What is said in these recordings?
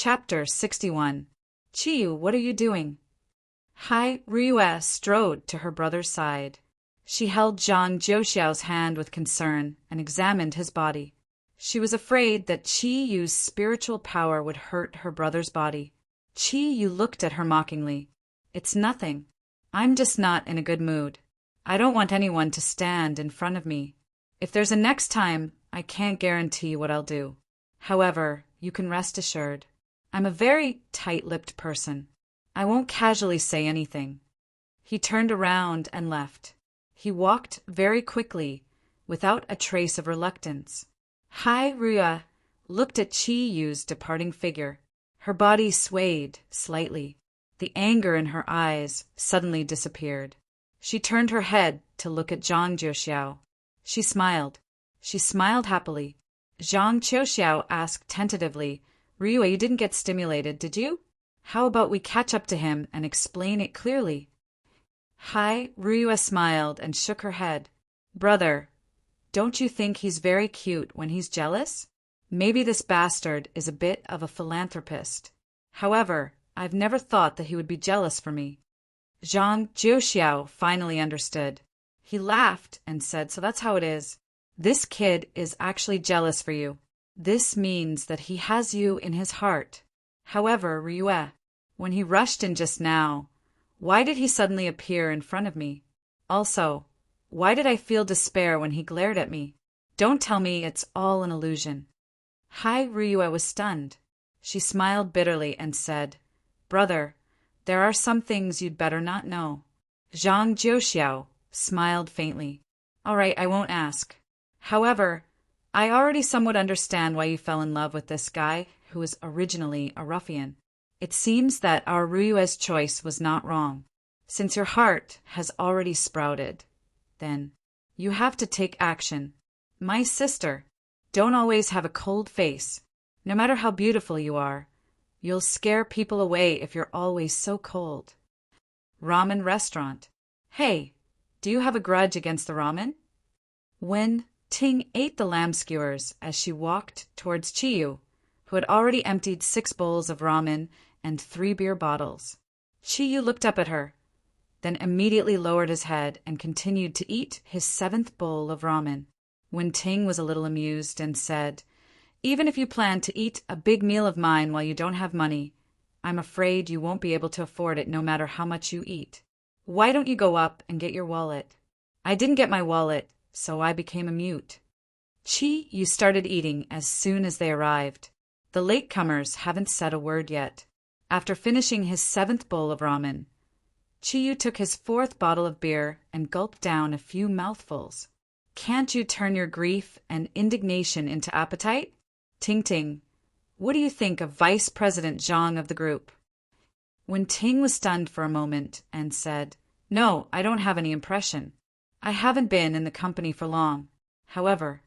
Chapter 61. Chiyu, what are you doing? Hai Ryue strode to her brother's side. She held Zhang Jiuxiao's hand with concern and examined his body. She was afraid that Chiyu's spiritual power would hurt her brother's body. Chiyu looked at her mockingly. It's nothing. I'm just not in a good mood. I don't want anyone to stand in front of me. If there's a next time, I can't guarantee what I'll do. However, you can rest assured. I'm a very tight-lipped person. I won't casually say anything. He turned around and left. He walked very quickly, without a trace of reluctance. Hai Rua looked at Chiyu's departing figure. Her body swayed slightly. The anger in her eyes suddenly disappeared. She turned her head to look at Zhang Jiuxiao. She smiled. She smiled happily. Zhang Jiuxiao asked tentatively, Ryue, you didn't get stimulated, did you? How about we catch up to him and explain it clearly? Hai Ryue smiled and shook her head. Brother, don't you think he's very cute when he's jealous? Maybe this bastard is a bit of a philanthropist. However, I've never thought that he would be jealous for me. Zhang Jiuxiao finally understood. He laughed and said, so that's how it is. This kid is actually jealous for you. This means that he has you in his heart. However, Ryue, when he rushed in just now, why did he suddenly appear in front of me? Also, why did I feel despair when he glared at me? Don't tell me it's all an illusion. Hai Ryue was stunned. She smiled bitterly and said, Brother, there are some things you'd better not know. Zhang Jiuxiao smiled faintly. All right, I won't ask. However, I already somewhat understand why you fell in love with this guy who was originally a ruffian. It seems that our Ryue's choice was not wrong. Since your heart has already sprouted, then you have to take action. My sister, don't always have a cold face. No matter how beautiful you are, you'll scare people away if you're always so cold. Ramen restaurant. Hey, do you have a grudge against the ramen? When Ting ate the lamb skewers as she walked towards Chiyu, who had already emptied 6 bowls of ramen and 3 beer bottles. Chiyu looked up at her, then immediately lowered his head and continued to eat his 7th bowl of ramen. When Ting was a little amused and said, Even if you plan to eat a big meal of mine while you don't have money, I'm afraid you won't be able to afford it no matter how much you eat. Why don't you go up and get your wallet? I didn't get my wallet, so I became a mute. Chiyu started eating as soon as they arrived. The latecomers haven't said a word yet. After finishing his 7th bowl of ramen, Chiyu took his 4th bottle of beer and gulped down a few mouthfuls. Can't you turn your grief and indignation into appetite? Ting Ting, what do you think of Vice President Zhang of the group? When Ting was stunned for a moment and said, No, I don't have any impression. I haven't been in the company for long. However,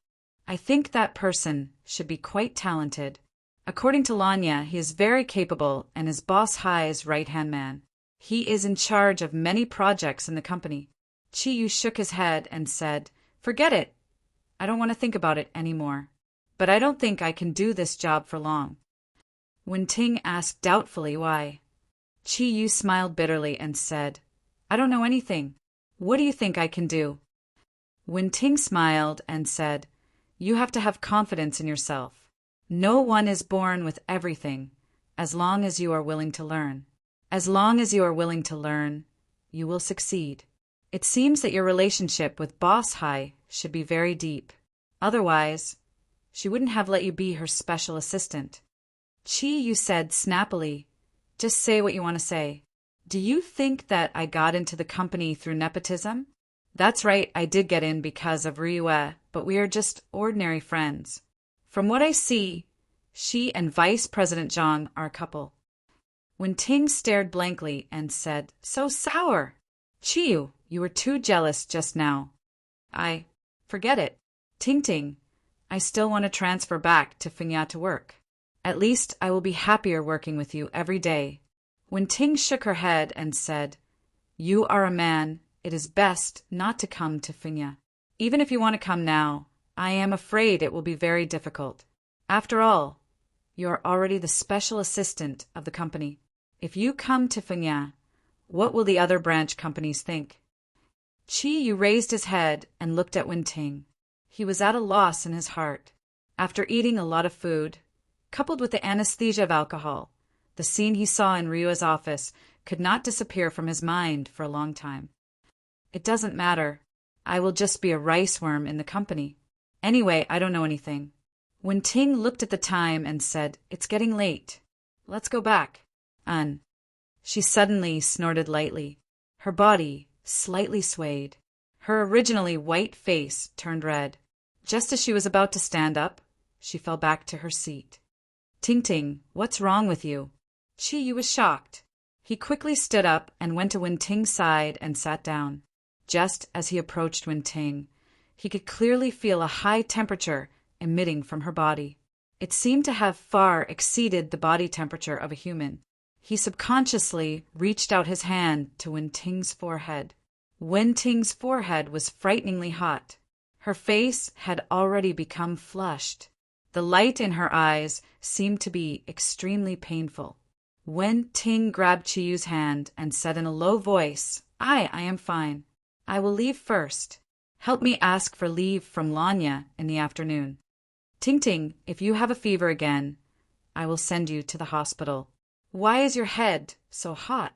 I think that person should be quite talented. According to Lanya, he is very capable and is Boss Hai's right-hand man. He is in charge of many projects in the company. Chiyu shook his head and said, Forget it. I don't want to think about it anymore. But I don't think I can do this job for long. When Ting asked doubtfully why, Chiyu smiled bitterly and said, I don't know anything. What do you think I can do? When Ting smiled and said, You have to have confidence in yourself. No one is born with everything, as long as you are willing to learn. As long as you are willing to learn, you will succeed. It seems that your relationship with Boss Hai should be very deep. Otherwise, she wouldn't have let you be her special assistant. Chiyu said snappily, Just say what you want to say. Do you think that I got into the company through nepotism? That's right, I did get in because of Ryue, but we are just ordinary friends. From what I see, she and Vice President Zhang are a couple. When Ting stared blankly and said, So sour! Chiyu, you were too jealous just now. Forget it. Ting Ting, I still want to transfer back to Finya to work. At least I will be happier working with you every day. When Ting shook her head and said, You are a man, it is best not to come to Finya. Even if you want to come now, I am afraid it will be very difficult. After all, You're already the special assistant of the company. If you come to Fengya, what will the other branch companies think? Qi Yu raised his head and looked at Wenting. He was at a loss in his heart. After eating a lot of food, coupled with the anesthesia of alcohol, the scene he saw in Ryua's office could not disappear from his mind for a long time. It doesn't matter. I will just be a rice worm in the company. Anyway, I don't know anything. Wenting looked at the time and said, "It's getting late. Let's go back." She suddenly snorted lightly. Her body slightly swayed. Her originally white face turned red. Just as she was about to stand up, she fell back to her seat. "Ting, what's wrong with you?" Qi Yu was shocked. He quickly stood up and went to Wenting's side and sat down. Just as he approached Wenting, he could clearly feel a high temperature emitting from her body. It seemed to have far exceeded the body temperature of a human. He subconsciously reached out his hand to Wenting's forehead. Wenting's forehead was frighteningly hot. Her face had already become flushed. The light in her eyes seemed to be extremely painful. Wenting grabbed Qi Yu's hand and said in a low voice, I am fine. I will leave first. Help me ask for leave from Lanya in the afternoon. Ting, if you have a fever again, I will send you to the hospital. Why is your head so hot?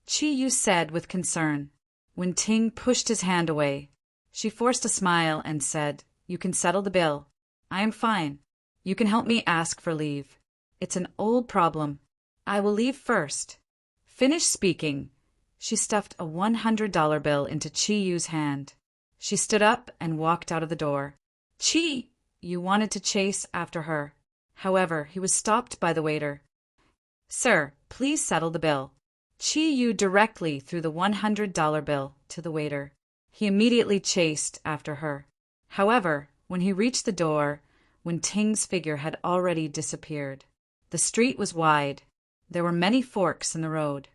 Qi Yu said with concern. Wenting pushed his hand away. She forced a smile and said, You can settle the bill. I am fine. You can help me ask for leave. It's an old problem. I will leave first. Finished speaking, she stuffed a $100 bill into Qi Yu's hand. She stood up and walked out of the door. Qi Yu wanted to chase after her. However, he was stopped by the waiter. Sir, please settle the bill. Qi Yu directly threw the $100 bill to the waiter. He immediately chased after her. However, when he reached the door, Wenting's figure had already disappeared. The street was wide. There were many forks in the road.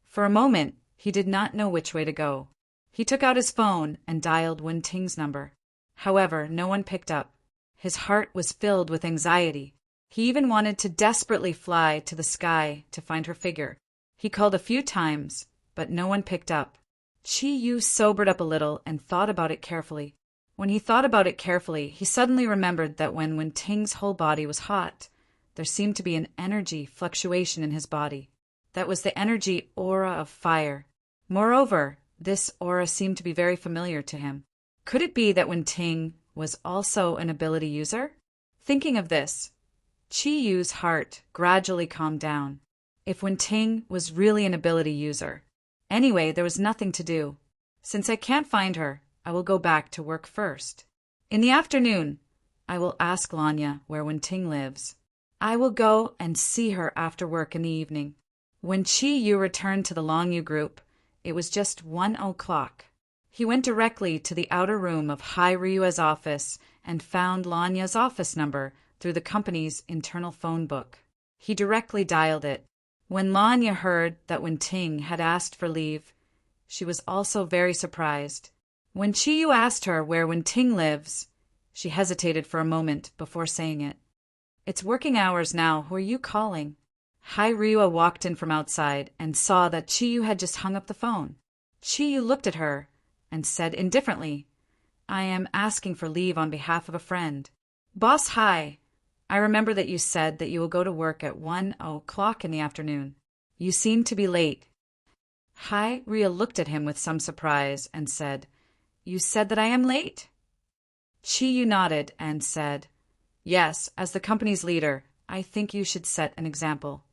For a moment, he did not know which way to go. He took out his phone and dialed Wenting's number. However, no one picked up. His heart was filled with anxiety. He even wanted to desperately fly to the sky to find her figure. He called a few times, but no one picked up. Qi Yu sobered up a little and thought about it carefully. When he thought about it carefully, he suddenly remembered that when Wenting's whole body was hot, there seemed to be an energy fluctuation in his body. That was the energy aura of fire. Moreover, this aura seemed to be very familiar to him. Could it be that Wenting was also an ability user? Thinking of this, Qi Yu's heart gradually calmed down. If Wenting was really an ability user. Anyway, there was nothing to do. Since I can't find her, I will go back to work first. In the afternoon, I will ask Lanya where Wenting lives. I will go and see her after work in the evening. When Qi Yu returned to the Longyu group, it was just 1:00. He went directly to the outer room of Hai Ryua's office and found Lanya's office number through the company's internal phone book. He directly dialed it. When Lanya heard that Wenting had asked for leave, she was also very surprised. When Qi Yu asked her where Wenting lives, she hesitated for a moment before saying it. It's working hours now. Who are you calling? Hai Ryua walked in from outside and saw that Qi Yu had just hung up the phone. Qi Yu looked at her and said indifferently, I am asking for leave on behalf of a friend. Boss Hai, I remember that you said that you will go to work at 1:00 in the afternoon. You seem to be late. Hai Ryua looked at him with some surprise and said, You said that I am late? Qi Yu nodded and said, Yes, as the company's leader, I think you should set an example.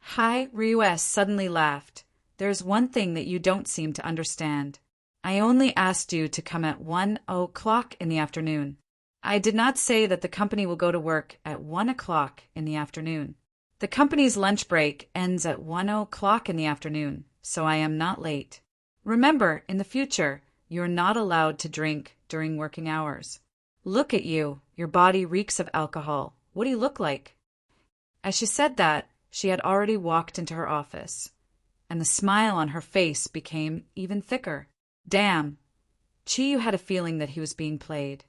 Hai Ryua suddenly laughed. There's one thing that you don't seem to understand. I only asked you to come at 1:00 in the afternoon. I did not say that the company will go to work at 1:00 in the afternoon. The company's lunch break ends at 1:00 in the afternoon, so I am not late. Remember, in the future, you're not allowed to drink during working hours. Look at you. Your body reeks of alcohol. What do you look like? As she said that, she had already walked into her office, and the smile on her face became even thicker. Damn! Qi Yu had a feeling that he was being played.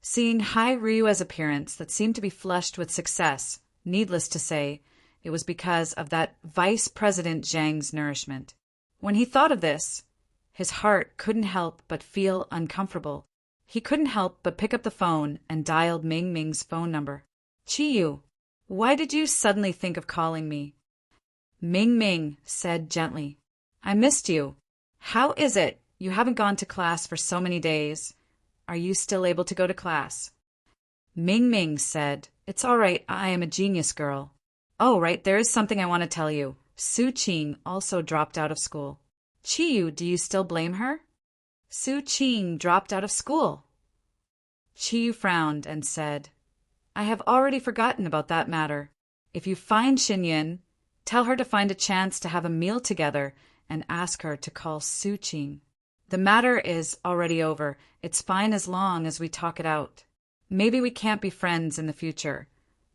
Seeing Hai Ryua's appearance that seemed to be flushed with success Needless to say, it was because of that Vice President Zhang's nourishment. When he thought of this, his heart couldn't help but feel uncomfortable. He couldn't help but pick up the phone and dialed Ming Ming's phone number. "Chiyu, why did you suddenly think of calling me?" Ming Ming said gently, "I missed you. How is it you haven't gone to class for so many days? Are you still able to go to class?" Ming Ming said, "It's all right, I am a genius girl. Oh, right, there is something I want to tell you. Su Qing also dropped out of school." "Chiyu, do you still blame her?" "Su Qing dropped out of school." Chiyu frowned and said, "I have already forgotten about that matter. If you find Xinyan, tell her to find a chance to have a meal together and ask her to call Su Qing. The matter is already over. It's fine as long as we talk it out. Maybe we can't be friends in the future,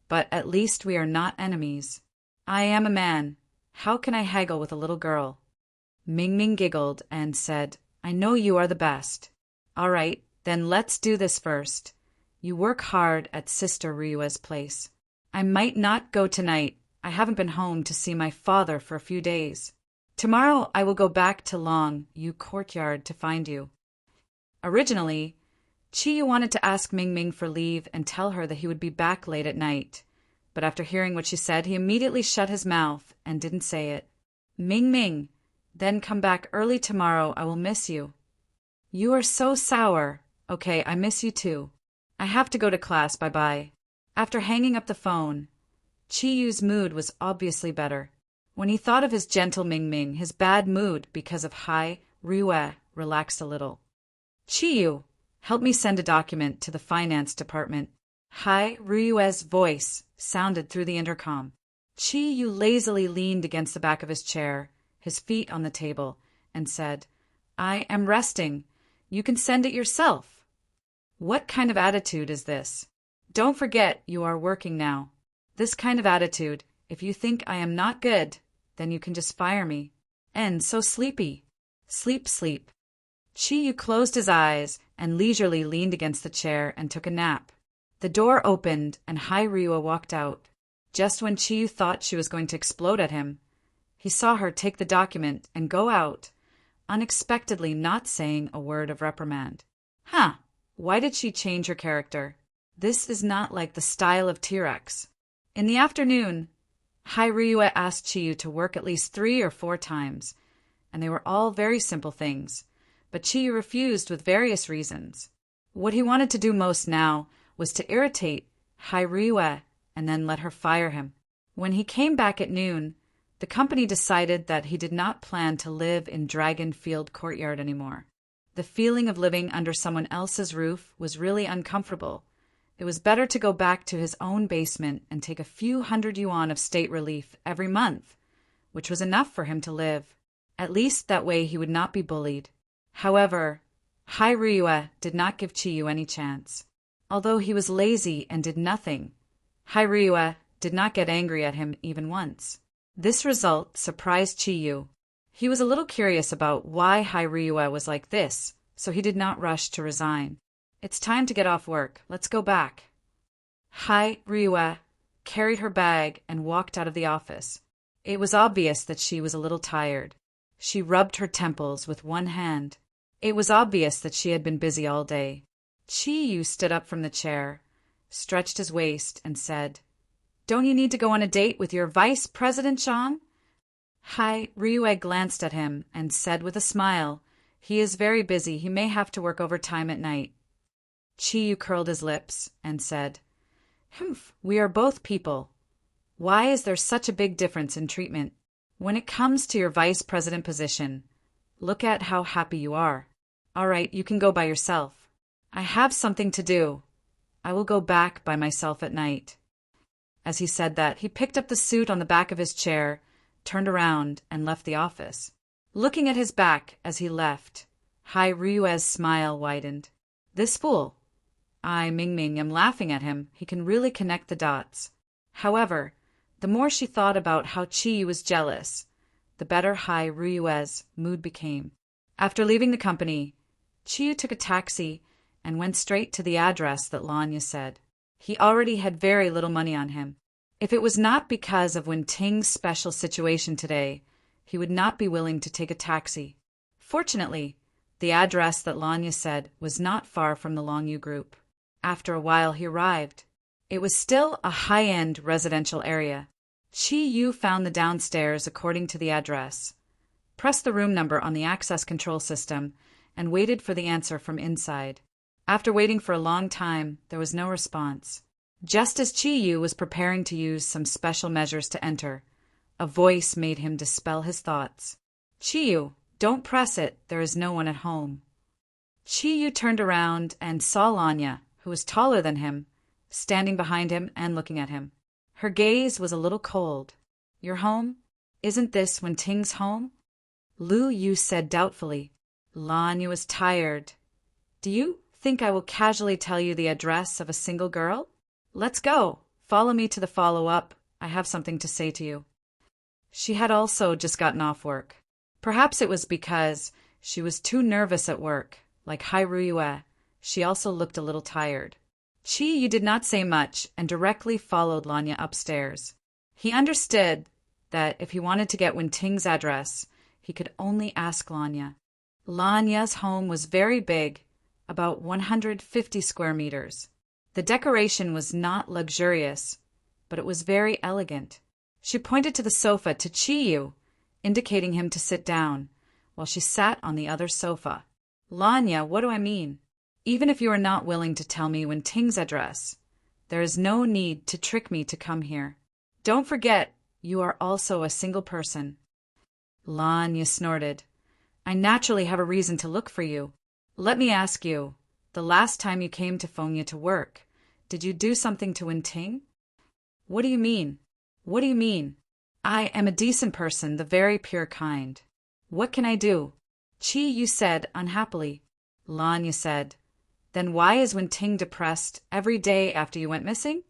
but at least we are not enemies. I am a man. How can I haggle with a little girl?" Ming Ming giggled and said, "I know you are the best. All right, then let's do this first. You work hard at Sister Ryua's place. I might not go tonight. I haven't been home to see my father for a few days. Tomorrow I will go back to Long Yu Courtyard to find you." Originally, Chiyu wanted to ask Ming Ming for leave and tell her that he would be back late at night, but after hearing what she said, he immediately shut his mouth and didn't say it. "Ming Ming, then come back early tomorrow. I will miss you." "You are so sour. Okay, I miss you too. I have to go to class. Bye-bye." After hanging up the phone, Chiyu's mood was obviously better. When he thought of his gentle Ming Ming, his bad mood because of Hai Ryue relaxed a little. "Chiyu, help me send a document to the finance department." Hai Ryue's voice sounded through the intercom. Chiyu lazily leaned against the back of his chair, his feet on the table, and said, "I am resting. You can send it yourself." What kind of attitude is this? Don't forget you are working now. This kind of attitude, if you think I am not good, then you can just fire me. And so sleepy. Sleep, sleep. Chiyu closed his eyes and leisurely leaned against the chair and took a nap. The door opened and Hai Ryua walked out. Just when Chiyu thought she was going to explode at him, he saw her take the document and go out, unexpectedly not saying a word of reprimand. Huh, why did she change her character? This is not like the style of T-Rex. In the afternoon, Hai Ryua asked Chiyu to work at least 3 or 4 times, and they were all very simple things, but Chiyu refused with various reasons. What he wanted to do most now was to irritate Hai Ryua and then let her fire him. When he came back at noon, the company decided that he did not plan to live in Dragon Field Courtyard anymore. The feeling of living under someone else's roof was really uncomfortable. It was better to go back to his own basement and take a few hundred yuan of state relief every month, which was enough for him to live. At least that way he would not be bullied. However, Hai Ryua did not give Chiyu any chance. Although he was lazy and did nothing, Hai Ryua did not get angry at him even once. This result surprised Chiyu. He was a little curious about why Hai Ryua was like this, so he did not rush to resign. "It's time to get off work. Let's go back." Hai Ryua carried her bag and walked out of the office. It was obvious that she was a little tired. She rubbed her temples with one hand. It was obvious that she had been busy all day. Chiyu stood up from the chair, stretched his waist, and said, "Don't you need to go on a date with your Vice President Zhang?" Hai Ryue glanced at him and said with a smile, "He is very busy. He may have to work overtime at night." Chiyu curled his lips and said, "Humph, we are both people. Why is there such a big difference in treatment? When it comes to your vice president position, look at how happy you are. All right, you can go by yourself. I have something to do. I will go back by myself at night." As he said that, he picked up the suit on the back of his chair, turned around, and left the office. Looking at his back as he left, Hai Ryue's smile widened. This fool. I, Ming Ming, am laughing at him. He can really connect the dots. However, the more she thought about how Chiyu was jealous, the better Hai Ryue's mood became. After leaving the company, Chiyu took a taxi and went straight to the address that Lanya said. He already had very little money on him. If it was not because of Wen-Ting's special situation today, he would not be willing to take a taxi. Fortunately, the address that Lanya said was not far from the Longyu group. After a while he arrived. It was still a high-end residential area. Chi Yu found the downstairs according to the address, pressed the room number on the access control system, and waited for the answer from inside. After waiting for a long time, there was no response. Just as Chi Yu was preparing to use some special measures to enter, a voice made him dispel his thoughts. Chi Yu, don't press it, there is no one at home. Chi Yu turned around and saw Lanya, who was taller than him, standing behind him and looking at him. Her gaze was a little cold. Your home? Isn't this Wen-Ting's home? Lu Yu said doubtfully. Lanya was tired. Do you think I will casually tell you the address of a single girl? Let's go. Follow me to the follow-up. I have something to say to you. She had also just gotten off work. Perhaps it was because she was too nervous at work. Like Hai Ruyue, she also looked a little tired. Chi Yu did not say much and directly followed Lanya upstairs. He understood that if he wanted to get Wen-Ting's address, he could only ask Lanya. Lanya's home was very big, about 150 square meters. The decoration was not luxurious, but it was very elegant. She pointed to the sofa to Chi Yu, indicating him to sit down, while she sat on the other sofa. Lanya, what do I mean? Even if you are not willing to tell me Wen-Ting's address, there is no need to trick me to come here. Don't forget, you are also a single person. Lanya snorted. I naturally have a reason to look for you. Let me ask you, the last time you came to Fengye to work, did you do something to Wen-Ting? What do you mean? What do you mean? I am a decent person, the very pure kind. What can I do? Chi Yu said unhappily. Lanya said, then why is Wen-Ting depressed every day after you went missing?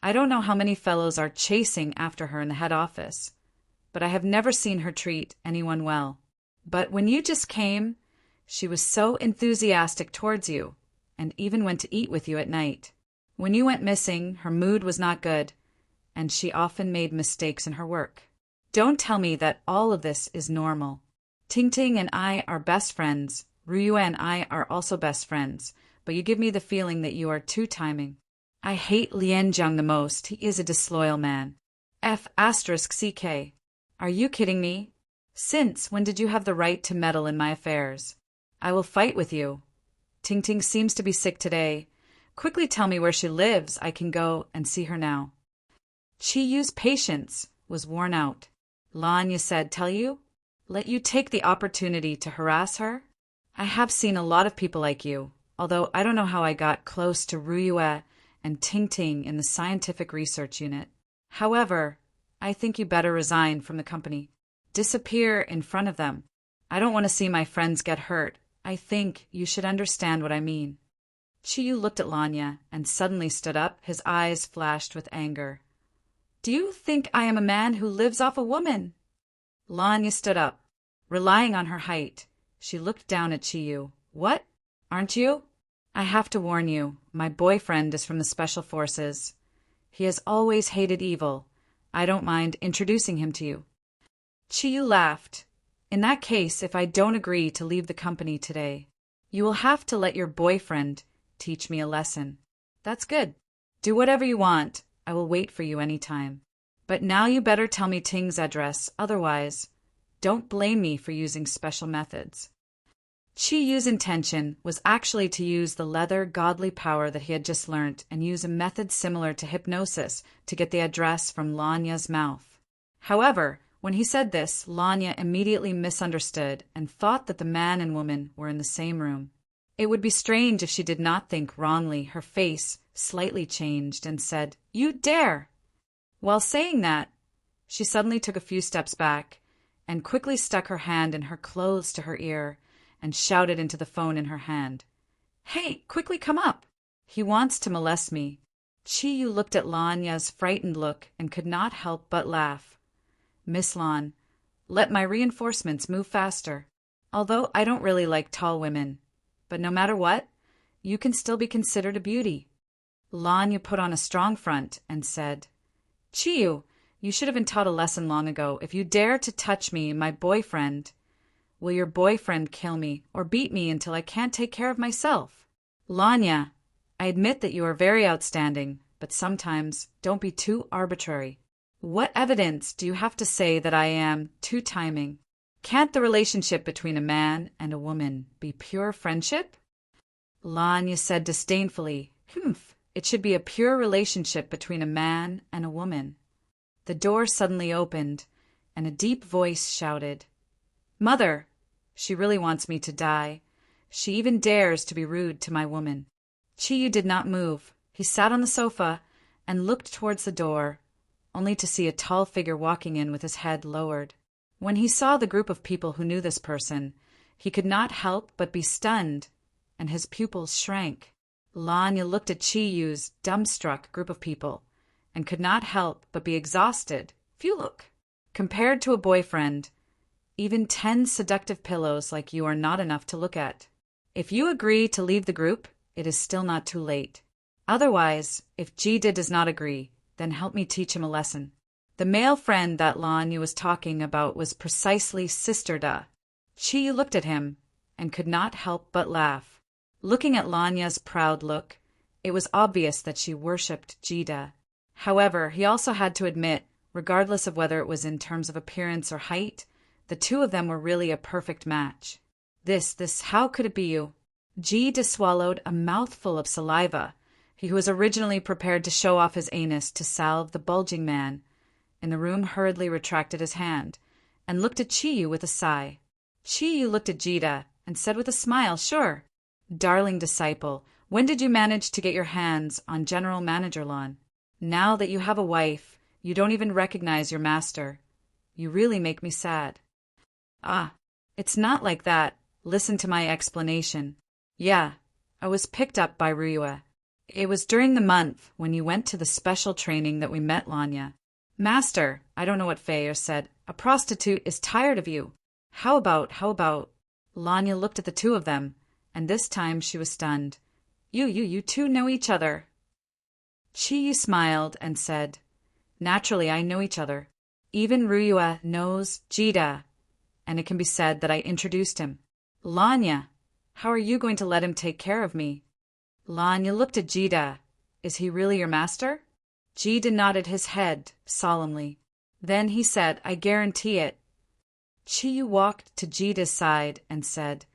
I don't know how many fellows are chasing after her in the head office, but I have never seen her treat anyone well. But when you just came, she was so enthusiastic towards you, and even went to eat with you at night. When you went missing, her mood was not good, and she often made mistakes in her work. Don't tell me that all of this is normal. Ting and I are best friends. Ruyue and I are also best friends, but you give me the feeling that you are two-timing. I hate Lianjiang the most. He is a disloyal man. F*CK. Are you kidding me? Since when did you have the right to meddle in my affairs? I will fight with you. Ting seems to be sick today. Quickly tell me where she lives. I can go and see her now. Chi Yu's patience was worn out. Lanya said, tell you? Let you take the opportunity to harass her? I have seen a lot of people like you, although I don't know how I got close to Ruyue and Ting in the scientific research unit. However, I think you better resign from the company. Disappear in front of them. I don't want to see my friends get hurt. I think you should understand what I mean. Chi Yu looked at Lanya and suddenly stood up. His eyes flashed with anger. Do you think I am a man who lives off a woman? Lanya stood up. Relying on her height, she looked down at Chi Yu. What? Aren't you? I have to warn you, my boyfriend is from the Special Forces. He has always hated evil. I don't mind introducing him to you. Chi Yu laughed. In that case, if I don't agree to leave the company today, you will have to let your boyfriend teach me a lesson. That's good. Do whatever you want. I will wait for you any time. But now you better tell me Ting's address, otherwise, don't blame me for using special methods. Chi Yu's intention was actually to use the leather godly power that he had just learnt and use a method similar to hypnosis to get the address from Lanya's mouth. However, when he said this, Lanya immediately misunderstood and thought that the man and woman were in the same room. It would be strange if she did not think wrongly. Her face slightly changed and said, You dare! While saying that, she suddenly took a few steps back and quickly stuck her hand in her clothes to her ear and shouted into the phone in her hand, Hey, quickly come up! He wants to molest me. Chi Yu looked at Lanya's frightened look and could not help but laugh. Miss Lan, let my reinforcements move faster. Although I don't really like tall women, but no matter what, you can still be considered a beauty. Lanya put on a strong front and said, Chiyu, you should have been taught a lesson long ago. If you dare to touch me, my boyfriend, will your boyfriend kill me or beat me until I can't take care of myself? Lanya, I admit that you are very outstanding, but sometimes don't be too arbitrary. What evidence do you have to say that I am two-timing? Can't the relationship between a man and a woman be pure friendship? Lanya said disdainfully, it should be a pure relationship between a man and a woman. The door suddenly opened, and a deep voice shouted, Mother, she really wants me to die. She even dares to be rude to my woman. Chiyu did not move. He sat on the sofa and looked towards the door, only to see a tall figure walking in with his head lowered. When he saw the group of people who knew this person, he could not help but be stunned, and his pupils shrank. Lanya looked at Chiyu's dumbstruck group of people, and could not help but be exhausted. Phew, look. Compared to a boyfriend, even 10 seductive pillows like you are not enough to look at. If you agree to leave the group, it is still not too late. Otherwise, if Jida does not agree, then help me teach him a lesson. The male friend that Lanya was talking about was precisely Sister Da. Chiyu looked at him and could not help but laugh. Looking at Lanya's proud look, it was obvious that she worshipped Jida. However, he also had to admit, regardless of whether it was in terms of appearance or height, the two of them were really a perfect match. How could it be you? Jida swallowed a mouthful of saliva. He was originally prepared to show off his anus to salve the bulging man. In the room hurriedly retracted his hand, and looked at Chiyu with a sigh. Chiyu looked at Jida, and said with a smile, Sure. Darling disciple, when did you manage to get your hands on General Manager Lon? Now that you have a wife, you don't even recognize your master. You really make me sad. It's not like that. Listen to my explanation. Yeah, I was picked up by Ryue. It was during the month when you went to the special training that we met Lanya. Master, I don't know what Fayer said. A prostitute is tired of you. How about? Lanya looked at the two of them, and this time she was stunned. You two know each other. Chiyu smiled and said, Naturally, I know each other. Even Ryue knows Jida, and it can be said that I introduced him. Lanya, how are you going to let him take care of me? Lanya looked at Jida. Is he really your master? Jida nodded his head solemnly. Then he said, I guarantee it. Chiyu walked to Jida's side and said,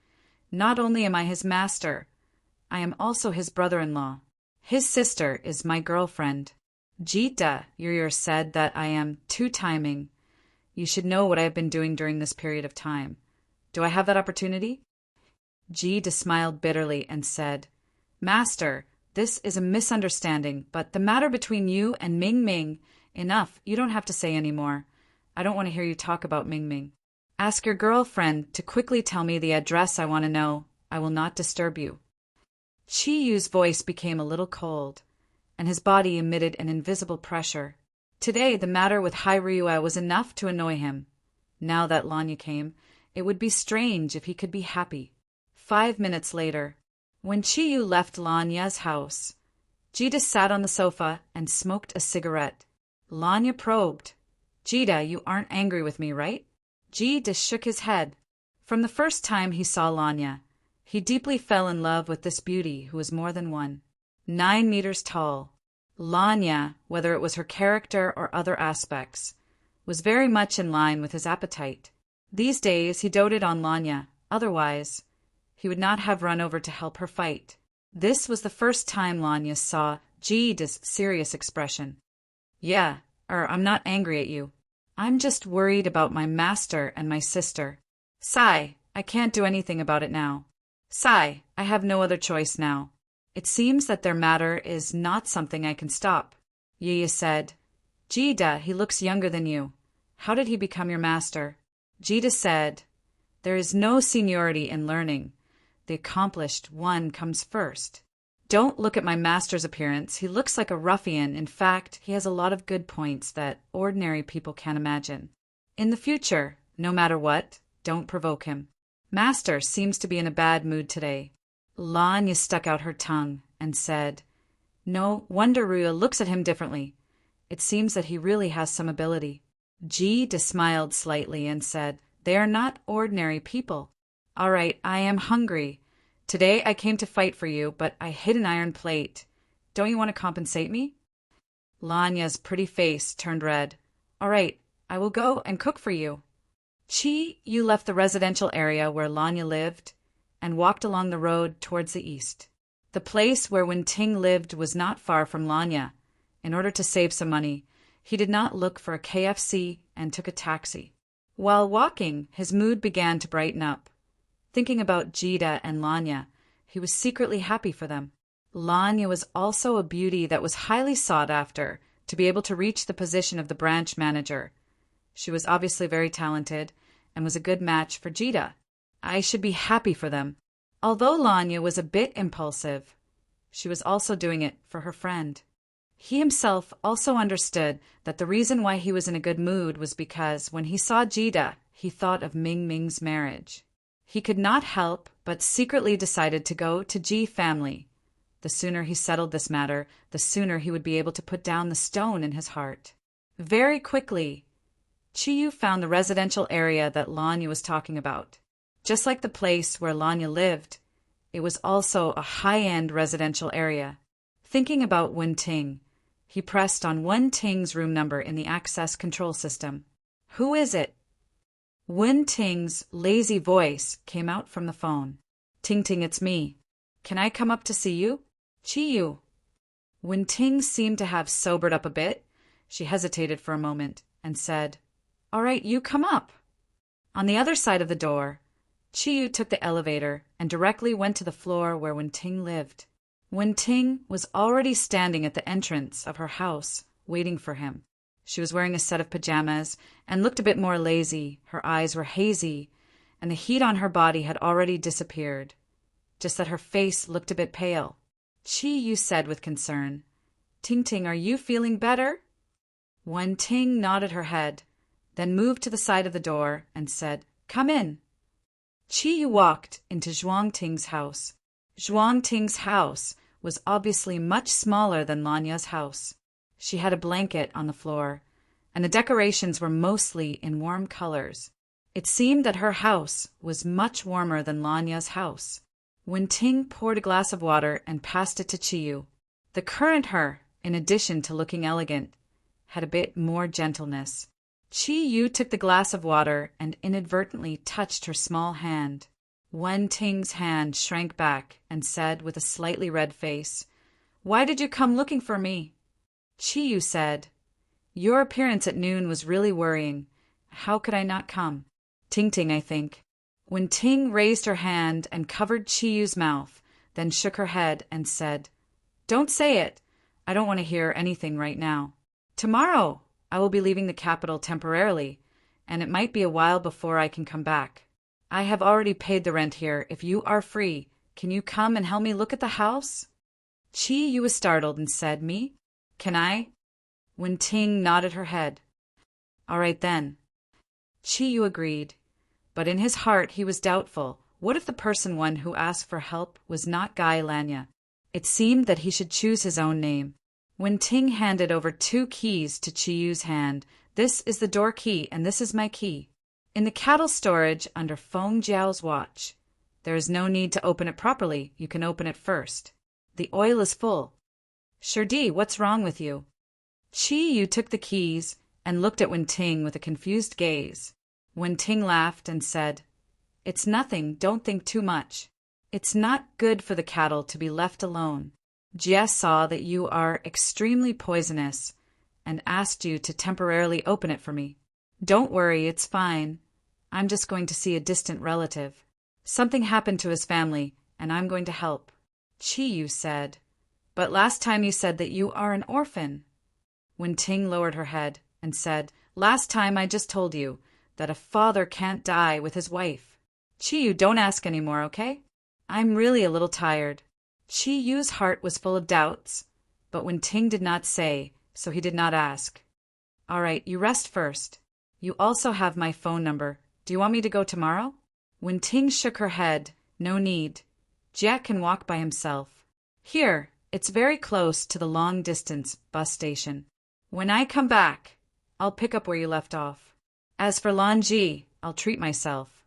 Not only am I his master, I am also his brother-in-law. His sister is my girlfriend. Jida, Ryue said that I am two-timing. You should know what I have been doing during this period of time. Do I have that opportunity? Jida smiled bitterly and said, Master, this is a misunderstanding, but the matter between you and Ming Ming, enough, you don't have to say any more. I don't want to hear you talk about Ming Ming. Ask your girlfriend to quickly tell me the address I want to know. I will not disturb you. Chiyu's voice became a little cold, and his body emitted an invisible pressure. Today, the matter with Hai Ryue was enough to annoy him. Now that Lanya came, it would be strange if he could be happy. 5 minutes later, when Chiyu left Lanya's house, Jida sat on the sofa and smoked a cigarette. Lanya probed. Jida, you aren't angry with me, right? Jida shook his head. From the first time he saw Lanya, he deeply fell in love with this beauty who was more than one. 9 meters tall. Lanya, whether it was her character or other aspects, was very much in line with his appetite. These days he doted on Lanya, otherwise he would not have run over to help her fight. This was the first time Lanya saw Jida's serious expression. I'm not angry at you. I'm just worried about my master and my sister. Sigh, I can't do anything about it now. Sigh, I have no other choice now. It seems that their matter is not something I can stop. Yiya said, Jida, he looks younger than you. How did he become your master? Jida said, There is no seniority in learning. The accomplished one comes first. Don't look at my master's appearance. He looks like a ruffian. In fact, he has a lot of good points that ordinary people can't imagine. In the future, no matter what, don't provoke him. Master seems to be in a bad mood today. Lanya stuck out her tongue and said, No wonder Ryue looks at him differently. It seems that he really has some ability. Jida smiled slightly and said, "They are not ordinary people. All right, I am hungry. Today I came to fight for you, but I hid an iron plate. Don't you want to compensate me?" Lanya's pretty face turned red. "All right, I will go and cook for you." You left the residential area where Lanya lived and walked along the road towards the east. The place where Ting lived was not far from Lanya. In order to save some money, he did not look for a KFC and took a taxi. While walking, his mood began to brighten up. Thinking about Jida and Lanya, he was secretly happy for them. Lanya was also a beauty that was highly sought after to be able to reach the position of the branch manager. She was obviously very talented and was a good match for Jida. I should be happy for them. Although Lanya was a bit impulsive, she was also doing it for her friend. He himself also understood that the reason why he was in a good mood was because when he saw Jida, he thought of Ming Ming's marriage. He could not help but secretly decided to go to Ji family. The sooner he settled this matter, the sooner he would be able to put down the stone in his heart. Very quickly, Chiyu found the residential area that Lanya was talking about. Just like the place where Lanya lived, it was also a high-end residential area. Thinking about Ting, he pressed on Ting's room number in the access control system. "Who is it?" Ting's lazy voice came out from the phone. "Ting, it's me. Can I come up to see you?" "Chiyu." Ting seemed to have sobered up a bit. She hesitated for a moment and said, "All right, you come up." On the other side of the door, Chiyu took the elevator and directly went to the floor where Ting lived. Ting was already standing at the entrance of her house, waiting for him. She was wearing a set of pajamas and looked a bit more lazy. Her eyes were hazy, and the heat on her body had already disappeared, just that her face looked a bit pale. Chiyu said with concern, Ting, are you feeling better?" Ting nodded her head, then moved to the side of the door and said, "Come in." Chiyu walked into Ting's house. Ting's house was obviously much smaller than Lanya's house. She had a blanket on the floor, and the decorations were mostly in warm colors. It seemed that her house was much warmer than Lanya's house. Ting poured a glass of water and passed it to Chiyu. The current her, in addition to looking elegant, had a bit more gentleness. Chiyu took the glass of water and inadvertently touched her small hand. Ting's hand shrank back and said with a slightly red face, "Why did you come looking for me?" Chiyu said, "Your appearance at noon was really worrying. How could I not come?" Ting, I think. Ting raised her hand and covered Chiyu's mouth, then shook her head and said, "Don't say it. I don't want to hear anything right now. Tomorrow I will be leaving the capital temporarily, and it might be a while before I can come back. I have already paid the rent here. If you are free, can you come and help me look at the house?" Chiyu was startled and said, "Me? Can I?" Ting nodded her head. "All right then." Chiyu agreed, but in his heart he was doubtful. What if the one who asked for help was not Guy Lanya? It seemed that he should choose his own name. Ting handed over 2 keys to Chiyu's hand. "This is the door key, and this is my key. In the cattle storage under Feng Jiao's watch. There is no need to open it properly. You can open it first. The oil is full." "Shirdi, what's wrong with you?" Chiyu took the keys and looked at Ting with a confused gaze. Ting laughed and said, "It's nothing. Don't think too much. It's not good for the cattle to be left alone. Jia saw that you are extremely poisonous and asked you to temporarily open it for me. Don't worry, it's fine. I'm just going to see a distant relative. Something happened to his family, and I'm going to help." Chiyu said, "But last time you said that you are an orphan." Ting lowered her head and said, "Last time I just told you that a father can't die with his wife. Chiyu, don't ask any more, okay? I'm really a little tired." Chiyu's heart was full of doubts, but Ting did not say, so he did not ask. "All right, you rest first. You also have my phone number. Do you want me to go tomorrow?" Ting shook her head. "No need. Jack can walk by himself. Here, it's very close to the long-distance bus station." When I come back, I'll pick up where you left off. As for Lanji, I'll treat myself."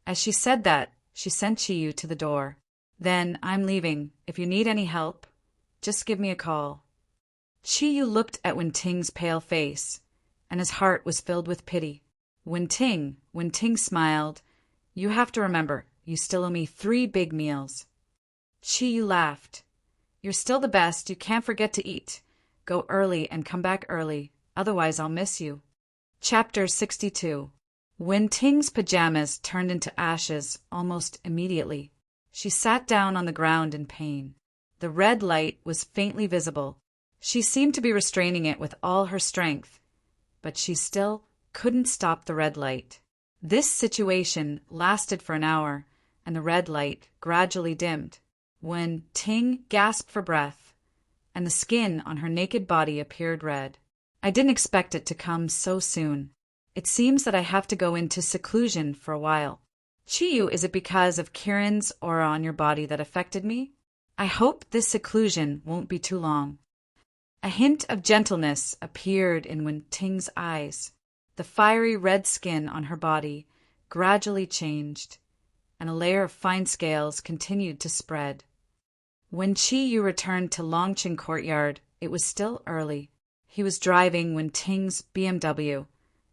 As she said that, she sent Chiyu to the door. "Then I'm leaving. If you need any help, just give me a call." Chiyu looked at Wen-Ting's pale face, and his heart was filled with pity. Wen-Ting smiled. "You have to remember, you still owe me 3 big meals." Chiyu laughed. "You're still the best. You can't forget to eat. Go early and come back early, otherwise I'll miss you." Chapter 62. Wen-Ting's pajamas turned into ashes almost immediately. She sat down on the ground in pain. The red light was faintly visible. She seemed to be restraining it with all her strength, but she still couldn't stop the red light. This situation lasted for an hour, and the red light gradually dimmed. Wen-Ting gasped for breath, and the skin on her naked body appeared red. "I didn't expect it to come so soon. It seems that I have to go into seclusion for a while. Chiyu, is it because of Kirin's aura on your body that affected me? I hope this seclusion won't be too long." A hint of gentleness appeared in Wen-Ting's eyes. The fiery red skin on her body gradually changed, and a layer of fine scales continued to spread. When Chiyu returned to Longqing Courtyard, it was still early. He was driving Wen-Ting's BMW,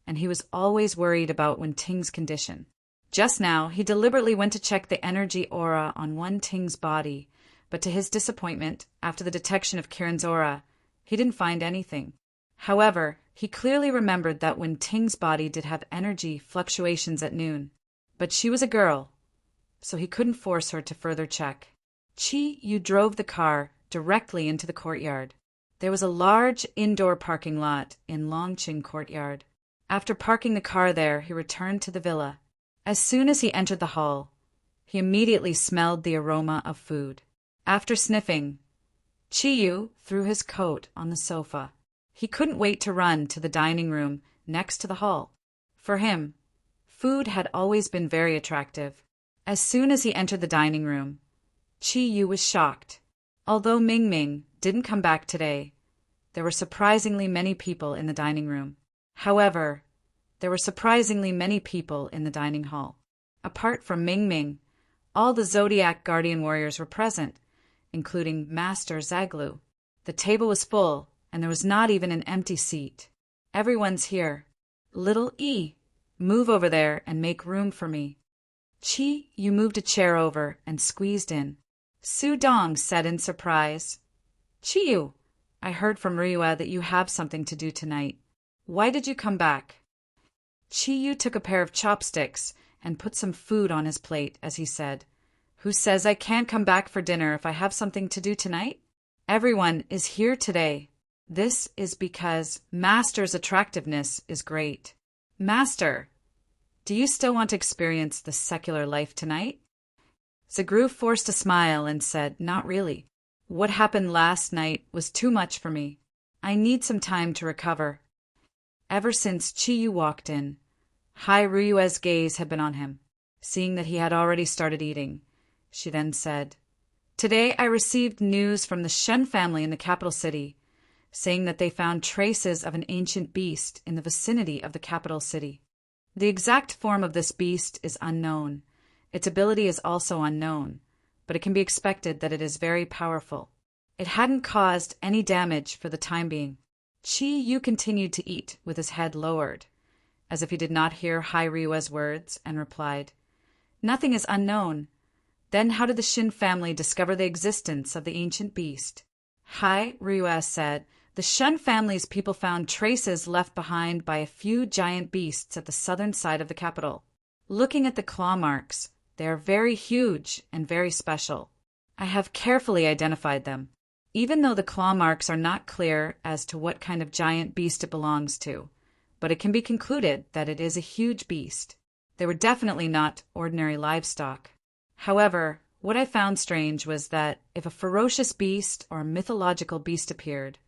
and he was always worried about Wen-Ting's condition. Just now, he deliberately went to check the energy aura on Wen-Ting's body, but to his disappointment, after the detection of Kirin's aura, he didn't find anything. However, he clearly remembered that Wen-Ting's body did have energy fluctuations at noon, but she was a girl, so he couldn't force her to further check. Chiyu drove the car directly into the courtyard. There was a large indoor parking lot in Longqing Courtyard. After parking the car there, he returned to the villa. As soon as he entered the hall, he immediately smelled the aroma of food. After sniffing, Chiyu threw his coat on the sofa. He couldn't wait to run to the dining room next to the hall. For him, food had always been very attractive. As soon as he entered the dining room, Chiyu was shocked. Although Ming didn't come back today, there were surprisingly many people in the dining room. However, there were surprisingly many people in the dining hall. Apart from Ming, all the Zodiac Guardian warriors were present, including Master Zaglu. The table was full, and there was not even an empty seat. "Everyone's here. Little E, move over there and make room for me." Chiyu moved a chair over and squeezed in. Su Dong said in surprise, "Chiyu, I heard from Ryua that you have something to do tonight. Why did you come back?" Chiyu took a pair of chopsticks and put some food on his plate as he said, "Who says I can't come back for dinner if I have something to do tonight? Everyone is here today. This is because Master's attractiveness is great. Master, do you still want to experience the secular life tonight?" Zagru forced a smile and said, "Not really. What happened last night was too much for me. I need some time to recover." Ever since Chiyu walked in, Hai Ryua's gaze had been on him. Seeing that he had already started eating, she then said, "Today I received news from the Shen family in the capital city, saying that they found traces of an ancient beast in the vicinity of the capital city. The exact form of this beast is unknown. Its ability is also unknown, but it can be expected that it is very powerful. It hadn't caused any damage for the time being." Chiyu continued to eat with his head lowered, as if he did not hear Hai Ryua's words, and replied, "Nothing is unknown. Then how did the Shin family discover the existence of the ancient beast?" Hai Ryua said, "The Shen family's people found traces left behind by a few giant beasts at the southern side of the capital. Looking at the claw marks, they are very huge and very special. I have carefully identified them. Even though the claw marks are not clear as to what kind of giant beast it belongs to, but it can be concluded that it is a huge beast. They were definitely not ordinary livestock. However, what I found strange was that if a ferocious beast or a mythological beast appeared,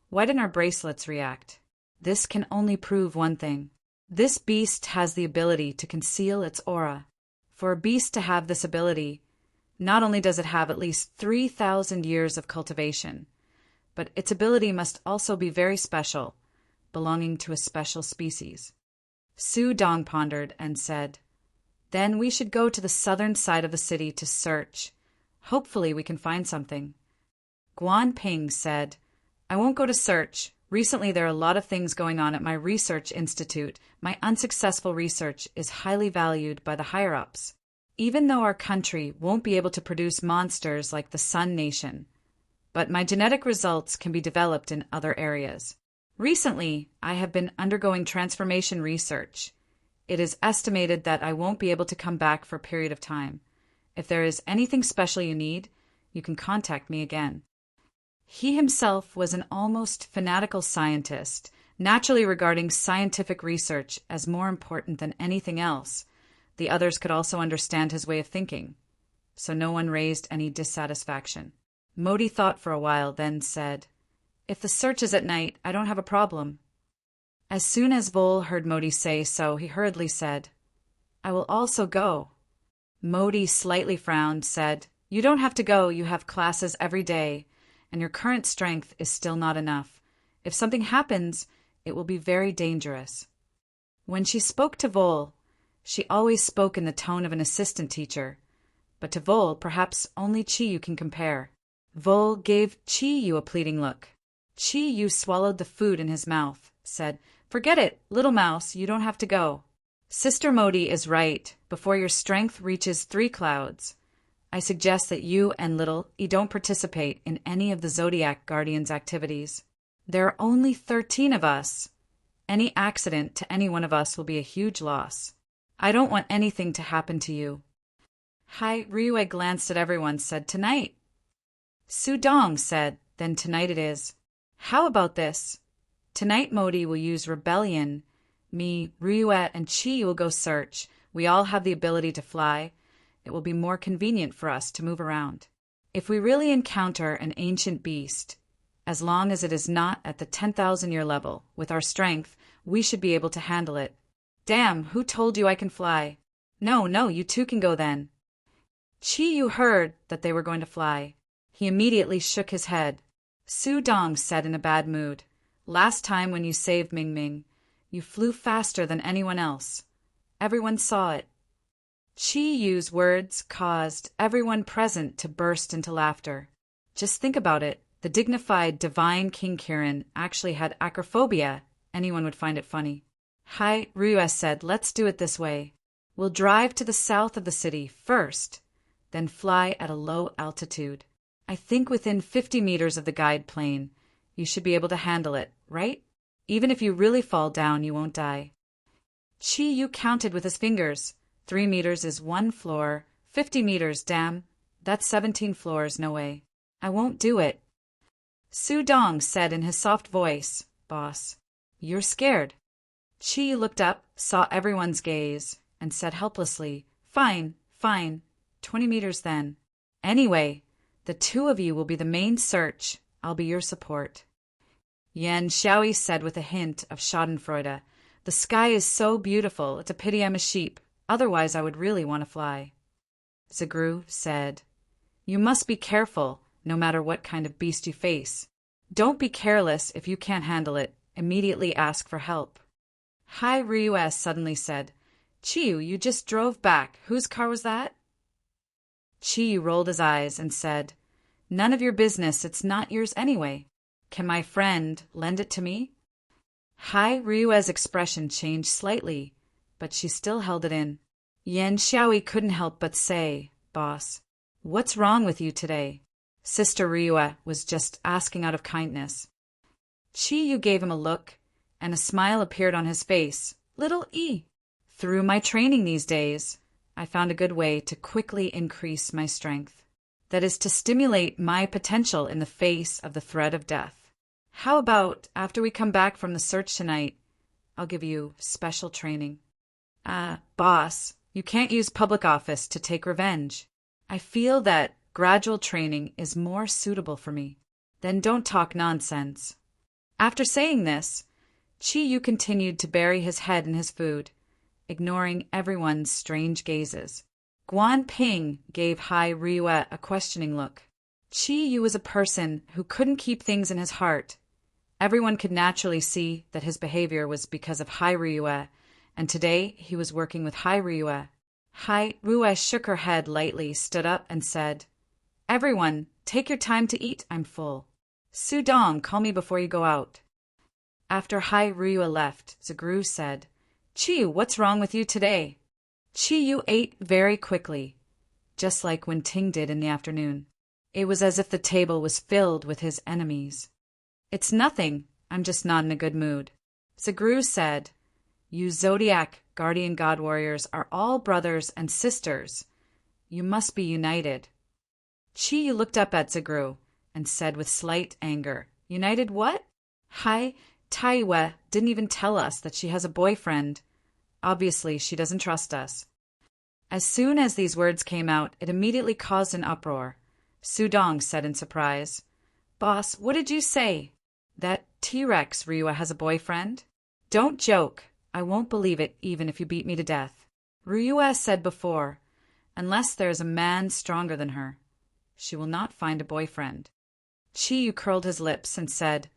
why didn't our bracelets react? This can only prove one thing. This beast has the ability to conceal its aura. For a beast to have this ability, not only does it have at least 3,000 years of cultivation, but its ability must also be very special, belonging to a special species. Su Dong pondered and said, "Then we should go to the southern side of the city to search. Hopefully we can find something." Guan Ping said, "I won't go to search. Recently there are a lot of things going on at my research institute. My unsuccessful research is highly valued by the higher-ups. Even though our country won't be able to produce monsters like the Sun Nation, but my genetic results can be developed in other areas. Recently, I have been undergoing transformation research. It is estimated that I won't be able to come back for a period of time. If there is anything special you need, you can contact me again." He himself was an almost fanatical scientist, naturally regarding scientific research as more important than anything else. The others could also understand his way of thinking, so no one raised any dissatisfaction. Modi thought for a while, then said, "If the search is at night, I don't have a problem." As soon as Vol heard Modi say so, he hurriedly said, "I will also go." Modi slightly frowned, said, "You don't have to go, you have classes every day, and your current strength is still not enough. If something happens, it will be very dangerous." When she spoke to Vol, she always spoke in the tone of an assistant teacher, but to Vol perhaps only Chi-Yu can compare. Vol gave Chi-Yu a pleading look. Chi-Yu swallowed the food in his mouth, said, "Forget it, little mouse, you don't have to go. Sister Modi is right. Before your strength reaches 3 clouds, I suggest that you and little E don't participate in any of the Zodiac Guardians' activities. There are only 13 of us. Any accident to any one of us will be a huge loss. I don't want anything to happen to you." Hai Ryue glanced at everyone, said, "Tonight." Su Dong said, "Then tonight it is. How about this? Tonight Modi will use rebellion. Me, Ryue, and Chi will go search. We all have the ability to fly. It will be more convenient for us to move around. If we really encounter an ancient beast, as long as it is not at the 10,000-year level, with our strength, we should be able to handle it." "Damn, who told you I can fly?" No, you two can go then." Chi-Yu heard that they were going to fly. He immediately shook his head. Su Dong said in a bad mood, "Last time when you saved Ming Ming, you flew faster than anyone else. Everyone saw it." Chi-Yu's words caused everyone present to burst into laughter. Just think about it. The dignified divine King Kirin actually had acrophobia. Anyone would find it funny. Hai Ryue said, "Let's do it this way. We'll drive to the south of the city first, then fly at a low altitude. I think within 50 meters of the guide plane, you should be able to handle it, right? Even if you really fall down, you won't die." Chi-Yu counted with his fingers. 3 meters is 1 floor. 50 meters, damn. That's 17 floors, no way. I won't do it. Su Dong said in his soft voice, "Boss, you're scared." Chi looked up, saw everyone's gaze, and said helplessly, Fine, 20 meters then. Anyway, the 2 of you will be the main search. I'll be your support." Yan Xiaoi said with a hint of schadenfreude, "The sky is so beautiful, it's a pity I'm a sheep. Otherwise I would really want to fly." Zagru said, "You must be careful, no matter what kind of beast you face. Don't be careless. If you can't handle it, immediately ask for help." Hai Ryue suddenly said, "Chi-Yu, you just drove back. Whose car was that?" Chi-Yu rolled his eyes and said, "None of your business. It's not yours anyway. Can my friend lend it to me?" Hai Ryue's expression changed slightly, but she still held it in. Yan Xiaoi couldn't help but say, "Boss, what's wrong with you today?" Sister Ryue was just asking out of kindness. Chi-Yu gave him a look, and a smile appeared on his face. "Little E. Through my training these days, I found a good way to quickly increase my strength. That is to stimulate my potential in the face of the threat of death. How about, after we come back from the search tonight, I'll give you special training." Boss, you can't use public office to take revenge. I feel that gradual training is more suitable for me. Then don't talk nonsense. After saying this, Chi-Yu continued to bury his head in his food, ignoring everyone's strange gazes. Guan Ping gave Hai Ryue a questioning look. Chi Yu was a person who couldn't keep things in his heart. Everyone could naturally see that his behavior was because of Hai Ryue, and today he was working with Hai Ryue. Hai Ryue shook her head lightly, stood up, and said, "Everyone, take your time to eat, I'm full. Su Dong, call me before you go out." After Hai Ryue left, Zagru said, "Chi Yu, what's wrong with you today?" Chi Yu ate very quickly, just like when Ting did in the afternoon. It was as if the table was filled with his enemies. "It's nothing, I'm just not in a good mood." Zagru said, "You Zodiac guardian god warriors are all brothers and sisters. You must be united." Chi Yu looked up at Zagru and said with slight anger, "United what? Hai Taiwe didn't even tell us that she has a boyfriend. Obviously, she doesn't trust us." As soon as these words came out, it immediately caused an uproar. Su Dong said in surprise, "Boss, what did you say? That T-Rex Ryue has a boyfriend? Don't joke. I won't believe it even if you beat me to death." Ryue said before, "Unless there is a man stronger than her, she will not find a boyfriend." Chi Yu curled his lips and said,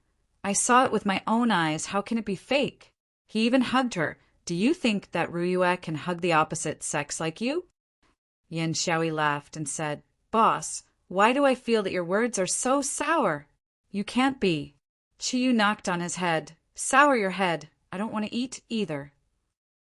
"I saw it with my own eyes. How can it be fake? He even hugged her. Do you think that Ryue can hug the opposite sex like you?" Yan Xiaoyi laughed and said, "Boss, why do I feel that your words are so sour? You can't be." Chi Yu knocked on his head. "Sour your head. I don't want to eat either."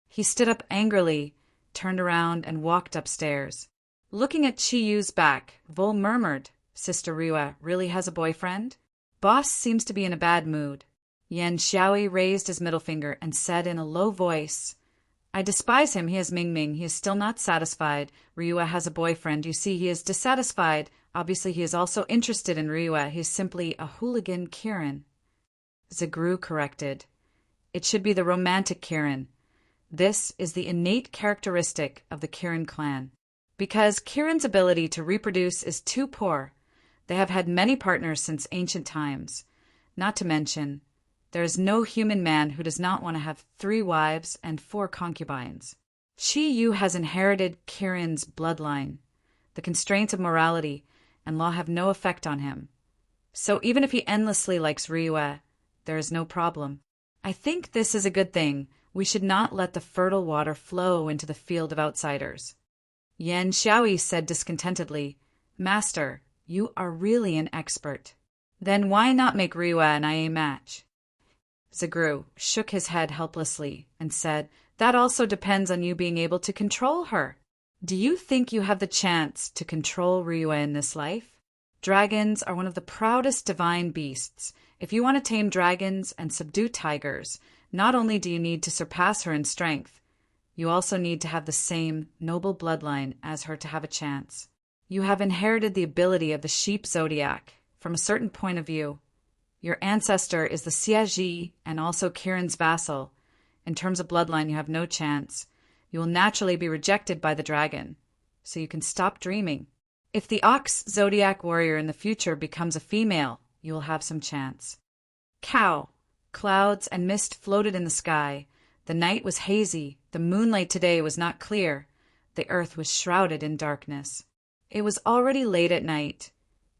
He stood up angrily, turned around, and walked upstairs. Looking at Chi Yu's back, Vol murmured, "Sister Ryue really has a boyfriend? Boss seems to be in a bad mood." Yan Xiaoyi raised his middle finger and said in a low voice, "I despise him. He is Mingming. He is still not satisfied. Ryue has a boyfriend. You see, he is dissatisfied. Obviously, he is also interested in Ryue. He is simply a hooligan Kirin." Zagru corrected, "It should be the romantic Kirin. This is the innate characteristic of the Kirin clan. Because Kirin's ability to reproduce is too poor, they have had many partners since ancient times. Not to mention, there is no human man who does not want to have 3 wives and 4 concubines. Chi Yu has inherited Kirin's bloodline. The constraints of morality and law have no effect on him. So even if he endlessly likes Ryue, there is no problem. I think this is a good thing. We should not let the fertile water flow into the field of outsiders." Yan Xiaoyi said discontentedly, "Master, you are really an expert. Then why not make Ryue and I a match?" Zagru shook his head helplessly and said, "That also depends on you being able to control her. Do you think you have the chance to control Ryue in this life? Dragons are one of the proudest divine beasts. If you want to tame dragons and subdue tigers, not only do you need to surpass her in strength, you also need to have the same noble bloodline as her to have a chance. You have inherited the ability of the sheep zodiac. From a certain point of view, your ancestor is the Siaji and also Kirin's vassal. In terms of bloodline, you have no chance. You will naturally be rejected by the dragon, so you can stop dreaming. If the ox zodiac warrior in the future becomes a female, you will have some chance." Cow. Clouds and mist floated in the sky. The night was hazy. The moonlight today was not clear. The earth was shrouded in darkness. It was already late at night.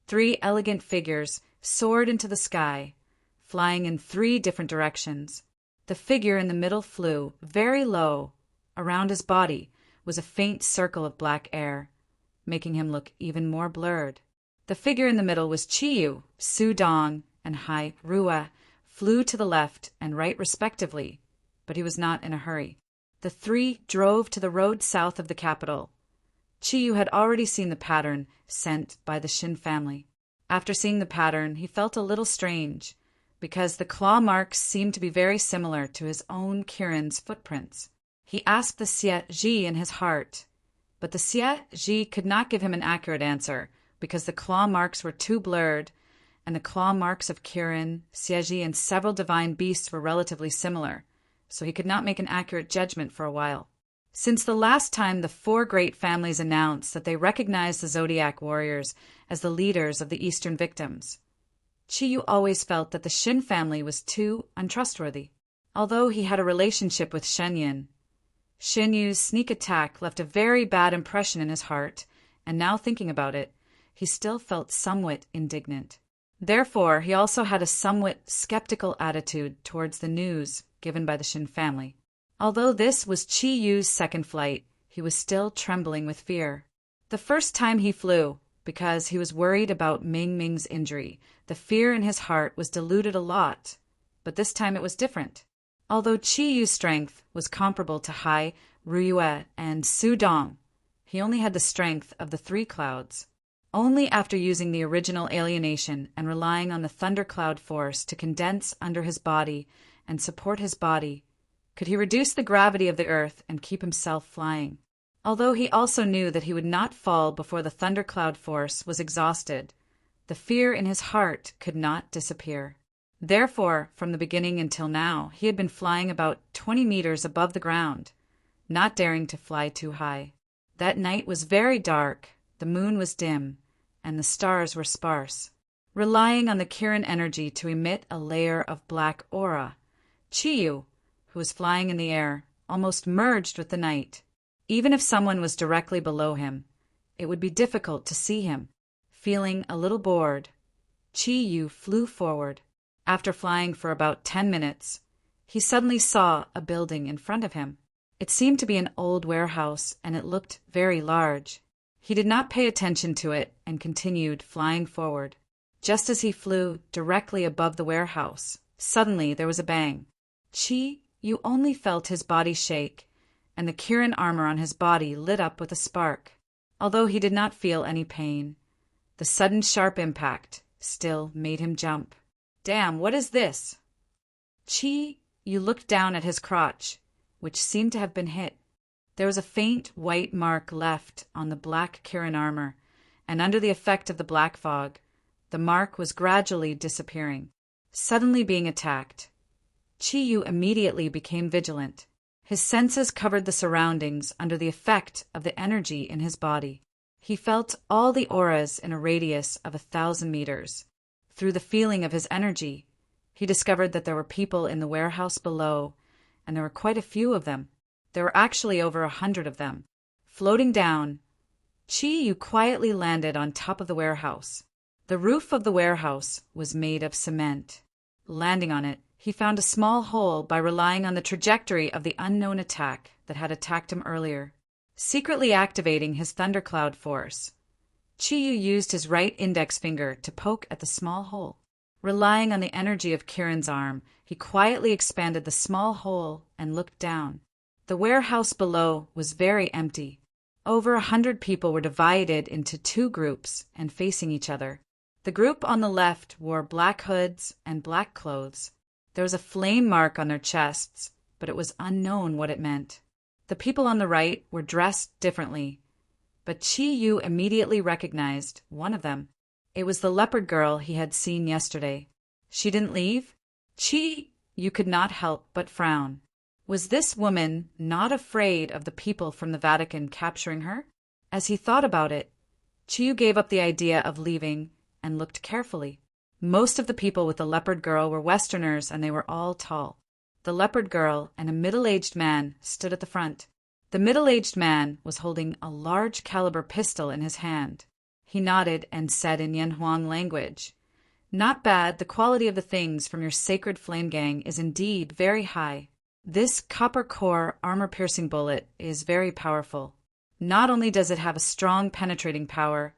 3 elegant figures soared into the sky, flying in 3 different directions. The figure in the middle flew very low. Around his body was a faint circle of black air, making him look even more blurred. The figure in the middle was Chi Yu, Su Dong, and Hai Ryue, flew to the left and right respectively, but he was not in a hurry. The 3 drove to the road south of the capital. Chi Yu had already seen the pattern sent by the Shin family. After seeing the pattern, he felt a little strange, because the claw marks seemed to be very similar to his own Kirin's footprints. He asked the Xie Ji in his heart, but the Xie Ji could not give him an accurate answer, because the claw marks were too blurred, and the claw marks of Kirin, Xie Ji, and several divine beasts were relatively similar, so he could not make an accurate judgment for a while. Since the last time the 4 great families announced that they recognized the Zodiac warriors as the leaders of the Eastern victims, Chi Yu always felt that the Shin family was too untrustworthy. Although he had a relationship with Shen Yu's sneak attack left a very bad impression in his heart, and now thinking about it, he still felt somewhat indignant. Therefore, he also had a somewhat skeptical attitude towards the news given by the Shin family. Although this was Chi Yu's second flight, he was still trembling with fear. The first time he flew, because he was worried about Ming Ming's injury, the fear in his heart was diluted a lot, but this time it was different. Although Chi Yu's strength was comparable to Hai, Ruyue, and Su Dong, he only had the strength of the three clouds. Only after using the original alienation and relying on the thundercloud force to condense under his body and support his body could he reduce the gravity of the earth and keep himself flying. Although he also knew that he would not fall before the thundercloud force was exhausted, the fear in his heart could not disappear. Therefore, from the beginning until now, he had been flying about 20 meters above the ground, not daring to fly too high. That night was very dark, the moon was dim, and the stars were sparse. Relying on the Kirin energy to emit a layer of black aura, Chi Yu, who was flying in the air, almost merged with the night. Even if someone was directly below him, it would be difficult to see him. Feeling a little bored, Chi Yu flew forward. After flying for about 10 minutes, he suddenly saw a building in front of him. It seemed to be an old warehouse, and it looked very large. He did not pay attention to it and continued flying forward. Just as he flew directly above the warehouse, suddenly there was a bang. Chi Yu only felt his body shake, and the Kirin armor on his body lit up with a spark. Although he did not feel any pain, the sudden sharp impact still made him jump. Damn, what is this? Chi Yu looked down at his crotch, which seemed to have been hit. There was a faint white mark left on the black Kirin armor, and under the effect of the black fog, the mark was gradually disappearing. Suddenly being attacked, Chi Yu immediately became vigilant. His senses covered the surroundings under the effect of the energy in his body. He felt all the auras in a radius of 1,000 meters. Through the feeling of his energy, he discovered that there were people in the warehouse below, and there were quite a few of them. There were actually over 100 of them. Floating down, Chi Yu quietly landed on top of the warehouse. The roof of the warehouse was made of cement. Landing on it, he found a small hole by relying on the trajectory of the unknown attack that had attacked him earlier. Secretly activating his thundercloud force, Chi Yu used his right index finger to poke at the small hole. Relying on the energy of Kirin's arm, he quietly expanded the small hole and looked down. The warehouse below was very empty. Over 100 people were divided into 2 groups and facing each other. The group on the left wore black hoods and black clothes. There was a flame mark on their chests, but it was unknown what it meant. The people on the right were dressed differently, but Chi Yu immediately recognized one of them. It was the leopard girl he had seen yesterday. She didn't leave? Chi Yu could not help but frown. Was this woman not afraid of the people from the Vatican capturing her? As he thought about it, Chi Yu gave up the idea of leaving and looked carefully. Most of the people with the leopard girl were Westerners, and they were all tall. The leopard girl and a middle-aged man stood at the front. The middle-aged man was holding a large caliber pistol in his hand. He nodded and said in Yanhuang language, "Not bad, the quality of the things from your sacred flame gang is indeed very high. This copper core armor-piercing bullet is very powerful. Not only does it have a strong penetrating power,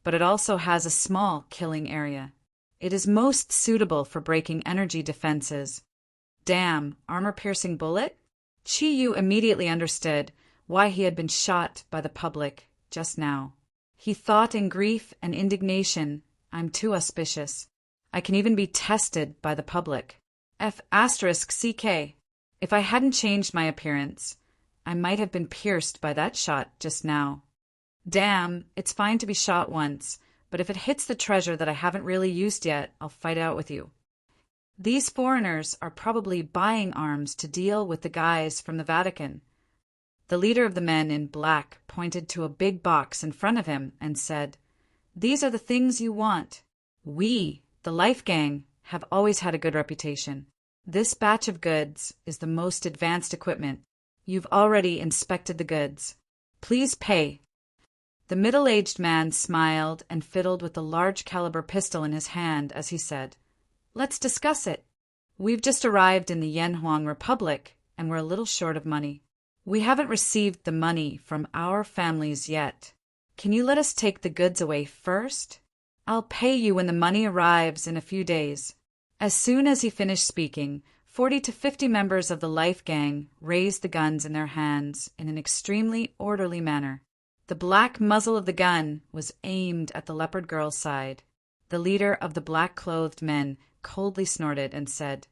but it also has a small killing area. It is most suitable for breaking energy defenses." Damn, armor-piercing bullet? Chi Yu immediately understood why he had been shot by the public just now. He thought in grief and indignation, "I'm too auspicious. I can even be tested by the public. F***CK. If I hadn't changed my appearance, I might have been pierced by that shot just now. Damn, it's fine to be shot once, but if it hits the treasure that I haven't really used yet, I'll fight out with you. These foreigners are probably buying arms to deal with the guys from the Vatican." The leader of the men in black pointed to a big box in front of him and said, "These are the things you want. We, the Life Gang, have always had a good reputation. This batch of goods is the most advanced equipment. You've already inspected the goods. Please pay." The middle-aged man smiled and fiddled with the large caliber pistol in his hand as he said, "Let's discuss it. We've just arrived in the Yanhuang Republic, and we're a little short of money. We haven't received the money from our families yet. Can you let us take the goods away first? I'll pay you when the money arrives in a few days." As soon as he finished speaking, 40 to 50 members of the Life Gang raised the guns in their hands in an extremely orderly manner. The black muzzle of the gun was aimed at the leopard girl's side. The leader of the black-clothed men coldly snorted and said,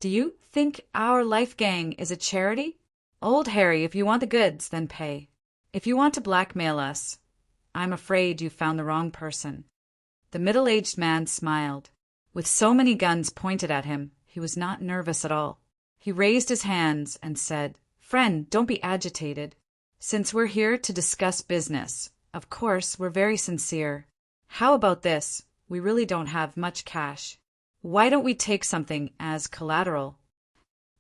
"Do you think our Life Gang is a charity? Old Harry, if you want the goods, then pay. If you want to blackmail us, I'm afraid you found the wrong person." The middle-aged man smiled. With so many guns pointed at him, he was not nervous at all. He raised his hands and said, "Friend, don't be agitated. Since we're here to discuss business, of course we're very sincere. How about this? We really don't have much cash. Why don't we take something as collateral?"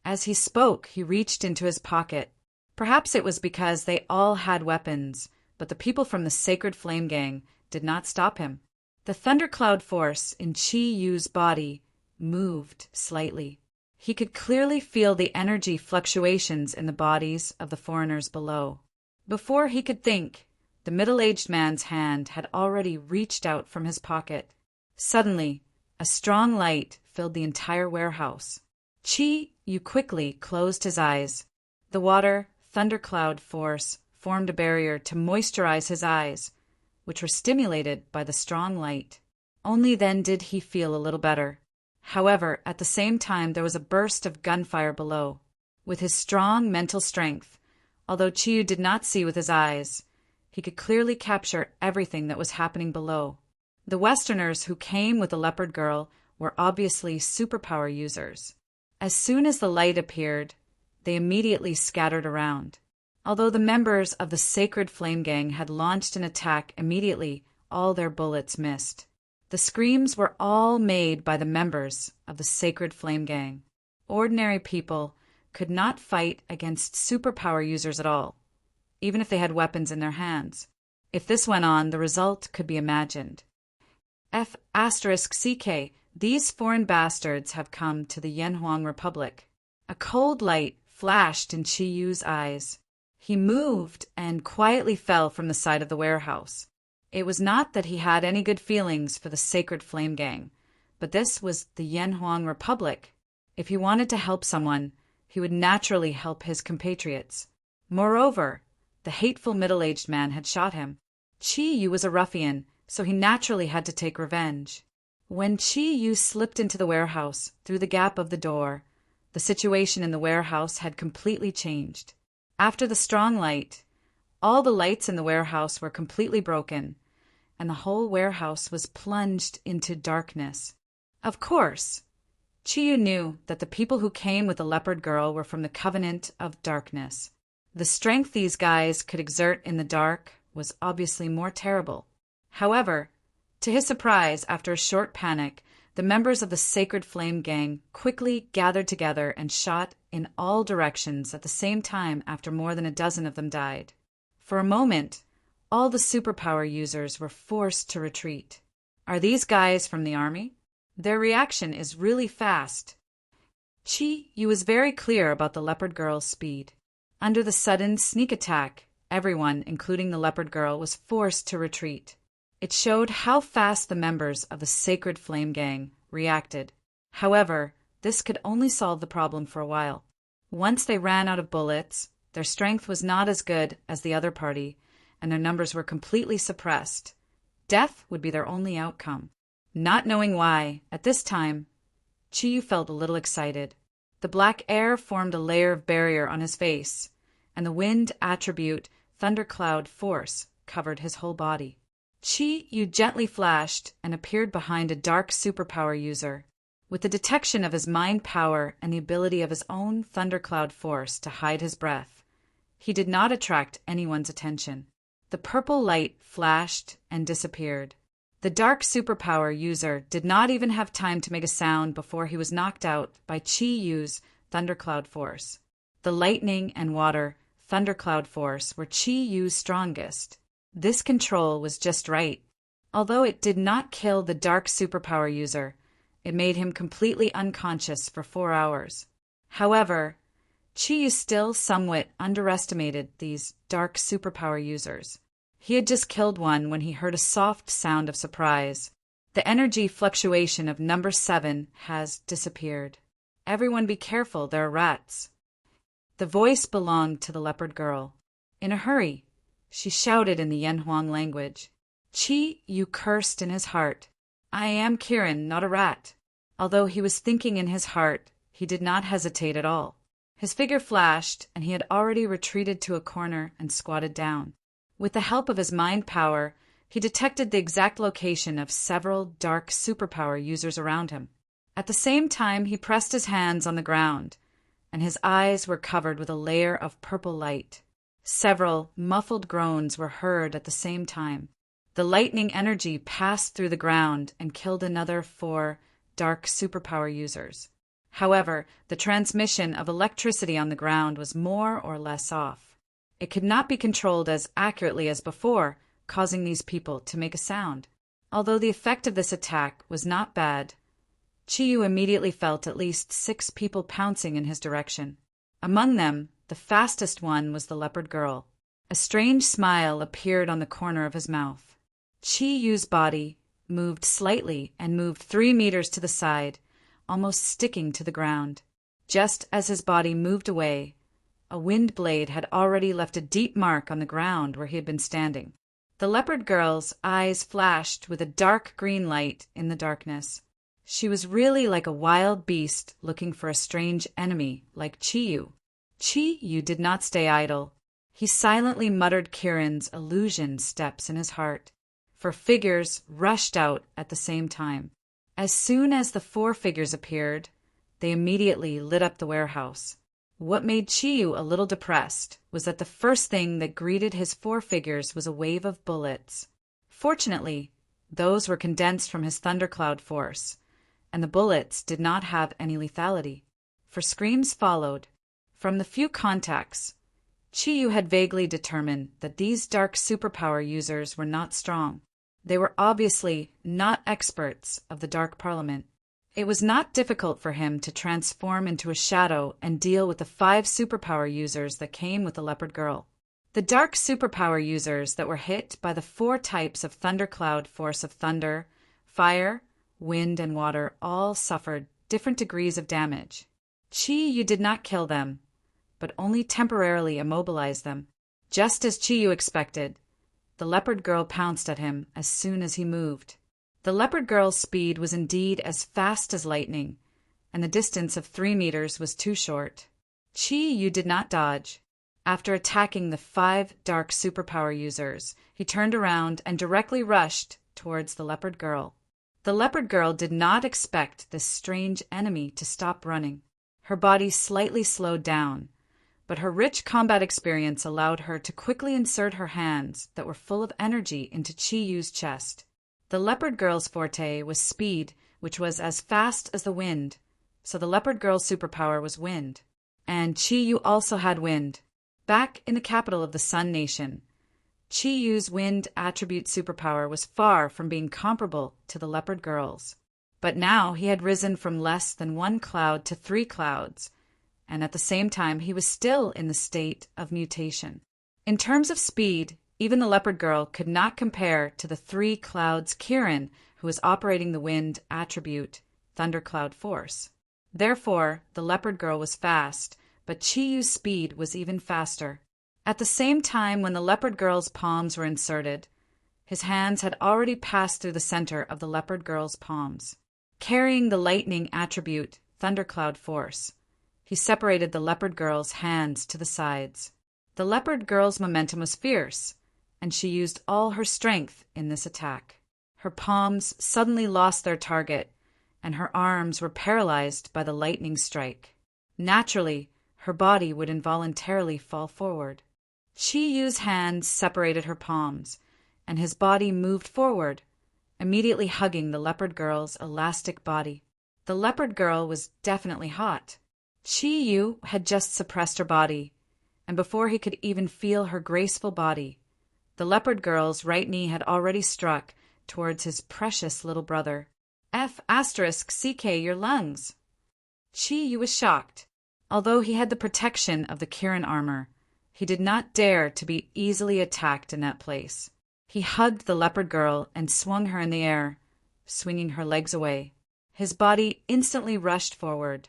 As he spoke, he reached into his pocket. Perhaps it was because they all had weapons, but the people from the Sacred Flame Gang did not stop him. The thundercloud force in Chi Yu's body moved slightly. He could clearly feel the energy fluctuations in the bodies of the foreigners below. Before he could think, the middle-aged man's hand had already reached out from his pocket. Suddenly, a strong light filled the entire warehouse. Chi Yu quickly closed his eyes. The water, thundercloud force formed a barrier to moisturize his eyes, which were stimulated by the strong light. Only then did he feel a little better. However, at the same time there was a burst of gunfire below. With his strong mental strength, although Chi Yu did not see with his eyes, he could clearly capture everything that was happening below. The Westerners who came with the leopard girl were obviously superpower users. As soon as the light appeared, they immediately scattered around. Although the members of the Sacred Flame Gang had launched an attack immediately, all their bullets missed. The screams were all made by the members of the Sacred Flame Gang. Ordinary people could not fight against superpower users at all, even if they had weapons in their hands. If this went on, the result could be imagined. F***CK, these foreign bastards have come to the Yanhuang Republic. A cold light flashed in Chi Yu's eyes. He moved and quietly fell from the side of the warehouse. It was not that he had any good feelings for the Sacred Flame Gang, but this was the Yanhuang Republic. If he wanted to help someone, he would naturally help his compatriots. Moreover, the hateful middle-aged man had shot him. Chi Yu was a ruffian, so he naturally had to take revenge. When Chi Yu slipped into the warehouse through the gap of the door, the situation in the warehouse had completely changed. After the strong light, all the lights in the warehouse were completely broken, and the whole warehouse was plunged into darkness. Of course, Chi Yu knew that the people who came with the leopard girl were from the Covenant of Darkness. The strength these guys could exert in the dark was obviously more terrible. However, to his surprise, after a short panic, the members of the Sacred Flame Gang quickly gathered together and shot in all directions at the same time after more than a dozen of them died. For a moment, all the superpower users were forced to retreat. Are these guys from the army? Their reaction is really fast. Chi Yu was very clear about the leopard girl's speed. Under the sudden sneak attack, everyone, including the leopard girl, was forced to retreat. It showed how fast the members of the Sacred Flame Gang reacted. However, this could only solve the problem for a while. Once they ran out of bullets, their strength was not as good as the other party, and their numbers were completely suppressed. Death would be their only outcome. Not knowing why, at this time, Chi Yu felt a little excited. The black air formed a layer of barrier on his face, and the wind attribute, thundercloud force, covered his whole body. Chi Yu gently flashed and appeared behind a dark superpower user. With the detection of his mind power and the ability of his own thundercloud force to hide his breath, he did not attract anyone's attention. The purple light flashed and disappeared. The dark superpower user did not even have time to make a sound before he was knocked out by Chi Yu's thundercloud force. The lightning and water thundercloud force were Chi Yu's strongest. This control was just right. Although it did not kill the dark superpower user, it made him completely unconscious for 4 hours. However, Chiyu still somewhat underestimated these dark superpower users. He had just killed one when he heard a soft sound of surprise. The energy fluctuation of number 7 has disappeared. Everyone be careful, there are rats. The voice belonged to the leopard girl. In a hurry, she shouted in the Yanhuang language. Chiyu cursed in his heart. I am Kirin, not a rat. Although he was thinking in his heart, he did not hesitate at all. His figure flashed, and he had already retreated to a corner and squatted down. With the help of his mind power, he detected the exact location of several dark superpower users around him. At the same time, he pressed his hands on the ground, and his eyes were covered with a layer of purple light. Several muffled groans were heard at the same time. The lightning energy passed through the ground and killed another 4 dark superpower users. However, the transmission of electricity on the ground was more or less off. It could not be controlled as accurately as before, causing these people to make a sound. Although the effect of this attack was not bad, Chiyu immediately felt at least 6 people pouncing in his direction. Among them, the fastest one was the leopard girl. A strange smile appeared on the corner of his mouth. Chiyu's body moved slightly and moved 3 meters to the side, almost sticking to the ground. Just as his body moved away, a wind blade had already left a deep mark on the ground where he had been standing. The leopard girl's eyes flashed with a dark green light in the darkness. She was really like a wild beast looking for a strange enemy like Chiyu. Chiyu did not stay idle. He silently muttered Kirin's illusion steps in his heart, for figures rushed out at the same time. As soon as the 4 figures appeared, they immediately lit up the warehouse. What made Chiyu a little depressed was that the first thing that greeted his 4 figures was a wave of bullets. Fortunately, those were condensed from his thundercloud force, and the bullets did not have any lethality, for screams followed. From the few contacts, Chiyu had vaguely determined that these dark superpower users were not strong. They were obviously not experts of the Dark Parliament. It was not difficult for him to transform into a shadow and deal with the 5 superpower users that came with the leopard girl. The dark superpower users that were hit by the 4 types of thundercloud force of thunder, fire, wind, and water all suffered different degrees of damage. Chiyu did not kill them, but only temporarily immobilized them. Just as Chiyu expected, the leopard girl pounced at him as soon as he moved. The leopard girl's speed was indeed as fast as lightning, and the distance of 3 meters was too short. Chiyu did not dodge. After attacking the 5 dark superpower users, he turned around and directly rushed towards the leopard girl. The leopard girl did not expect this strange enemy to stop running. Her body slightly slowed down, but her rich combat experience allowed her to quickly insert her hands that were full of energy into Chiyu's chest. The leopard girl's forte was speed, which was as fast as the wind, so the leopard girl's superpower was wind. And Chiyu also had wind. Back in the capital of the Sun Nation, Chiyu's wind attribute superpower was far from being comparable to the leopard girl's. But now he had risen from less than 1 cloud to 3 clouds, and at the same time he was still in the state of mutation. In terms of speed, even the leopard girl could not compare to the 3 clouds Kirin, who was operating the wind attribute thundercloud force. Therefore, the leopard girl was fast, but Chiyu's speed was even faster. At the same time when the leopard girl's palms were inserted, his hands had already passed through the center of the leopard girl's palms. Carrying the lightning attribute thundercloud force, he separated the leopard girl's hands to the sides. The leopard girl's momentum was fierce, and she used all her strength in this attack. Her palms suddenly lost their target, and her arms were paralyzed by the lightning strike. Naturally, her body would involuntarily fall forward. Chiyu's hands separated her palms, and his body moved forward, immediately hugging the leopard girl's elastic body. The leopard girl was definitely hot. Chiyu had just suppressed her body, and before he could even feel her graceful body, The leopard girl's right knee had already struck towards his precious little brother. F***CK your lungs. Chi Yu was shocked. Although he had the protection of the Kirin armor, he did not dare to be easily attacked in that place. He hugged the leopard girl and swung her in the air, swinging her legs away. His body instantly rushed forward,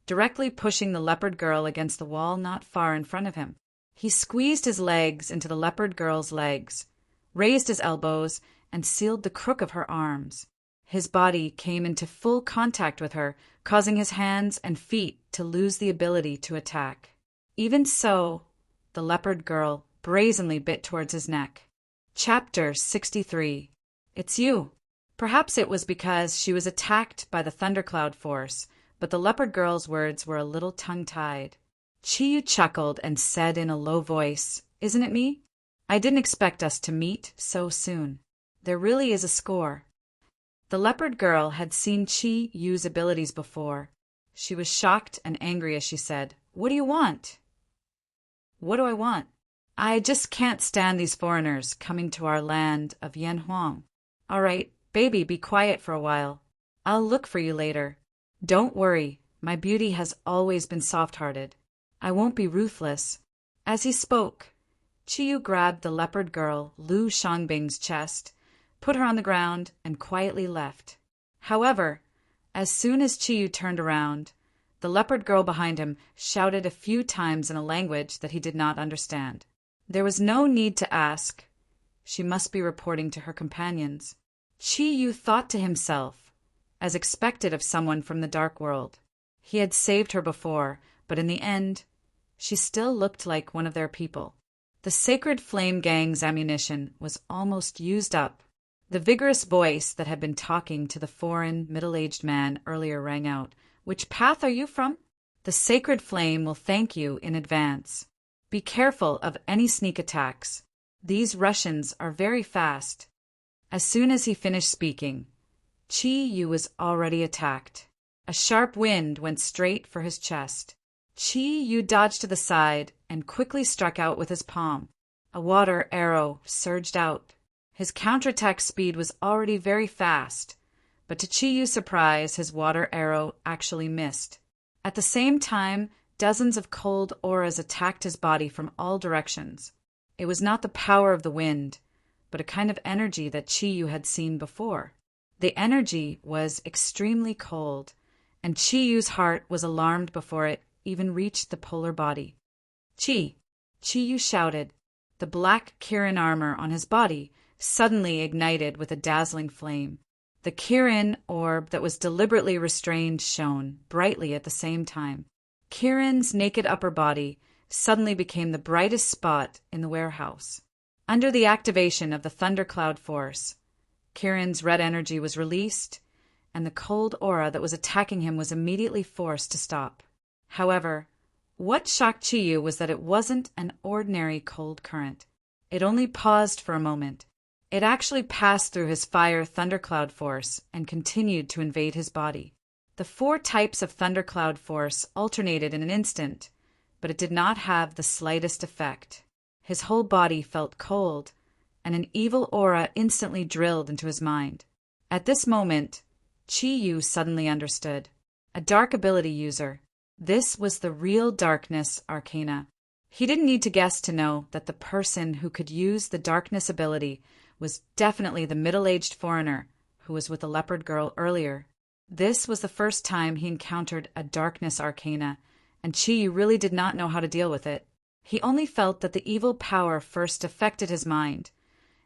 directly pushing the leopard girl against the wall not far in front of him. He squeezed his legs into the leopard girl's legs, raised his elbows, and sealed the crook of her arms. His body came into full contact with her, causing his hands and feet to lose the ability to attack. Even so, the leopard girl brazenly bit towards his neck. Chapter 63. It's you. Perhaps it was because she was attacked by the thundercloud force, but the leopard girl's words were a little tongue-tied. Chi Yu chuckled and said in a low voice, "Isn't it me? I didn't expect us to meet so soon. There really is a score." The leopard girl had seen Chi use abilities before. She was shocked and angry as she said, "What do you want?" "What do I want? I just can't stand these foreigners coming to our land of Yanhuang. All right, baby, be quiet for a while. I'll look for you later. Don't worry, my beauty has always been soft-hearted. I won't be ruthless." As he spoke, Chi Yu grabbed the leopard girl Lu Shangbing's chest, put her on the ground, and quietly left. However, as soon as Chi Yu turned around, the leopard girl behind him shouted a few times in a language that he did not understand. There was no need to ask. She must be reporting to her companions. Chi Yu thought to himself, as expected of someone from the dark world. He had saved her before, but in the end, she still looked like one of their people. The Sacred Flame Gang's ammunition was almost used up. The vigorous voice that had been talking to the foreign, middle-aged man earlier rang out. "Which path are you from? The Sacred Flame will thank you in advance. Be careful of any sneak attacks. These Russians are very fast." As soon as he finished speaking, Chi Yu was already attacked. A sharp wind went straight for his chest. Chi Yu dodged to the side and quickly struck out with his palm. A water arrow surged out. His counterattack speed was already very fast, but to Chi Yu's surprise, his water arrow actually missed. At the same time, dozens of cold auras attacked his body from all directions. It was not the power of the wind, but a kind of energy that Chi Yu had seen before. The energy was extremely cold, and Chi Yu's heart was alarmed before it even reached the polar body. "Chi!" Chi Yu shouted. The black Kirin armor on his body suddenly ignited with a dazzling flame. The Kirin orb that was deliberately restrained shone brightly at the same time. Kirin's naked upper body suddenly became the brightest spot in the warehouse. Under the activation of the thundercloud force, Kirin's red energy was released, and the cold aura that was attacking him was immediately forced to stop. However, what shocked Chi Yu was that it wasn't an ordinary cold current. It only paused for a moment. It actually passed through his fire thundercloud force and continued to invade his body. The 4 types of thundercloud force alternated in an instant, but it did not have the slightest effect. His whole body felt cold, and an evil aura instantly drilled into his mind. At this moment, Chi Yu suddenly understood. A dark ability user. This was the real darkness arcana. He didn't need to guess to know that the person who could use the darkness ability was definitely the middle-aged foreigner who was with the leopard girl earlier. This was the first time he encountered a darkness arcana, and Chi Yu really did not know how to deal with it. He only felt that the evil power first affected his mind,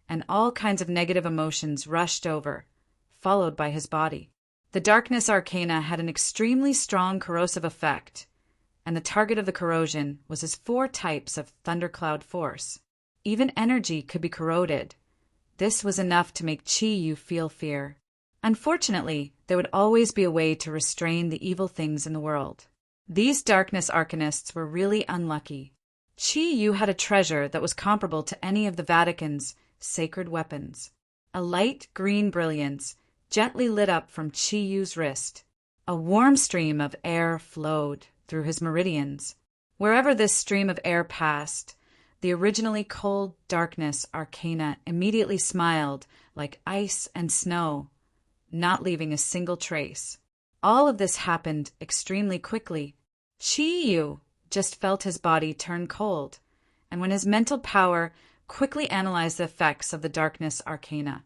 and all kinds of negative emotions rushed over, followed by his body. The darkness arcana had an extremely strong corrosive effect, and the target of the corrosion was his 4 types of thundercloud force. Even energy could be corroded. This was enough to make Chi Yu feel fear. Unfortunately, there would always be a way to restrain the evil things in the world. These darkness arcanists were really unlucky. Chi Yu had a treasure that was comparable to any of the Vatican's sacred weapons. A light green brilliance gently lit up from Chi Yu's wrist. A warm stream of air flowed through his meridians. Wherever this stream of air passed, The originally cold darkness arcana immediately smiled like ice and snow, not leaving a single trace. All of this happened extremely quickly. Chi-Yu just felt his body turn cold, and when his mental power quickly analyzed the effects of the darkness arcana,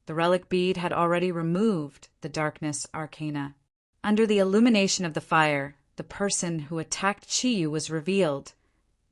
the relic bead had already removed the darkness arcana. Under the illumination of the fire, the person who attacked Chi-Yu was revealed,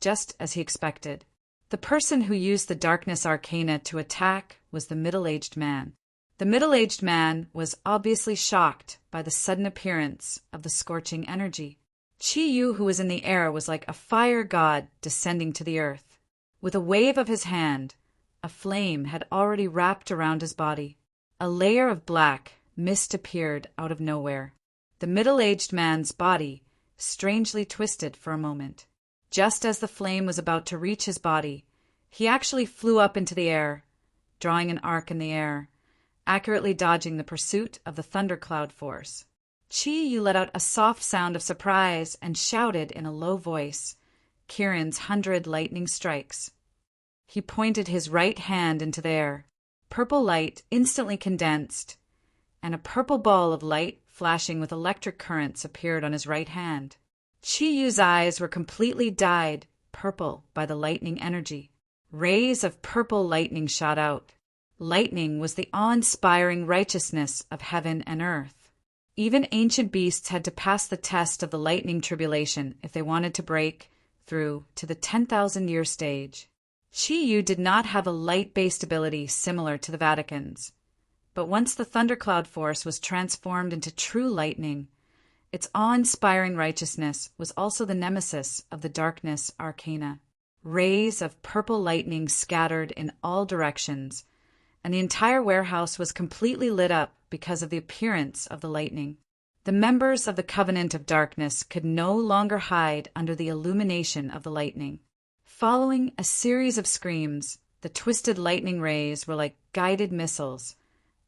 just as he expected. The person who used the darkness arcana to attack was the middle-aged man. The middle-aged man was obviously shocked by the sudden appearance of the scorching energy. Chi-Yu, who was in the air, was like a fire god descending to the earth. With a wave of his hand, a flame had already wrapped around his body. A layer of black mist appeared out of nowhere. The middle-aged man's body strangely twisted for a moment. Just as the flame was about to reach his body, he actually flew up into the air, drawing an arc in the air, accurately dodging the pursuit of the thundercloud force. Chi-Yu let out a soft sound of surprise and shouted in a low voice, "Kirin's 100 lightning strikes." He pointed his right hand into the air. Purple light instantly condensed, and a purple ball of light flashing with electric currents appeared on his right hand. Chi-Yu's eyes were completely dyed purple by the lightning energy. Rays of purple lightning shot out. Lightning was the awe-inspiring righteousness of heaven and earth. Even ancient beasts had to pass the test of the lightning tribulation if they wanted to break through to the 10,000-year stage. Chi-Yu did not have a light-based ability similar to the Vatican's, but once the thundercloud force was transformed into true lightning, its awe-inspiring righteousness was also the nemesis of the darkness arcana. Rays of purple lightning scattered in all directions, and the entire warehouse was completely lit up because of the appearance of the lightning. The members of the Covenant of Darkness could no longer hide under the illumination of the lightning. Following a series of screams, the twisted lightning rays were like guided missiles,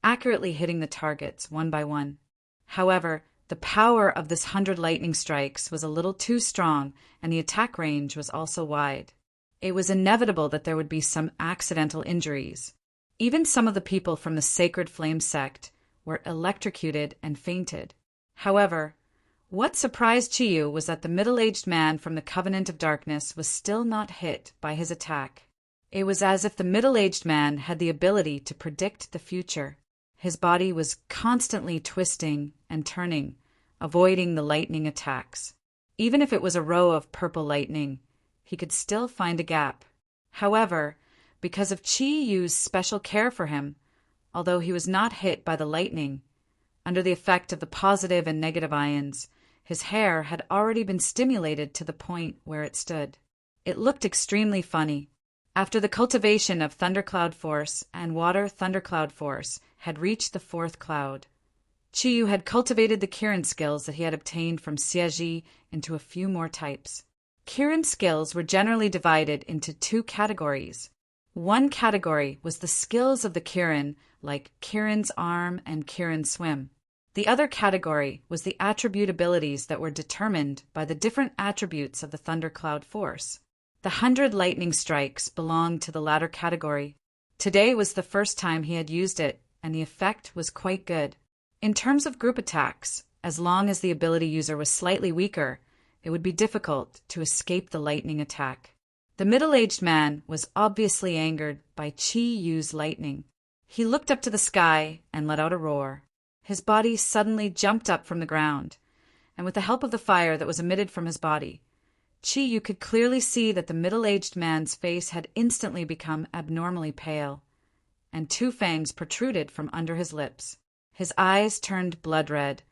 accurately hitting the targets one by one. However, the power of this 100 lightning strikes was a little too strong, and the attack range was also wide. It was inevitable that there would be some accidental injuries. Even some of the people from the Sacred Flame sect were electrocuted and fainted. However, what surprised Chi-Yu was that the middle-aged man from the Covenant of Darkness was still not hit by his attack. It was as if the middle-aged man had the ability to predict the future. His body was constantly twisting and turning, avoiding the lightning attacks. Even if it was a row of purple lightning, he could still find a gap. However, because of Chi-Yu's special care for him, although he was not hit by the lightning, under the effect of the positive and negative ions, his hair had already been stimulated to the point where it stood. It looked extremely funny. After the cultivation of Thundercloud Force and Water Thundercloud Force had reached the 4th cloud, Chi-Yu had cultivated the Kirin skills that he had obtained from Siaji into a few more types. Kirin skills were generally divided into 2 categories. One category was the skills of the Kirin, like Kirin's Arm and Kirin Swim. The other category was the attribute abilities that were determined by the different attributes of the Thundercloud Force. The 100 lightning strikes belonged to the latter category. Today was the first time he had used it, and the effect was quite good. In terms of group attacks, as long as the ability user was slightly weaker, it would be difficult to escape the lightning attack. The middle-aged man was obviously angered by Chi-Yu's lightning. He looked up to the sky and let out a roar. His body suddenly jumped up from the ground, and with the help of the fire that was emitted from his body, Chi-Yu could clearly see that the middle-aged man's face had instantly become abnormally pale, and 2 fangs protruded from under his lips. His eyes turned blood red,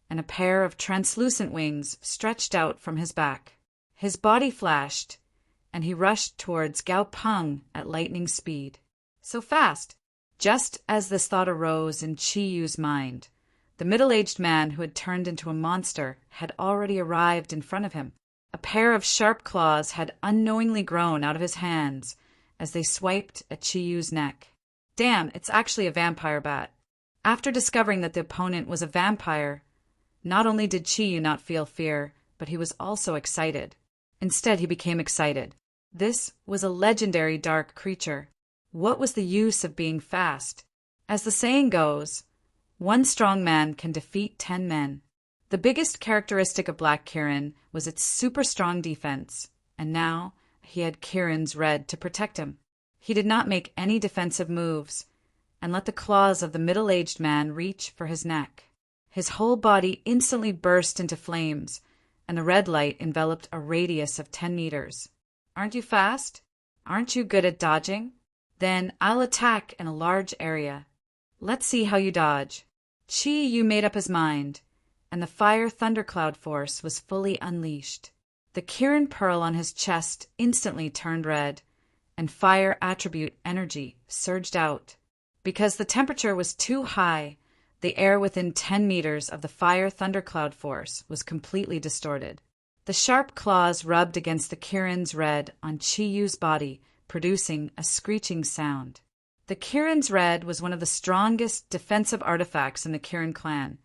and a pair of translucent wings stretched out from his back. His body flashed, and he rushed towards Gao Peng at lightning speed. So fast! Just as this thought arose in Chi-Yu's mind, the middle-aged man who had turned into a monster had already arrived in front of him. A pair of sharp claws had unknowingly grown out of his hands as they swiped at Chi-Yu's neck. Damn, it's actually a vampire bat. After discovering that the opponent was a vampire, not only did Chi-Yu not feel fear, but he was also excited. Instead, he became excited. This was a legendary dark creature. What was the use of being fast? As the saying goes, one strong man can defeat 10 men. The biggest characteristic of Black Kirin was its super strong defense, and now he had Kirin's red to protect him. He did not make any defensive moves, and let the claws of the middle-aged man reach for his neck. His whole body instantly burst into flames, and the red light enveloped a radius of 10 meters. Aren't you fast? Aren't you good at dodging? Then I'll attack in a large area. Let's see how you dodge. Qi Yu made up his mind, and the fire thundercloud force was fully unleashed. The Kirin pearl on his chest instantly turned red, and fire attribute energy surged out. Because the temperature was too high, the air within 10 meters of the fire thundercloud force was completely distorted. The sharp claws rubbed against the Kirin's red on Qi Yu's body, producing a screeching sound. The Kirin's red was one of the strongest defensive artifacts in the Kirin clan,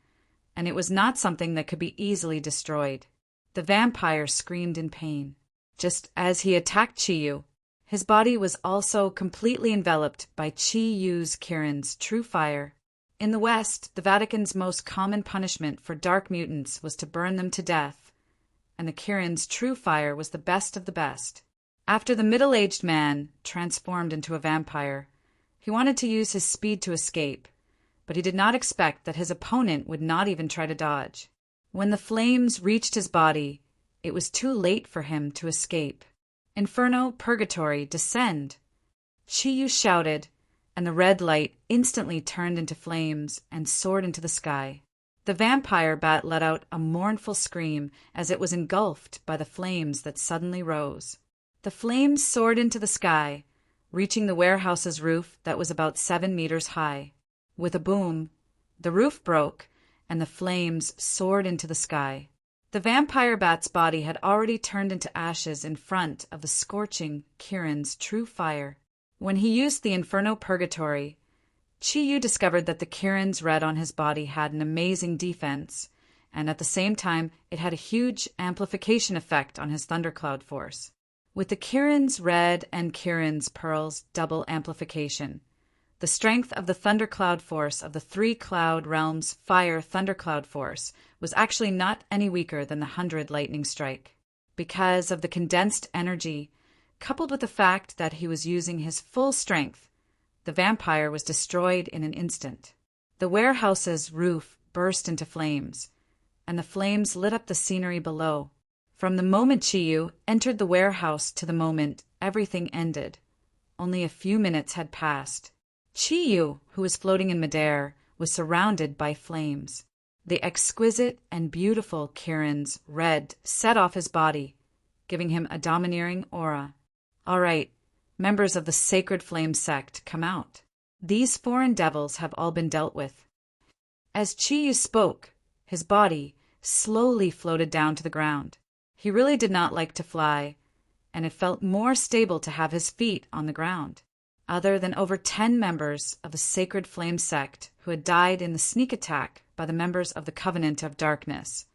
and it was not something that could be easily destroyed. The vampire screamed in pain. Just as he attacked Qi Yu, his body was also completely enveloped by Qi Yu's Kirin's true fire. In the West, the Vatican's most common punishment for dark mutants was to burn them to death, and the Kirin's true fire was the best of the best. After the middle-aged man transformed into a vampire, he wanted to use his speed to escape, but he did not expect that his opponent would not even try to dodge. When the flames reached his body, it was too late for him to escape. Inferno, purgatory, descend! Qi Yu shouted, and the red light instantly turned into flames and soared into the sky. The vampire bat let out a mournful scream as it was engulfed by the flames that suddenly rose. The flames soared into the sky, reaching the warehouse's roof that was about 7 meters high. With a boom, the roof broke, and the flames soared into the sky. The vampire bat's body had already turned into ashes in front of the scorching Kirin's true fire. When he used the Inferno Purgatory, Qi Yu discovered that the Kirin's red on his body had an amazing defense, and at the same time it had a huge amplification effect on his thundercloud force. With the Kirin's red and Kirin's pearl's double amplification, the strength of the thundercloud force of the 3 cloud realms' fire thundercloud force was actually not any weaker than the 100 lightning strike. Because of the condensed energy, coupled with the fact that he was using his full strength, the vampire was destroyed in an instant. The warehouse's roof burst into flames, and the flames lit up the scenery below. From the moment Qi Yu entered the warehouse to the moment everything ended, only a few minutes had passed. Qi Yu, who was floating in midair, was surrounded by flames. The exquisite and beautiful Kirin's red set off his body, giving him a domineering aura. All right, members of the Sacred Flame sect, come out. These foreign devils have all been dealt with. As Qi Yu spoke, his body slowly floated down to the ground. He really did not like to fly, and it felt more stable to have his feet on the ground. Other than over 10 members of the Sacred Flame sect who had died in the sneak attack by the members of the Covenant of Darkness,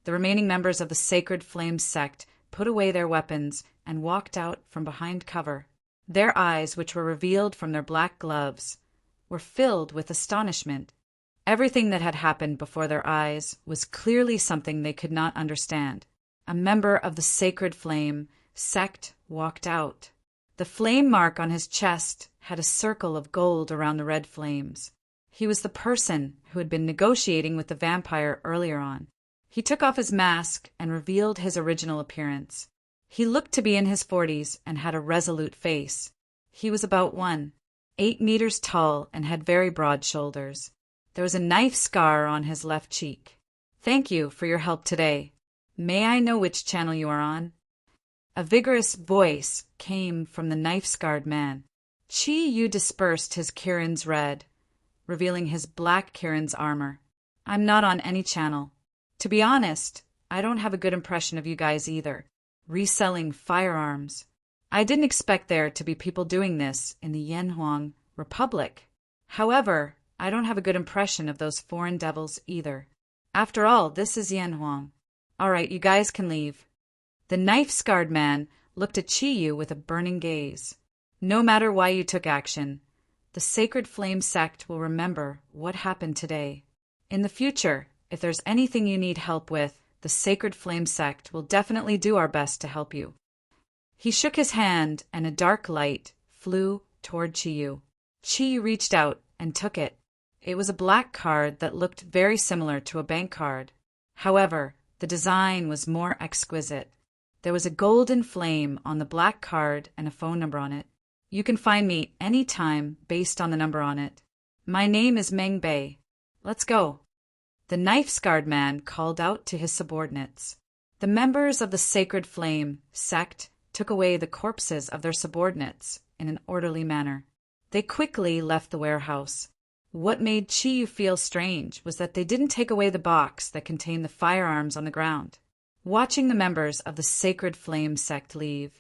the remaining members of the Sacred Flame sect put away their weapons and walked out from behind cover. Their eyes, which were revealed from their black gloves, were filled with astonishment. Everything that had happened before their eyes was clearly something they could not understand. A member of the Sacred Flame sect walked out. The flame mark on his chest had a circle of gold around the red flames. He was the person who had been negotiating with the vampire earlier on. He took off his mask and revealed his original appearance. He looked to be in his 40s and had a resolute face. He was about 8 meters tall and had very broad shoulders. There was a knife scar on his left cheek. Thank you for your help today. May I know which channel you are on? A vigorous voice came from the knife-scarred man. Qi Yu dispersed his Kirin's red, revealing his black Kirin's armor. I'm not on any channel. To be honest, I don't have a good impression of you guys either. Reselling firearms. I didn't expect there to be people doing this in the Yanhuang Republic. However, I don't have a good impression of those foreign devils either. After all, this is Yanhuang. All right, you guys can leave. The knife-scarred man looked at Chiyu with a burning gaze. No matter why you took action, the Sacred Flame sect will remember what happened today. In the future, if there's anything you need help with, the Sacred Flame sect will definitely do our best to help you. He shook his hand, and a dark light flew toward Chiyu. Chiyu reached out and took it. It was a black card that looked very similar to a bank card. However, the design was more exquisite. There was a golden flame on the black card and a phone number on it. You can find me anytime based on the number on it. My name is Meng Bei. Let's go. The knife-scarred man called out to his subordinates. The members of the Sacred Flame sect took away the corpses of their subordinates in an orderly manner. They quickly left the warehouse. What made Chiyu feel strange was that they didn't take away the box that contained the firearms on the ground. Watching the members of the Sacred Flame sect leave,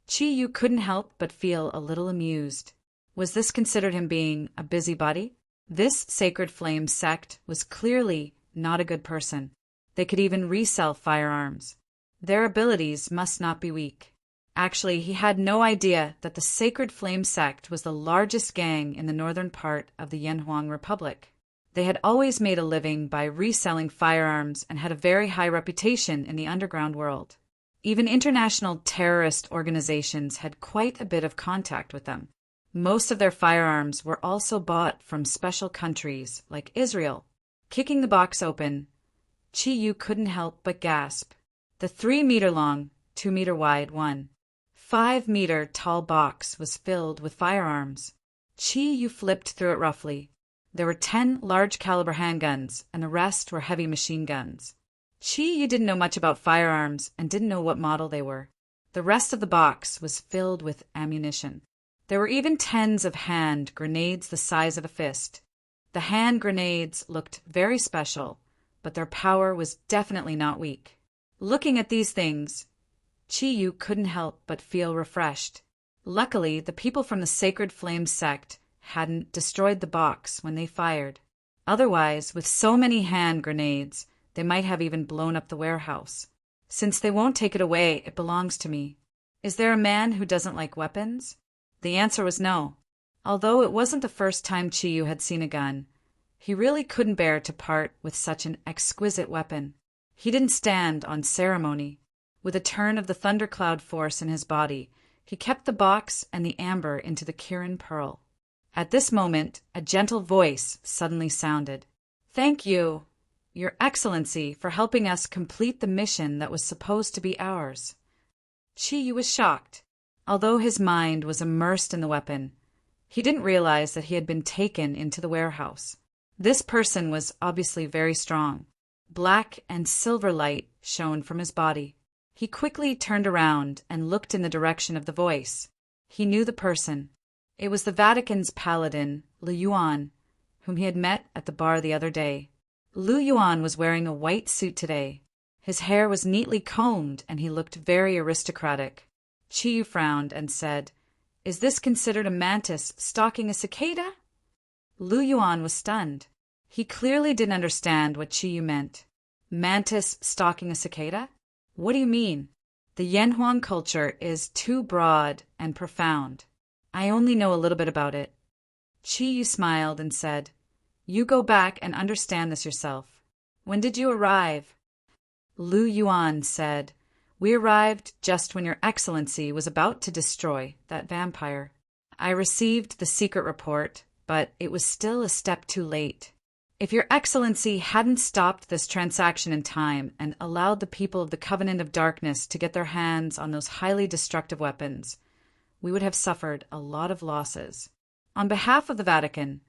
Chiyu couldn't help but feel a little amused. Was this considered him being a busybody? This Sacred Flame sect was clearly not a good person. They could even resell firearms. Their abilities must not be weak. Actually, he had no idea that the Sacred Flame sect was the largest gang in the northern part of the Yanhuang Republic. They had always made a living by reselling firearms and had a very high reputation in the underground world. Even international terrorist organizations had quite a bit of contact with them. Most of their firearms were also bought from special countries like Israel. Kicking the box open, Chiyu couldn't help but gasp. The 3-meter-long, 2-meter-wide 5-meter-tall box was filled with firearms. Chiyu flipped through it roughly. There were 10 large-caliber handguns, and the rest were heavy machine guns. Chiyu didn't know much about firearms and didn't know what model they were. The rest of the box was filled with ammunition. There were even tens of hand grenades the size of a fist. The hand grenades looked very special, but their power was definitely not weak. Looking at these things, Chiyu couldn't help but feel refreshed. Luckily, the people from the Sacred Flame sect hadn't destroyed the box when they fired. Otherwise, with so many hand grenades, they might have even blown up the warehouse. Since they won't take it away, it belongs to me. Is there a man who doesn't like weapons? The answer was no. Although it wasn't the first time Chiyu had seen a gun, he really couldn't bear to part with such an exquisite weapon. He didn't stand on ceremony. With a turn of the thundercloud force in his body, he kept the box and the amber into the Kirin pearl. At this moment, a gentle voice suddenly sounded. "Thank you, Your Excellency, for helping us complete the mission that was supposed to be ours." Chiyu was shocked. Although his mind was immersed in the weapon, he didn't realize that he had been taken into the warehouse. This person was obviously very strong. Black and silver light shone from his body. He quickly turned around and looked in the direction of the voice. He knew the person. It was the Vatican's paladin, Lu Yuan, whom he had met at the bar the other day. Lu Yuan was wearing a white suit today. His hair was neatly combed and he looked very aristocratic. Chiyu frowned and said, "Is this considered a mantis stalking a cicada?" Lu Yuan was stunned. He clearly didn't understand what Chiyu meant. Mantis stalking a cicada? What do you mean? The Yanhuang culture is too broad and profound. I only know a little bit about it. Chiyu smiled and said, "You go back and understand this yourself. When did you arrive?" Lu Yuan said, "We arrived just when Your Excellency was about to destroy that vampire. I received the secret report, but it was still a step too late. If Your Excellency hadn't stopped this transaction in time and allowed the people of the Covenant of Darkness to get their hands on those highly destructive weapons, we would have suffered a lot of losses. On behalf of the Vatican,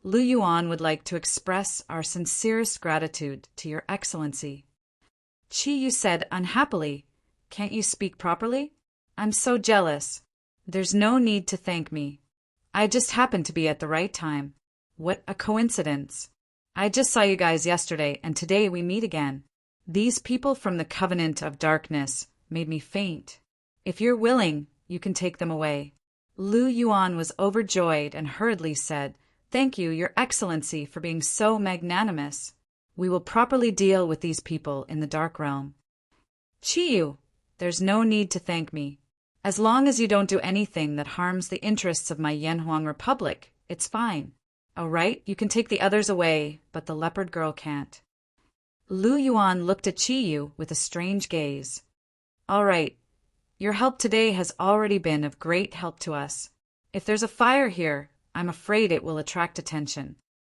Lu Yuan would like to express our sincerest gratitude to Your Excellency." Chiyu said unhappily, "Can't you speak properly? I'm so jealous. There's no need to thank me. I just happened to be at the right time. What a coincidence. I just saw you guys yesterday, and today we meet again. These people from the Covenant of Darkness made me faint. If you're willing, you can take them away." Lu Yuan was overjoyed and hurriedly said, "Thank you, Your Excellency, for being so magnanimous. We will properly deal with these people in the Dark Realm." "Chiyu, there's no need to thank me. As long as you don't do anything that harms the interests of my Yanhuang Republic, it's fine. All right, you can take the others away, but the leopard girl can't. Lu Yuan looked at Qiyu with a strange gaze. All right, your help today has already been of great help to us. If there's a fire here, I'm afraid it will attract attention.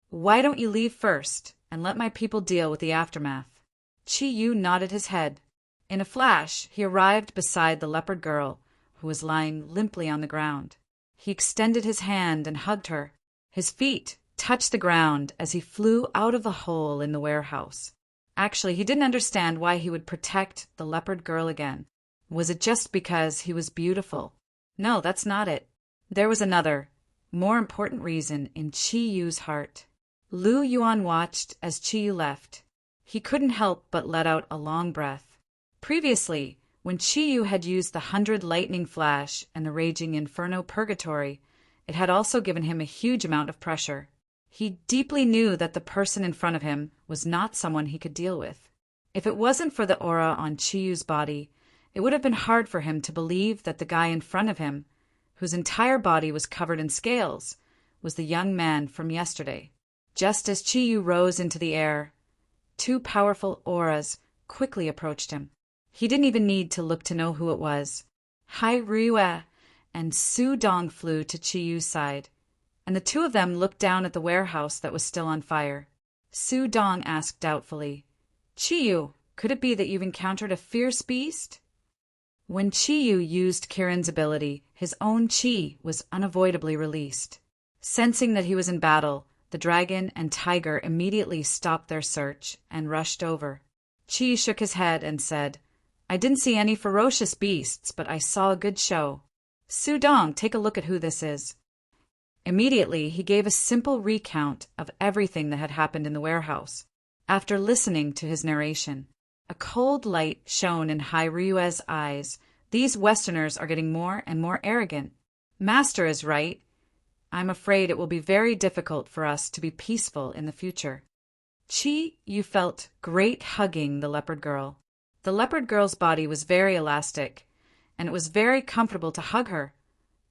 Why don't you leave first, and let my people deal with the aftermath? Qiyu nodded his head. In a flash, he arrived beside the leopard girl, who was lying limply on the ground. He extended his hand and hugged her. His feet touched the ground as he flew out of the hole in the warehouse. Actually, he didn't understand why he would protect the leopard girl again. Was it just because he was beautiful? No, that's not it. There was another, more important reason in Qiyu's heart. Lu Yuan watched as Qiyu left. He couldn't help but let out a long breath. Previously, when Qiyu had used the 100 lightning flash and the raging inferno purgatory, it had also given him a huge amount of pressure. He deeply knew that the person in front of him was not someone he could deal with. If it wasn't for the aura on Qiyu's body, it would have been hard for him to believe that the guy in front of him, whose entire body was covered in scales, was the young man from yesterday. Just as Qiyu rose into the air, two powerful auras quickly approached him. He didn't even need to look to know who it was. Hai Riyue and Su Dong flew to Qiyu's side, and the two of them looked down at the warehouse that was still on fire. Su Dong asked doubtfully, Qiyu, could it be that you've encountered a fierce beast? When Qiyu used Kirin's ability, his own qi was unavoidably released. Sensing that he was in battle, the dragon and tiger immediately stopped their search and rushed over. Qi shook his head and said, I didn't see any ferocious beasts, but I saw a good show. Su Dong, take a look at who this is. Immediately, he gave a simple recount of everything that had happened in the warehouse. After listening to his narration, a cold light shone in Hai Ryue's eyes. These Westerners are getting more and more arrogant. Master is right. I'm afraid it will be very difficult for us to be peaceful in the future. Qiyu felt great hugging the leopard girl. The leopard girl's body was very elastic, and it was very comfortable to hug her,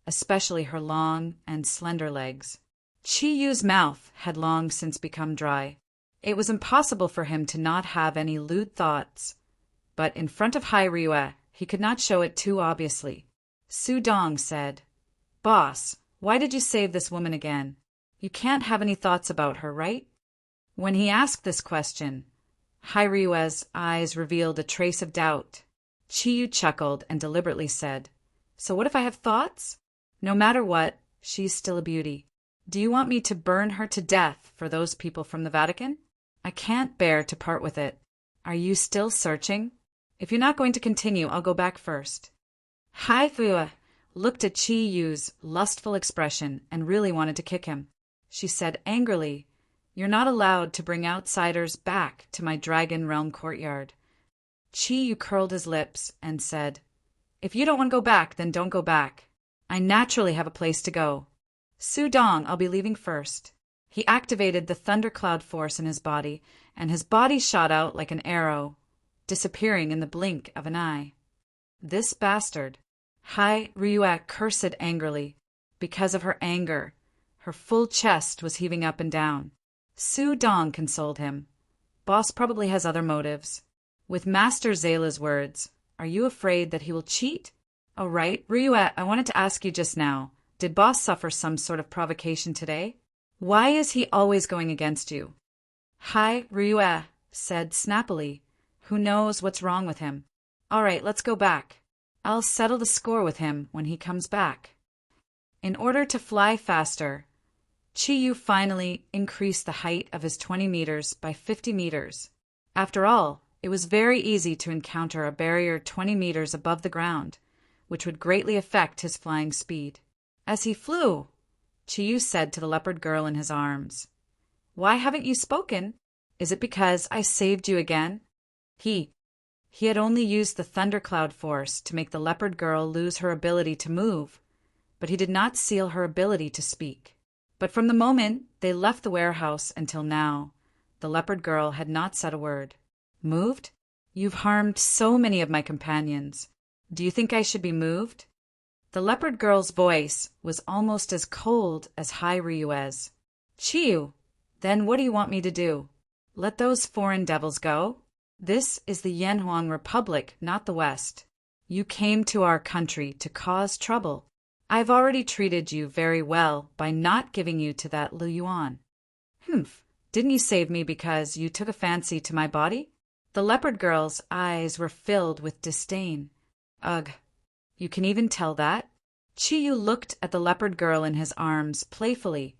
especially her long and slender legs. Qiyu's mouth had long since become dry. It was impossible for him to not have any lewd thoughts, but in front of Hai Ryue, he could not show it too obviously. Su Dong said, Boss, why did you save this woman again? You can't have any thoughts about her, right? When he asked this question, Hai Ryue's eyes revealed a trace of doubt. Qiyu chuckled and deliberately said, So what if I have thoughts? No matter what, she's still a beauty. Do you want me to burn her to death for those people from the Vatican? I can't bear to part with it. Are you still searching? If you're not going to continue, I'll go back first. Hai Ryue looked at Qiyu's lustful expression and really wanted to kick him. She said angrily, You're not allowed to bring outsiders back to my Dragon Realm courtyard. Qiyu curled his lips and said, If you don't want to go back, then don't go back. I naturally have a place to go. Su Dong, I'll be leaving first. He activated the thundercloud force in his body, and his body shot out like an arrow, disappearing in the blink of an eye. This bastard. Hai Ryue cursed angrily. Because of her anger, her full chest was heaving up and down. Su Dong consoled him. Boss probably has other motives. With Master Zayla's words, are you afraid that he will cheat? Oh, right, Ryue, I wanted to ask you just now, did Boss suffer some sort of provocation today? Why is he always going against you? Hai Ryue said snappily, who knows what's wrong with him? All right, let's go back. I'll settle the score with him when he comes back. In order to fly faster, Qiyu finally increased the height of his 20 meters by 50 meters. After all, it was very easy to encounter a barrier 20 meters above the ground, which would greatly affect his flying speed. As he flew, Qiyu said to the leopard girl in his arms, Why haven't you spoken? Is it because I saved you again? He had only used the thundercloud force to make the leopard girl lose her ability to move, but he did not seal her ability to speak. But from the moment they left the warehouse until now, the leopard girl had not said a word. Moved? You've harmed so many of my companions. Do you think I should be moved? The leopard girl's voice was almost as cold as Hai Ryue's. Chiyu, then what do you want me to do? Let those foreign devils go? This is the Yanhuang Republic, not the West. You came to our country to cause trouble. I've already treated you very well by not giving you to that Lu Yuan. Humph, didn't you save me because you took a fancy to my body? The leopard girl's eyes were filled with disdain. Ugh, you can even tell that? Chiyu looked at the leopard girl in his arms playfully,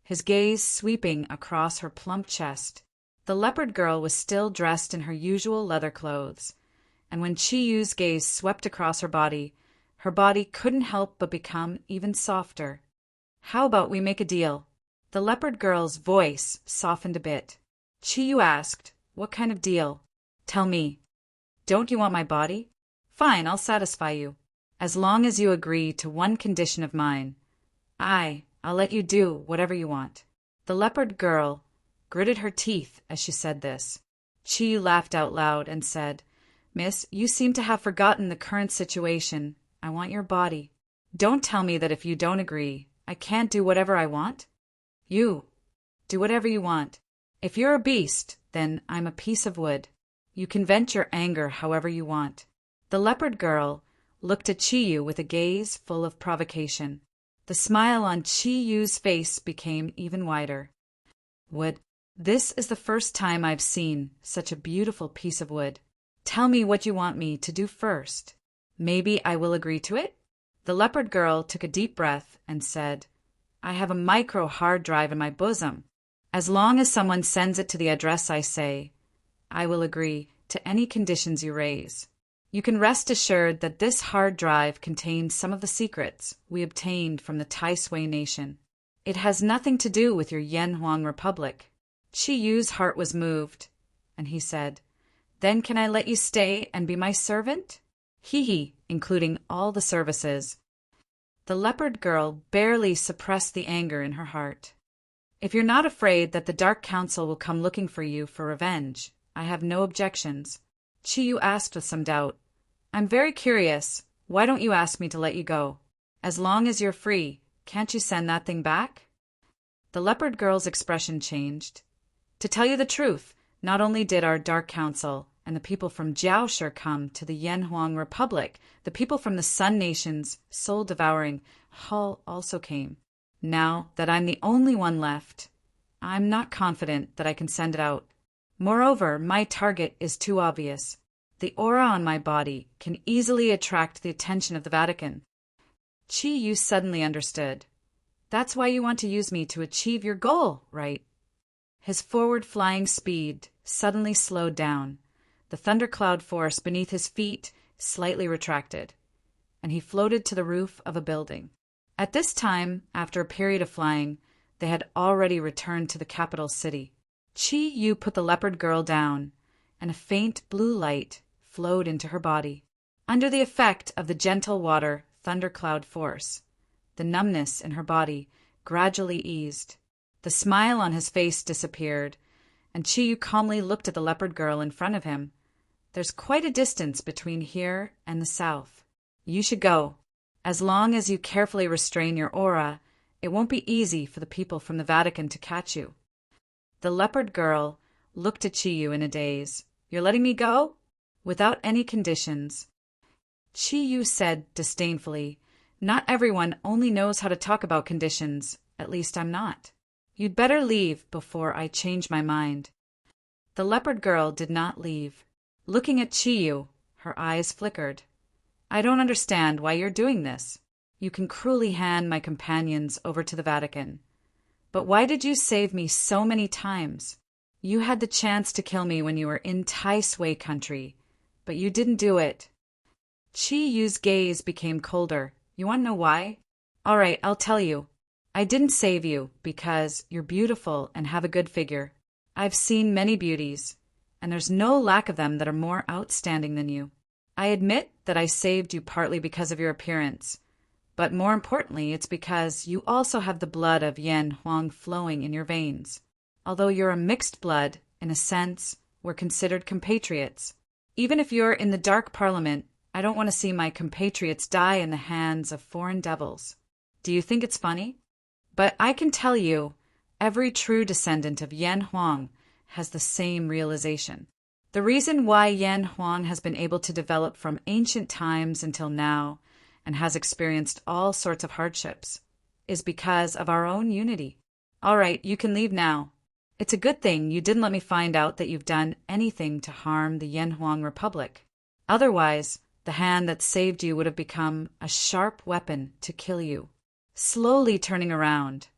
his gaze sweeping across her plump chest. The leopard girl was still dressed in her usual leather clothes, and when Chiyu's gaze swept across her body couldn't help but become even softer. How about we make a deal? The leopard girl's voice softened a bit. Chiyu asked, what kind of deal? Tell me. Don't you want my body? Fine, I'll satisfy you. As long as you agree to one condition of mine. I'll let you do whatever you want. The leopard girl gritted her teeth as she said this. Chiyu laughed out loud and said, Miss, you seem to have forgotten the current situation. I want your body. Don't tell me that if you don't agree, I can't do whatever I want. You, do whatever you want. If you're a beast, then I'm a piece of wood. You can vent your anger however you want. The leopard girl looked at Chiyu with a gaze full of provocation. The smile on Chiyu's face became even wider. Wood, this is the first time I've seen such a beautiful piece of wood. Tell me what you want me to do first. Maybe I will agree to it? The leopard girl took a deep breath and said, I have a micro hard drive in my bosom. As long as someone sends it to the address I say, I will agree to any conditions you raise. You can rest assured that this hard drive contains some of the secrets we obtained from the Tai Sui nation. It has nothing to do with your Yanhuang Republic. Chiyu's heart was moved, and he said, Then can I let you stay and be my servant? Hee, including all the services. The leopard girl barely suppressed the anger in her heart. If you're not afraid that the Dark Council will come looking for you for revenge, I have no objections. Chiyu asked with some doubt. I'm very curious. Why don't you ask me to let you go? As long as you're free, can't you send that thing back? The leopard girl's expression changed. To tell you the truth, not only did our Dark Council and the people from Jiaoshi come to the Yanhuang Republic, the people from the Sun Nation's soul-devouring Hall also came. Now that I'm the only one left, I'm not confident that I can send it out. Moreover, my target is too obvious. The aura on my body can easily attract the attention of the Vatican. Chiyu suddenly understood. That's why you want to use me to achieve your goal, right? His forward flying speed suddenly slowed down. The thundercloud force beneath his feet slightly retracted, and he floated to the roof of a building. At this time, after a period of flying, they had already returned to the capital city. Chiyu put the leopard girl down, and a faint blue light flowed into her body. Under the effect of the gentle water thundercloud force, the numbness in her body gradually eased. The smile on his face disappeared, and Chiyu calmly looked at the leopard girl in front of him. There's quite a distance between here and the south. You should go. As long as you carefully restrain your aura, it won't be easy for the people from the Vatican to catch you. The leopard girl looked at Chiyu in a daze. You're letting me go? Without any conditions. Chiyu said disdainfully, Not everyone only knows how to talk about conditions. At least I'm not. You'd better leave before I change my mind. The leopard girl did not leave. Looking at Chiyu, her eyes flickered. I don't understand why you're doing this. You can cruelly hand my companions over to the Vatican. But why did you save me so many times? You had the chance to kill me when you were in Tai Sui country, but you didn't do it. Chiyu's gaze became colder. You want to know why? All right, I'll tell you. I didn't save you because you're beautiful and have a good figure. I've seen many beauties, and there's no lack of them that are more outstanding than you. I admit that I saved you partly because of your appearance, but more importantly, it's because you also have the blood of Yan Huang flowing in your veins. Although you're a mixed blood, in a sense, we're considered compatriots. Even if you're in the Dark Parliament, I don't want to see my compatriots die in the hands of foreign devils. Do you think it's funny? But I can tell you, every true descendant of Yan Huang has the same realization. The reason why Yan Huang has been able to develop from ancient times until now and has experienced all sorts of hardships is because of our own unity. All right, you can leave now. It's a good thing you didn't let me find out that you've done anything to harm the Yan Huang Republic. Otherwise, the hand that saved you would have become a sharp weapon to kill you. Slowly turning around,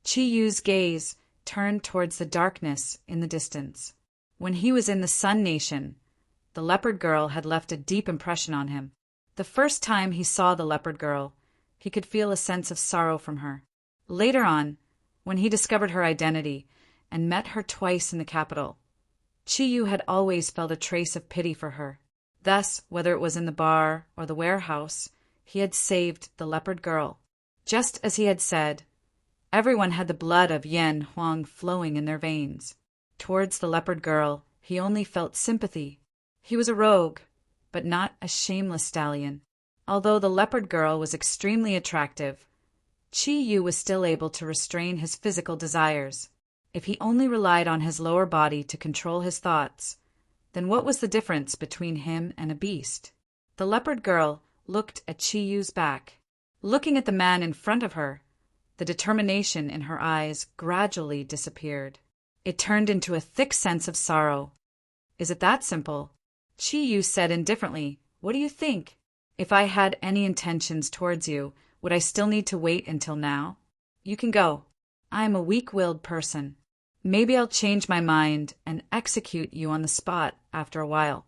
Qi Yu's gaze turned towards the darkness in the distance. When he was in the Sun Nation, the leopard girl had left a deep impression on him. The first time he saw the leopard girl, he could feel a sense of sorrow from her. Later on, when he discovered her identity and met her twice in the capital, Qi Yu had always felt a trace of pity for her. Thus, whether it was in the bar or the warehouse, he had saved the leopard girl. Just as he had said, everyone had the blood of Yan Huang flowing in their veins. Towards the leopard girl, he only felt sympathy. He was a rogue, but not a shameless stallion. Although the leopard girl was extremely attractive, Qi Yu was still able to restrain his physical desires. If he only relied on his lower body to control his thoughts, then what was the difference between him and a beast? The leopard girl looked at Qi Yu's back. Looking at the man in front of her, the determination in her eyes gradually disappeared. It turned into a thick sense of sorrow. Is it that simple? Qi Yu said indifferently, "What do you think? If I had any intentions towards you, would I still need to wait until now? You can go. I am a weak-willed person. Maybe I'll change my mind and execute you on the spot after a while."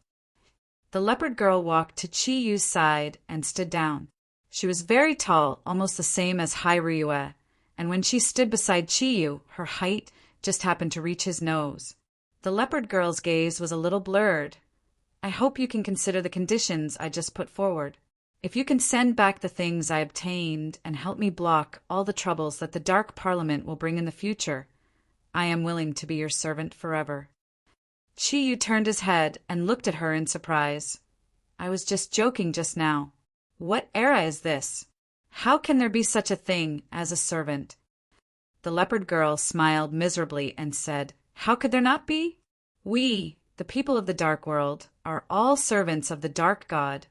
The leopard girl walked to Qi Yu's side and stood down. She was very tall, almost the same as Hai Ryue, and when she stood beside Qi Yu, her height just happened to reach his nose. The leopard girl's gaze was a little blurred. "I hope you can consider the conditions I just put forward. If you can send back the things I obtained and help me block all the troubles that the Dark Parliament will bring in the future, I am willing to be your servant forever." Qi Yu turned his head and looked at her in surprise. "I was just joking just now. What era is this? How can there be such a thing as a servant?" The leopard girl smiled miserably and said, "How could there not be? We, the people of the Dark World, are all servants of the Dark God,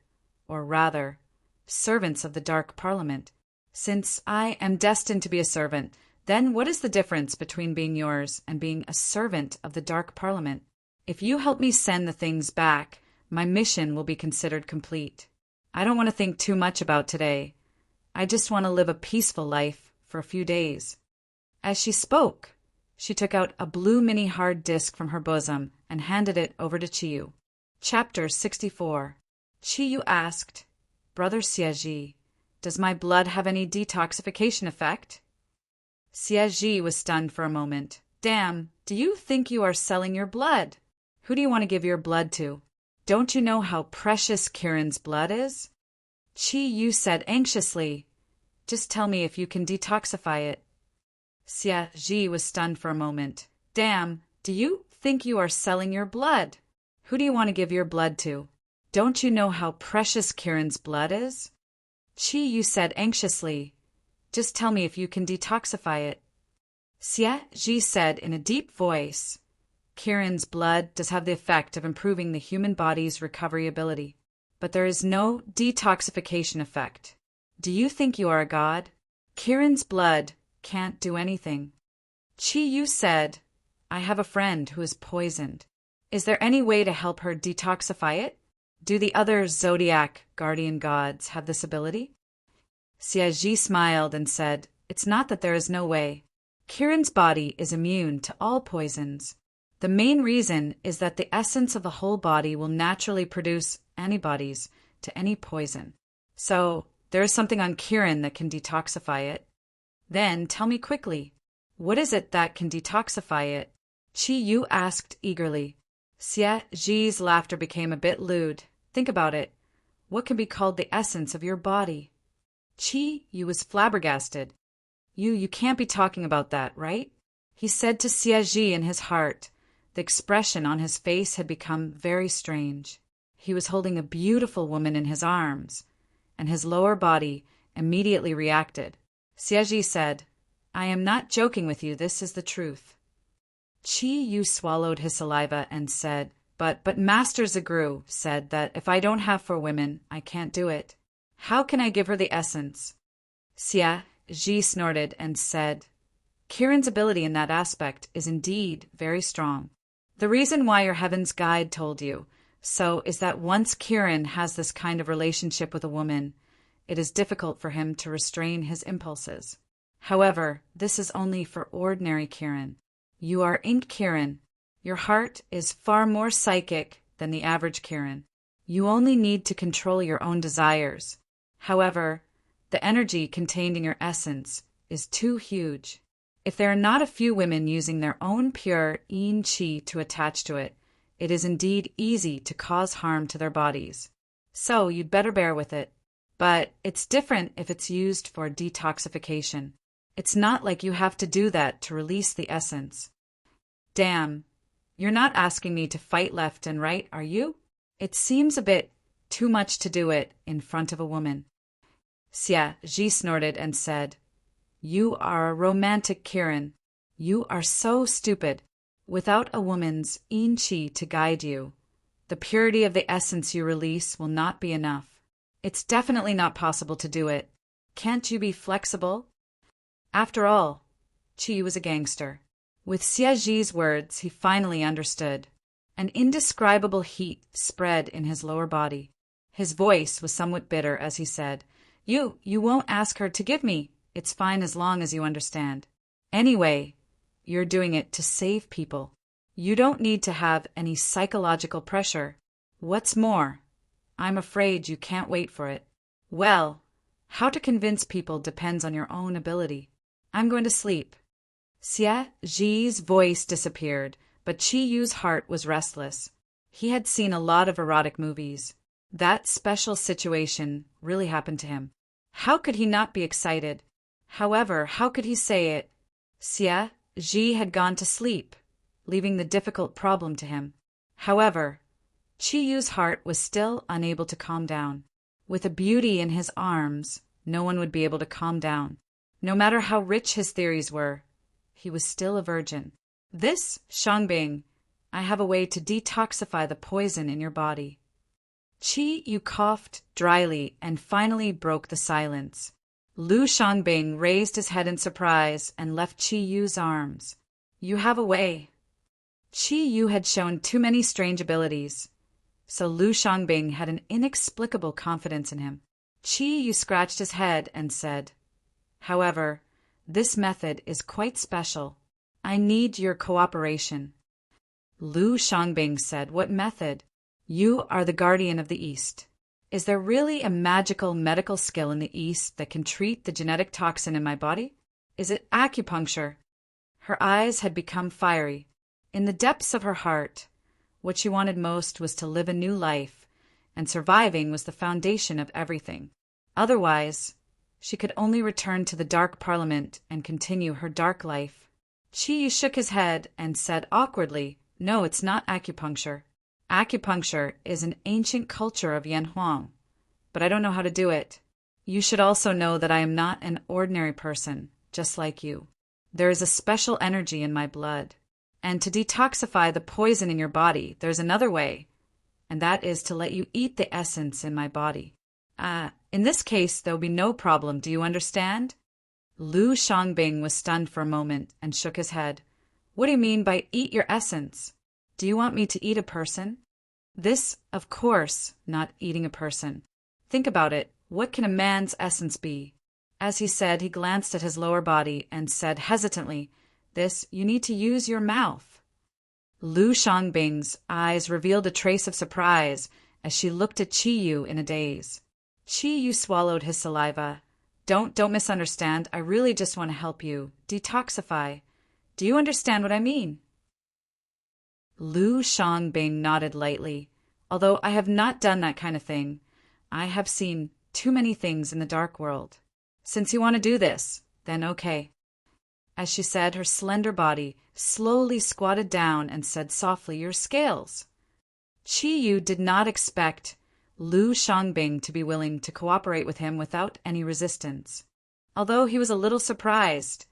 or rather, servants of the Dark Parliament. Since I am destined to be a servant, then what is the difference between being yours and being a servant of the Dark Parliament? If you help me send the things back, my mission will be considered complete. I don't want to think too much about today. I just want to live a peaceful life for a few days." As she spoke, she took out a blue mini hard disk from her bosom and handed it over to Qi Yu. Chapter 64. Qi Yu asked, "Brother Siaji, does my blood have any detoxification effect?" Siaji was stunned for a moment. "Damn, do you think you are selling your blood? Who do you want to give your blood to? Don't you know how precious Kirin's blood is?" Qi Yu said anxiously, "Just tell me if you can detoxify it." Xia Ji was stunned for a moment. "Damn, do you think you are selling your blood? Who do you want to give your blood to? Don't you know how precious Kirin's blood is?" Qi Yu said anxiously, "Just tell me if you can detoxify it." Xia Ji said in a deep voice, "Kirin's blood does have the effect of improving the human body's recovery ability, but there is no detoxification effect. Do you think you are a god? Kirin's blood can't do anything." Qi Yu said, "I have a friend who is poisoned. Is there any way to help her detoxify it? Do the other Zodiac guardian gods have this ability?" Xiaji smiled and said, "It's not that there is no way. Kirin's body is immune to all poisons. The main reason is that the essence of the whole body will naturally produce antibodies to any poison. So there is something on Kirin that can detoxify it. Then tell me quickly, what is it that can detoxify it?" Qi Yu asked eagerly. Xia Ji's laughter became a bit lewd. "Think about it. What can be called the essence of your body?" Qi Yu was flabbergasted. You can't be talking about that, right?" he said to Xia Ji in his heart. The expression on his face had become very strange. He was holding a beautiful woman in his arms, and his lower body immediately reacted. Xiaji said, "I am not joking with you, this is the truth." Qi Yu swallowed his saliva and said, But Master Zagru said that if I don't have for women, I can't do it. How can I give her the essence?" Xia Ji snorted and said, "Kiran's ability in that aspect is indeed very strong. The reason why your heaven's guide told you so is that once Kiran has this kind of relationship with a woman, it is difficult for him to restrain his impulses. However, this is only for ordinary Kiran. You are Ink Kiran. Your heart is far more psychic than the average Kiran. You only need to control your own desires. However, the energy contained in your essence is too huge. If there are not a few women using their own pure yin qi to attach to it, it is indeed easy to cause harm to their bodies. So you'd better bear with it. But it's different if it's used for detoxification. It's not like you have to do that to release the essence." "Damn, you're not asking me to fight left and right, are you? It seems a bit too much to do it in front of a woman." Xia Ji snorted and said, "You are a romantic Kiran. You are so stupid. Without a woman's yin qi to guide you, the purity of the essence you release will not be enough. It's definitely not possible to do it. Can't you be flexible?" After all, Qi was a gangster. With Xia Ji's words, he finally understood. An indescribable heat spread in his lower body. His voice was somewhat bitter as he said, You won't ask her to give me. It's fine as long as you understand. Anyway, you're doing it to save people. You don't need to have any psychological pressure. What's more, I'm afraid you can't wait for it. Well, how to convince people depends on your own ability. I'm going to sleep." Xia Ji's voice disappeared, but Qi Yu's heart was restless. He had seen a lot of erotic movies. That special situation really happened to him. How could he not be excited? However, how could he say it? Xia Ji had gone to sleep, leaving the difficult problem to him. However, Qi Yu's heart was still unable to calm down. With a beauty in his arms, no one would be able to calm down. No matter how rich his theories were, he was still a virgin. "This, Shangbing, I have a way to detoxify the poison in your body." Qi Yu coughed dryly and finally broke the silence. Lu Shangbing raised his head in surprise and left Qi Yu's arms. "You have a way." Qi Yu had shown too many strange abilities, so Lu Shangbing had an inexplicable confidence in him. Qi Yu scratched his head and said, "However, this method is quite special. I need your cooperation." Lu Shangbing said, "What method? You are the guardian of the East. Is there really a magical medical skill in the East that can treat the genetic toxin in my body? Is it acupuncture?" Her eyes had become fiery. In the depths of her heart, what she wanted most was to live a new life, and surviving was the foundation of everything. Otherwise, she could only return to the dark parliament and continue her dark life. Qi Yu shook his head and said awkwardly, "No, it's not acupuncture. Acupuncture is an ancient culture of Yanhuang, but I don't know how to do it. You should also know that I am not an ordinary person, just like you. There is a special energy in my blood. And to detoxify the poison in your body, there's another way, and that is to let you eat the essence in my body. In this case, there will be no problem, do you understand?" Lu Shangbing was stunned for a moment and shook his head. "What do you mean by eat your essence? Do you want me to eat a person?" This, of course, not eating a person. Think about it. What can a man's essence be? As he said, he glanced at his lower body and said hesitantly, "This, you need to use your mouth." Lu Shangbing's eyes revealed a trace of surprise as she looked at Qi Yu in a daze. Qi Yu swallowed his saliva. Don't misunderstand. I really just want to help you detoxify. Do you understand what I mean?" Lu Shangbing nodded lightly. "Although I have not done that kind of thing, I have seen too many things in the dark world. Since you want to do this, then okay." As she said, her slender body slowly squatted down and said softly, "Your scales." Yu did not expect Lu Xiangbing to be willing to cooperate with him without any resistance. Although he was a little surprised,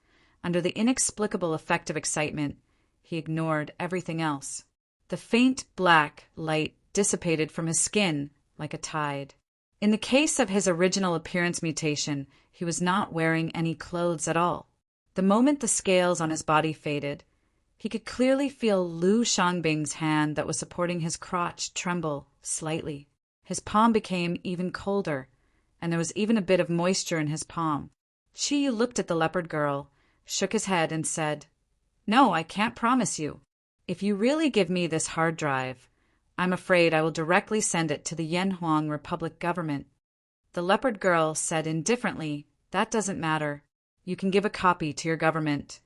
under the inexplicable effect of excitement, he ignored everything else. The faint black light dissipated from his skin like a tide. In the case of his original appearance mutation, he was not wearing any clothes at all. The moment the scales on his body faded, he could clearly feel Lu Xiangbing's hand that was supporting his crotch tremble slightly. His palm became even colder, and there was even a bit of moisture in his palm. Yu looked at the leopard girl, shook his head, and said, "No, I can't promise you. If you really give me this hard drive, I'm afraid I will directly send it to the Yanhuang Republic government." The leopard girl said indifferently, "That doesn't matter. You can give a copy to your government,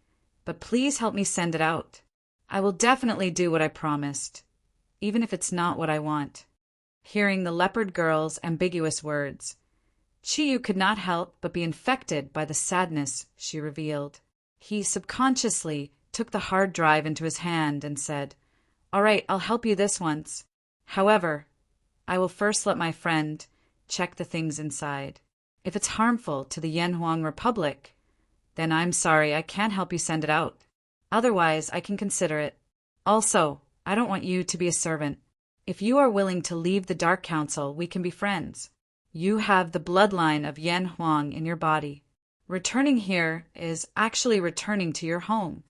but please help me send it out. I will definitely do what I promised, even if it's not what I want." Hearing the leopard girl's ambiguous words, Yu could not help but be infected by the sadness she revealed. He subconsciously took the hard drive into his hand and said, "All right, I'll help you this once. However, I will first let my friend check the things inside. If it's harmful to the Yanhuang Republic, then I'm sorry I can't help you send it out. Otherwise, I can consider it. Also, I don't want you to be a servant. If you are willing to leave the Dark Council, we can be friends. You have the bloodline of Yanhuang in your body. Returning here is actually returning to your home."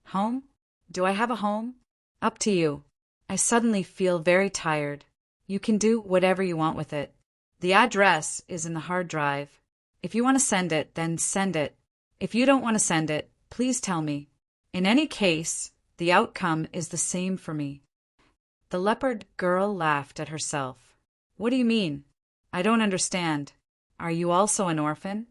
"Home? Do I have a home?" "Up to you. I suddenly feel very tired. You can do whatever you want with it. The address is in the hard drive. If you want to send it, then send it. If you don't want to send it, please tell me. In any case, the outcome is the same for me." The leopard girl laughed at herself. "What do you mean? I don't understand. Are you also an orphan?"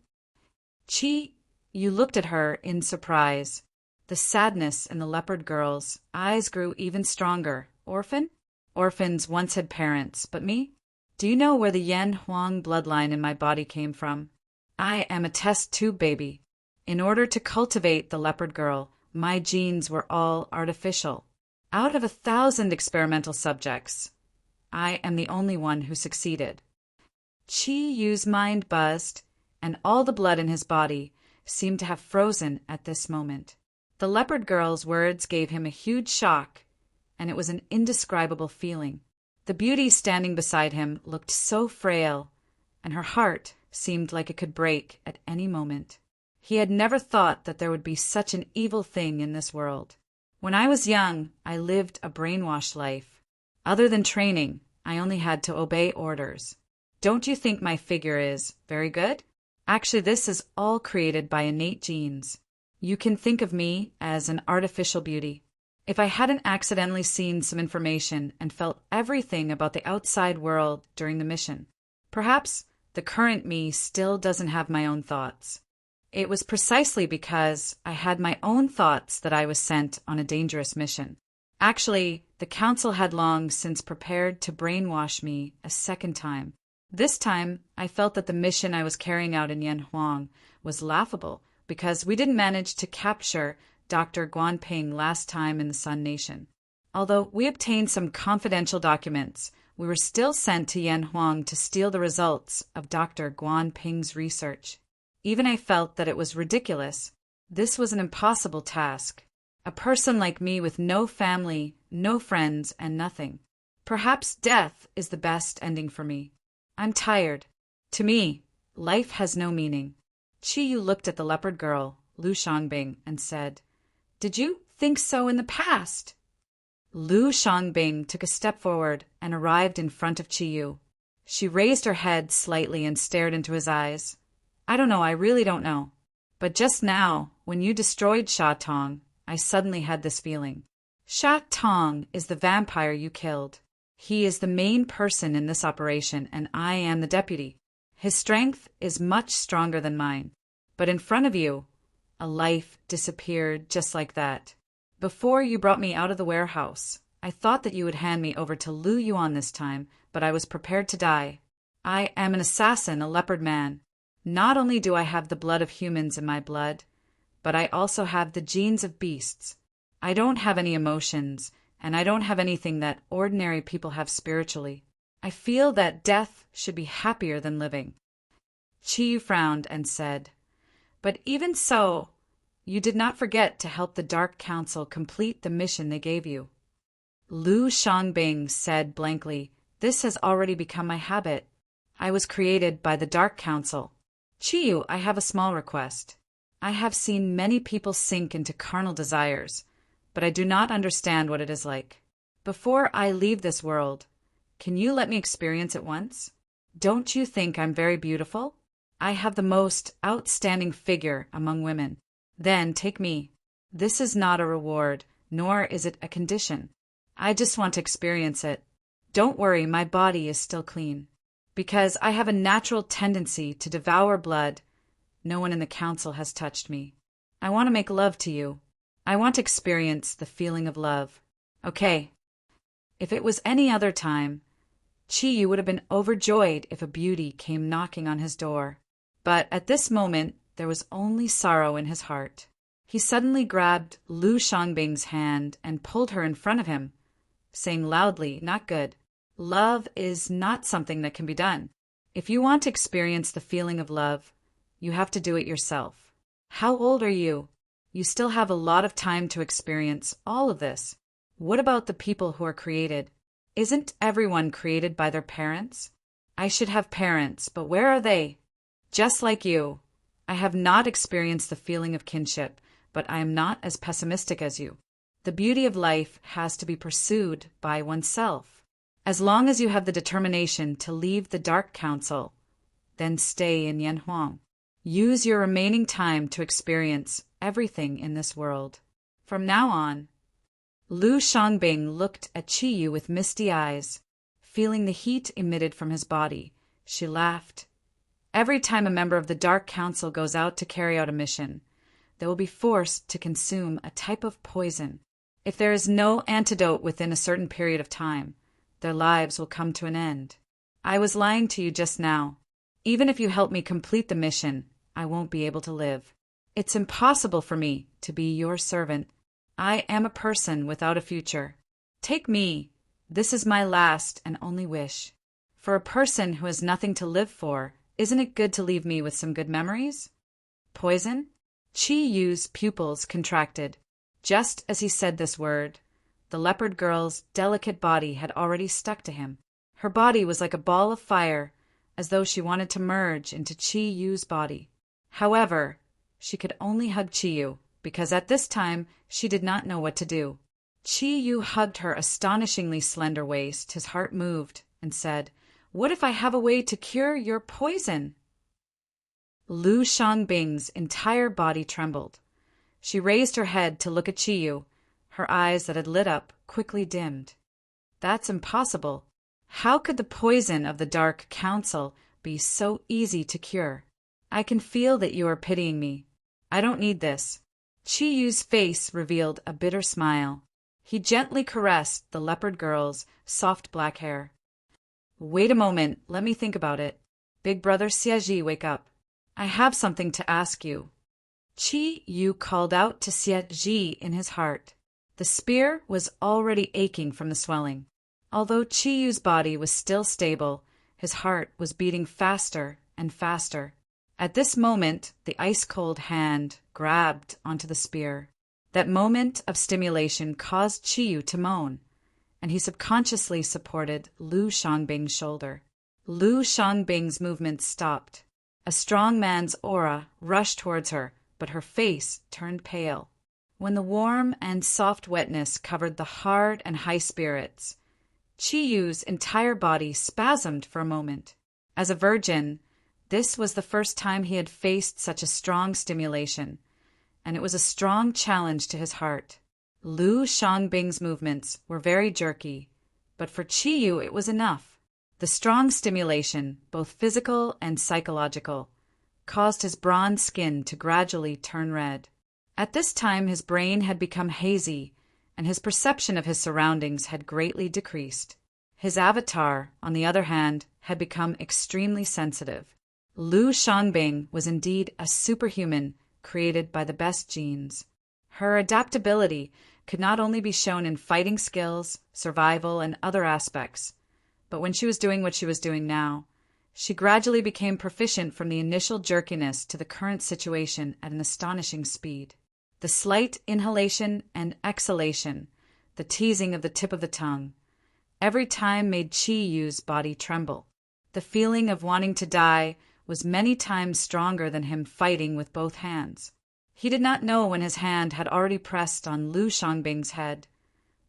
You looked at her in surprise. The sadness in the leopard girl's eyes grew even stronger. "Orphan? Orphans once had parents, but me? Do you know where the Yanhuang bloodline in my body came from? I am a test tube baby. In order to cultivate the leopard girl, my genes were all artificial. Out of 1,000 experimental subjects, I am the only one who succeeded." Yu's mind buzzed, and all the blood in his body seemed to have frozen at this moment. The leopard girl's words gave him a huge shock, and it was an indescribable feeling. The beauty standing beside him looked so frail, and her heart seemed like it could break at any moment. He had never thought that there would be such an evil thing in this world. "When I was young, I lived a brainwashed life. Other than training, I only had to obey orders. Don't you think my figure is very good? Actually, this is all created by innate genes. You can think of me as an artificial beauty. If I hadn't accidentally seen some information and felt everything about the outside world during the mission, perhaps the current me still doesn't have my own thoughts. It was precisely because I had my own thoughts that I was sent on a dangerous mission. Actually, the council had long since prepared to brainwash me a second time. This time, I felt that the mission I was carrying out in Yanhuang was laughable because we didn't manage to capture Dr. Guanping last time in the Sun Nation. Although we obtained some confidential documents, we were still sent to Yanhuang to steal the results of Dr. Guanping's research. Even I felt that it was ridiculous. This was an impossible task. A person like me with no family, no friends, and nothing. Perhaps death is the best ending for me. I'm tired. To me, life has no meaning." Yu looked at the leopard girl, Lu Xiangbing, and said, "Did you think so in the past?" Lu Xiangbing took a step forward and arrived in front of Yu. She raised her head slightly and stared into his eyes. "I don't know, I really don't know. But just now, when you destroyed Sha Tong, I suddenly had this feeling. Sha Tong is the vampire you killed. He is the main person in this operation, and I am the deputy. His strength is much stronger than mine. But in front of you, a life disappeared just like that. Before you brought me out of the warehouse, I thought that you would hand me over to Lu Yuan this time, but I was prepared to die. I am an assassin, a leopard man. Not only do I have the blood of humans in my blood, but I also have the genes of beasts. I don't have any emotions, and I don't have anything that ordinary people have spiritually. I feel that death should be happier than living." Chiyu frowned and said, "But even so, you did not forget to help the Dark Council complete the mission they gave you." Lu Xiangbing said blankly, "This has already become my habit. I was created by the Dark Council. Chiyu, I have a small request. I have seen many people sink into carnal desires, but I do not understand what it is like. Before I leave this world, can you let me experience it once? Don't you think I'm very beautiful? I have the most outstanding figure among women. Then take me. This is not a reward, nor is it a condition. I just want to experience it. Don't worry, my body is still clean. Because I have a natural tendency to devour blood, no one in the council has touched me. I want to make love to you. I want to experience the feeling of love. Okay." If it was any other time, Chiyu would have been overjoyed if a beauty came knocking on his door. But at this moment, there was only sorrow in his heart. He suddenly grabbed Lu Xiangbing's hand and pulled her in front of him, saying loudly, "Not good. Love is not something that can be done. If you want to experience the feeling of love, you have to do it yourself. How old are you? You still have a lot of time to experience all of this. What about the people who are created? Isn't everyone created by their parents? I should have parents, but where are they? Just like you, I have not experienced the feeling of kinship, but I am not as pessimistic as you. The beauty of life has to be pursued by oneself. As long as you have the determination to leave the Dark Council, then stay in Yanhuang. Use your remaining time to experience everything in this world. From now on." Lu Xiangbing looked at Chiyu with misty eyes. Feeling the heat emitted from his body, she laughed. "Every time a member of the Dark Council goes out to carry out a mission, they will be forced to consume a type of poison. If there is no antidote within a certain period of time, their lives will come to an end. I was lying to you just now. Even if you help me complete the mission, I won't be able to live. It's impossible for me to be your servant. I am a person without a future. Take me. This is my last and only wish. For a person who has nothing to live for, isn't it good to leave me with some good memories?" Poison? Chi-Yu's pupils contracted. Just as he said this word, the leopard girl's delicate body had already stuck to him. Her body was like a ball of fire, as though she wanted to merge into Chi-Yu's body. However, she could only hug Chi-Yu, because at this time she did not know what to do. Chi-Yu hugged her astonishingly slender waist. His heart moved and said, "What if I have a way to cure your poison?" Lu Xiangbing's entire body trembled. She raised her head to look at Chi-Yu. Her eyes that had lit up quickly dimmed. "That's impossible. How could the poison of the Dark Council be so easy to cure? I can feel that you are pitying me. I don't need this." Chi-Yu's face revealed a bitter smile. He gently caressed the leopard girl's soft black hair. "Wait a moment, let me think about it. Big brother Xiaji, wake up. I have something to ask you." Chi-Yu called out to Xiaji in his heart. The spear was already aching from the swelling. Although Chi-Yu's body was still stable, his heart was beating faster and faster. At this moment, the ice-cold hand grabbed onto the spear. That moment of stimulation caused Chi-Yu to moan, and he subconsciously supported Lu Xiangbing's shoulder. Lu Xiangbing's movements stopped. A strong man's aura rushed towards her, but her face turned pale. When the warm and soft wetness covered the hard and high spirits, Chi-Yu's entire body spasmed for a moment. As a virgin, this was the first time he had faced such a strong stimulation, and it was a strong challenge to his heart. Lu Xiangbing's movements were very jerky, but for Chi-Yu it was enough. The strong stimulation, both physical and psychological, caused his bronze skin to gradually turn red. At this time his brain had become hazy, and his perception of his surroundings had greatly decreased. His avatar, on the other hand, had become extremely sensitive. Lu Xiangbing was indeed a superhuman created by the best genes. Her adaptability could not only be shown in fighting skills, survival, and other aspects, but when she was doing what she was doing now, she gradually became proficient from the initial jerkiness to the current situation at an astonishing speed. The slight inhalation and exhalation, the teasing of the tip of the tongue, every time made Chi-Yu's body tremble. The feeling of wanting to die was many times stronger than him fighting with both hands. He did not know when his hand had already pressed on Lu Xiangbing's head,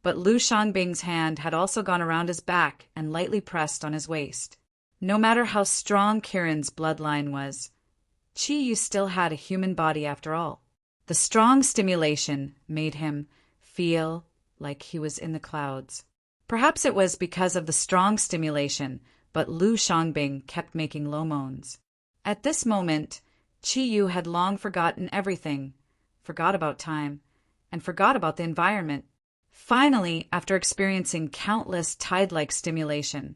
but Lu Xiangbing's hand had also gone around his back and lightly pressed on his waist. No matter how strong Kiran's bloodline was, Chi-Yu still had a human body after all. The strong stimulation made him feel like he was in the clouds. Perhaps it was because of the strong stimulation, but Lu Xiangbing kept making low moans. At this moment, Chi-Yu had long forgotten everything, forgot about time, and forgot about the environment. Finally, after experiencing countless tide-like stimulation,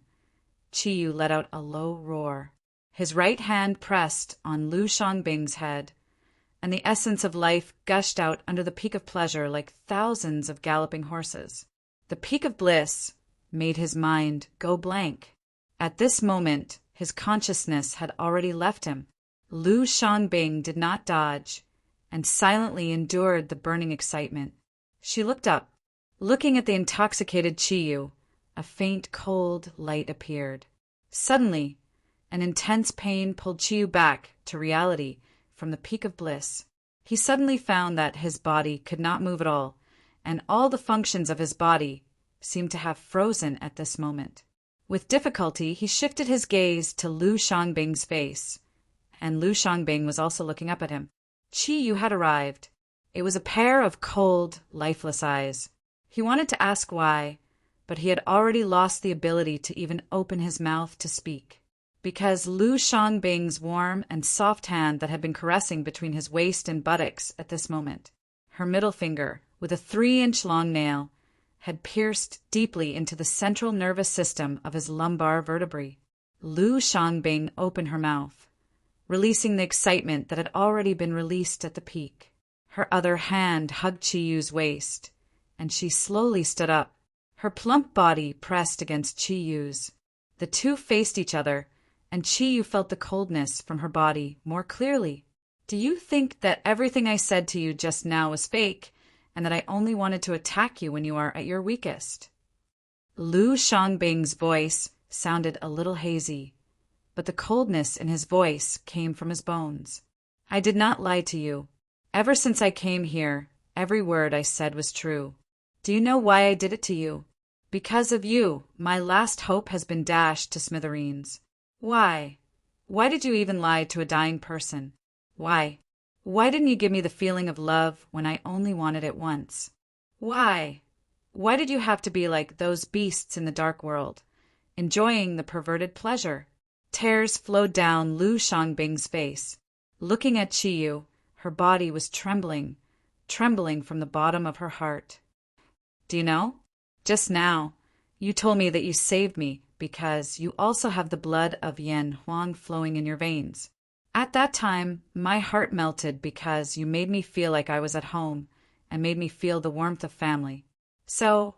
Chi-Yu let out a low roar. His right hand pressed on Lu Xiangbing's head, and the essence of life gushed out under the peak of pleasure like thousands of galloping horses. The peak of bliss made his mind go blank. At this moment, his consciousness had already left him. Lu Xiangbing did not dodge, and silently endured the burning excitement. She looked up. Looking at the intoxicated Chi-Yu, a faint cold light appeared. Suddenly, an intense pain pulled Chi-Yu back to reality from the peak of bliss. He suddenly found that his body could not move at all, and all the functions of his body seemed to have frozen at this moment. With difficulty, he shifted his gaze to Lu Xiangbing's face, and Lu Xiangbing was also looking up at him. Chi-Yu had arrived. It was a pair of cold, lifeless eyes. He wanted to ask why, but he had already lost the ability to even open his mouth to speak. Because Lu Xiangbing's warm and soft hand that had been caressing between his waist and buttocks at this moment, her middle finger, with a 3-inch long nail, had pierced deeply into the central nervous system of his lumbar vertebrae. Lu Xiangbing opened her mouth, releasing the excitement that had already been released at the peak. Her other hand hugged Chi-Yu's waist, and she slowly stood up. Her plump body pressed against Chi-Yu's. The two faced each other, and Chi-Yu felt the coldness from her body more clearly. "Do you think that everything I said to you just now was fake, and that I only wanted to attack you when you are at your weakest?" Lu Xiangbing's voice sounded a little hazy, but the coldness in his voice came from his bones. "I did not lie to you. Ever since I came here, every word I said was true. Do you know why I did it to you? Because of you, my last hope has been dashed to smithereens. Why? Why did you even lie to a dying person? Why? Why didn't you give me the feeling of love when I only wanted it once? Why? Why did you have to be like those beasts in the dark world, enjoying the perverted pleasure?" Tears flowed down Lu Xiangbing's face. Looking at Chi-Yu, her body was trembling, trembling from the bottom of her heart. "Do you know? Just now, you told me that you saved me because you also have the blood of Yan Huang flowing in your veins. At that time, my heart melted because you made me feel like I was at home and made me feel the warmth of family. So,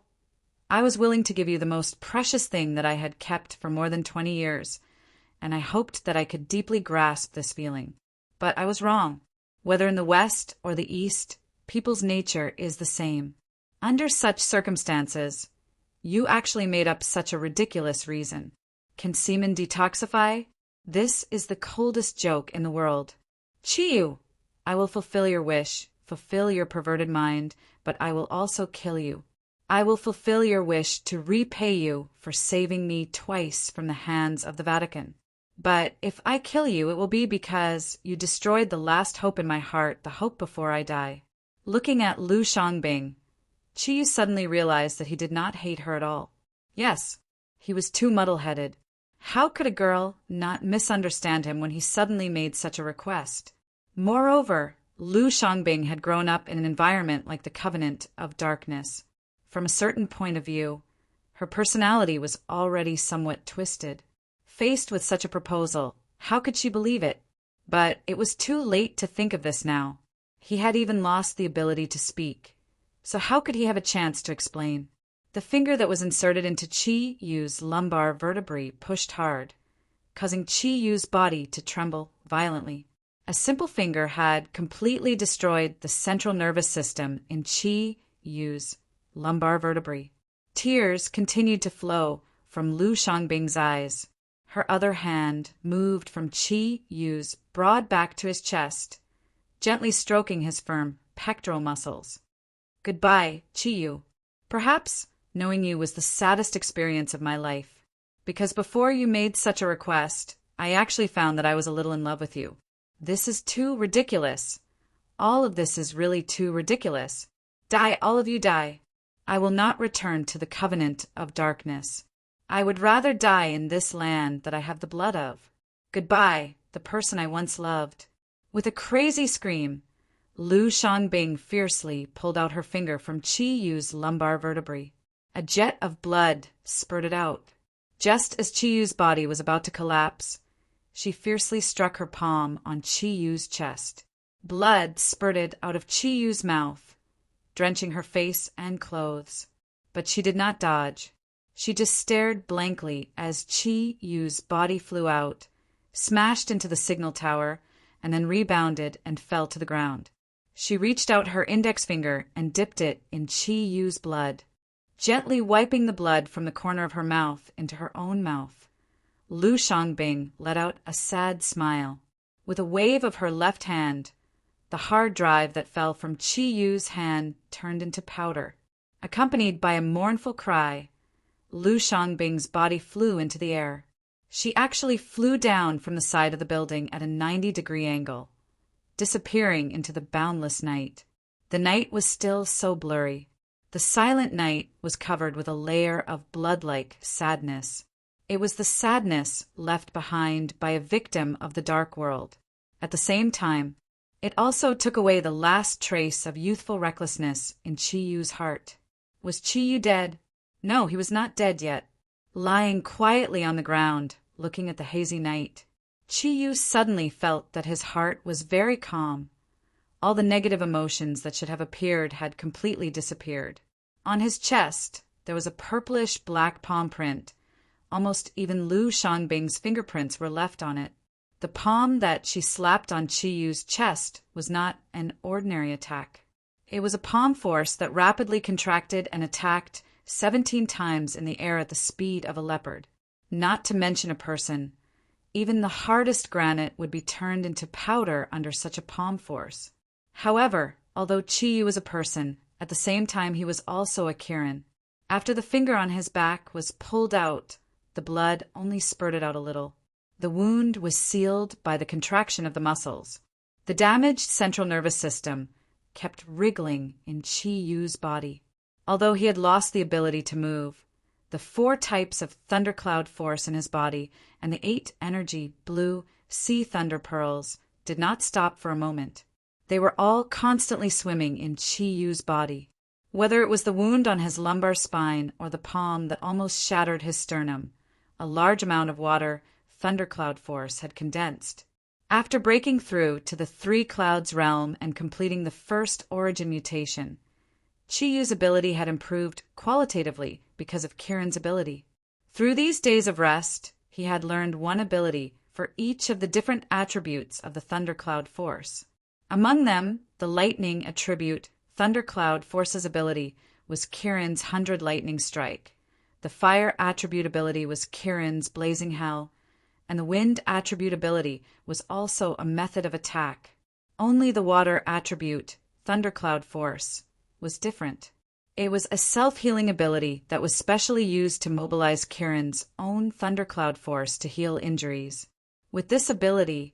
I was willing to give you the most precious thing that I had kept for more than 20 years, and I hoped that I could deeply grasp this feeling. But I was wrong. Whether in the West or the East, people's nature is the same. Under such circumstances, you actually made up such a ridiculous reason. Can semen detoxify? This is the coldest joke in the world. Chi-Yu, I will fulfill your wish, fulfill your perverted mind, but I will also kill you. I will fulfill your wish to repay you for saving me twice from the hands of the Vatican. But if I kill you, it will be because you destroyed the last hope in my heart, the hope before I die." Looking at Lu Xiangbing, Chi-Yu suddenly realized that he did not hate her at all. Yes, he was too muddle-headed. How could a girl not misunderstand him when he suddenly made such a request? Moreover, Lu Xiangbing had grown up in an environment like the Covenant of Darkness. From a certain point of view, her personality was already somewhat twisted. Faced with such a proposal, how could she believe it? But it was too late to think of this now. He had even lost the ability to speak. So how could he have a chance to explain? The finger that was inserted into Chi Yu's lumbar vertebrae pushed hard, causing Chi Yu's body to tremble violently. A simple finger had completely destroyed the central nervous system in Chi Yu's lumbar vertebrae. Tears continued to flow from Lu Xiangbing's eyes. Her other hand moved from Chi Yu's broad back to his chest, gently stroking his firm pectoral muscles. Goodbye, Chi Yu. Perhaps knowing you was the saddest experience of my life, because before you made such a request, I actually found that I was a little in love with you. This is too ridiculous. All of this is really too ridiculous. Die, all of you die. I will not return to the covenant of darkness. I would rather die in this land that I have the blood of. Goodbye, the person I once loved. With a crazy scream, Lu Xiangbing fiercely pulled out her finger from Chi Yu's lumbar vertebrae. A jet of blood spurted out. Just as Chi Yu's body was about to collapse, she fiercely struck her palm on Chi Yu's chest. Blood spurted out of Chi Yu's mouth, drenching her face and clothes. But she did not dodge. She just stared blankly as Chi Yu's body flew out, smashed into the signal tower, and then rebounded and fell to the ground. She reached out her index finger and dipped it in Chi Yu's blood, gently wiping the blood from the corner of her mouth into her own mouth. Lu Xiangbing let out a sad smile. With a wave of her left hand, the hard drive that fell from Chi Yu's hand turned into powder. Accompanied by a mournful cry, Lu Xiangbing's body flew into the air. She actually flew down from the side of the building at a 90-degree angle, disappearing into the boundless night. The night was still so blurry. The silent night was covered with a layer of blood-like sadness. It was the sadness left behind by a victim of the dark world. At the same time, it also took away the last trace of youthful recklessness in Chi Yu's heart. Was Chi Yu dead? No, he was not dead yet. Lying quietly on the ground, looking at the hazy night, Chi Yu suddenly felt that his heart was very calm. All the negative emotions that should have appeared had completely disappeared. On his chest, there was a purplish-black palm print. Almost even Lu Xiangbing's fingerprints were left on it. The palm that she slapped on Chi Yu's chest was not an ordinary attack. It was a palm force that rapidly contracted and attacked 17 times in the air at the speed of a leopard. Not to mention a person. Even the hardest granite would be turned into powder under such a palm force. However, although Chi Yu was a person, at the same time he was also a Kirin. After the finger on his back was pulled out, the blood only spurted out a little. The wound was sealed by the contraction of the muscles. The damaged central nervous system kept wriggling in Chi Yu's body. Although he had lost the ability to move, the 4 types of thundercloud force in his body and the 8 energy blue sea thunder pearls did not stop for a moment. They were all constantly swimming in Chi Yu's body. Whether it was the wound on his lumbar spine or the palm that almost shattered his sternum, a large amount of water thundercloud force had condensed. After breaking through to the 3 clouds realm and completing the first origin mutation, Chi Yu's ability had improved qualitatively because of Kirin's ability. Through these days of rest, he had learned one ability for each of the different attributes of the thundercloud force. Among them, the lightning attribute thundercloud force's ability was Kirin's 100 lightning strike. The fire attribute ability was Kirin's blazing hell, and the wind attribute ability was also a method of attack. Only the water attribute, thundercloud force, was different. It was a self-healing ability that was specially used to mobilize Kirin's own thundercloud force to heal injuries. With this ability,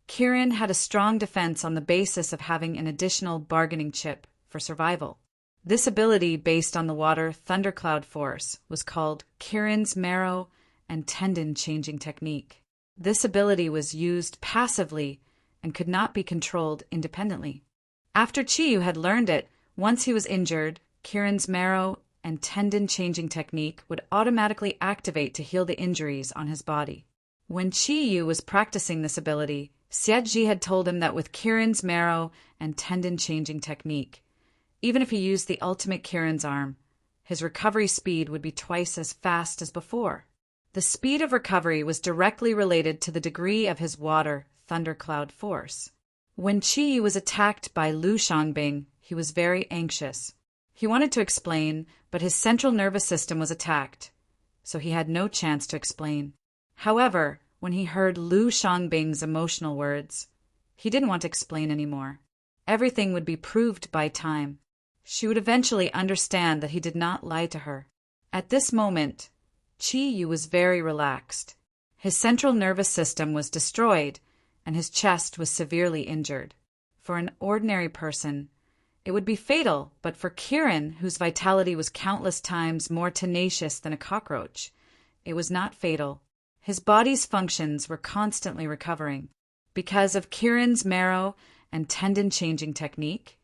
Kirin had a strong defense on the basis of having an additional bargaining chip for survival. This ability, based on the water thundercloud force, was called Kirin's marrow and tendon changing technique. This ability was used passively and could not be controlled independently. After Chi Yu had learned it, once he was injured, Kirin's marrow and tendon changing technique would automatically activate to heal the injuries on his body. When Chi Yu was practicing this ability, Xiaji had told him that with Kirin's marrow and tendon-changing technique, even if he used the ultimate Kirin's arm, his recovery speed would be twice as fast as before. The speed of recovery was directly related to the degree of his water thundercloud force. When Qi Yu was attacked by Lu Xiangbing, he was very anxious. He wanted to explain, but his central nervous system was attacked, so he had no chance to explain. However, when he heard Lu Xiangbing's emotional words, he didn't want to explain anymore. Everything would be proved by time. She would eventually understand that he did not lie to her. At this moment, Qi Yu was very relaxed. His central nervous system was destroyed, and his chest was severely injured. For an ordinary person, it would be fatal, but for Kirin, whose vitality was countless times more tenacious than a cockroach, it was not fatal. His body's functions were constantly recovering. Because of Kirin's marrow and tendon-changing technique,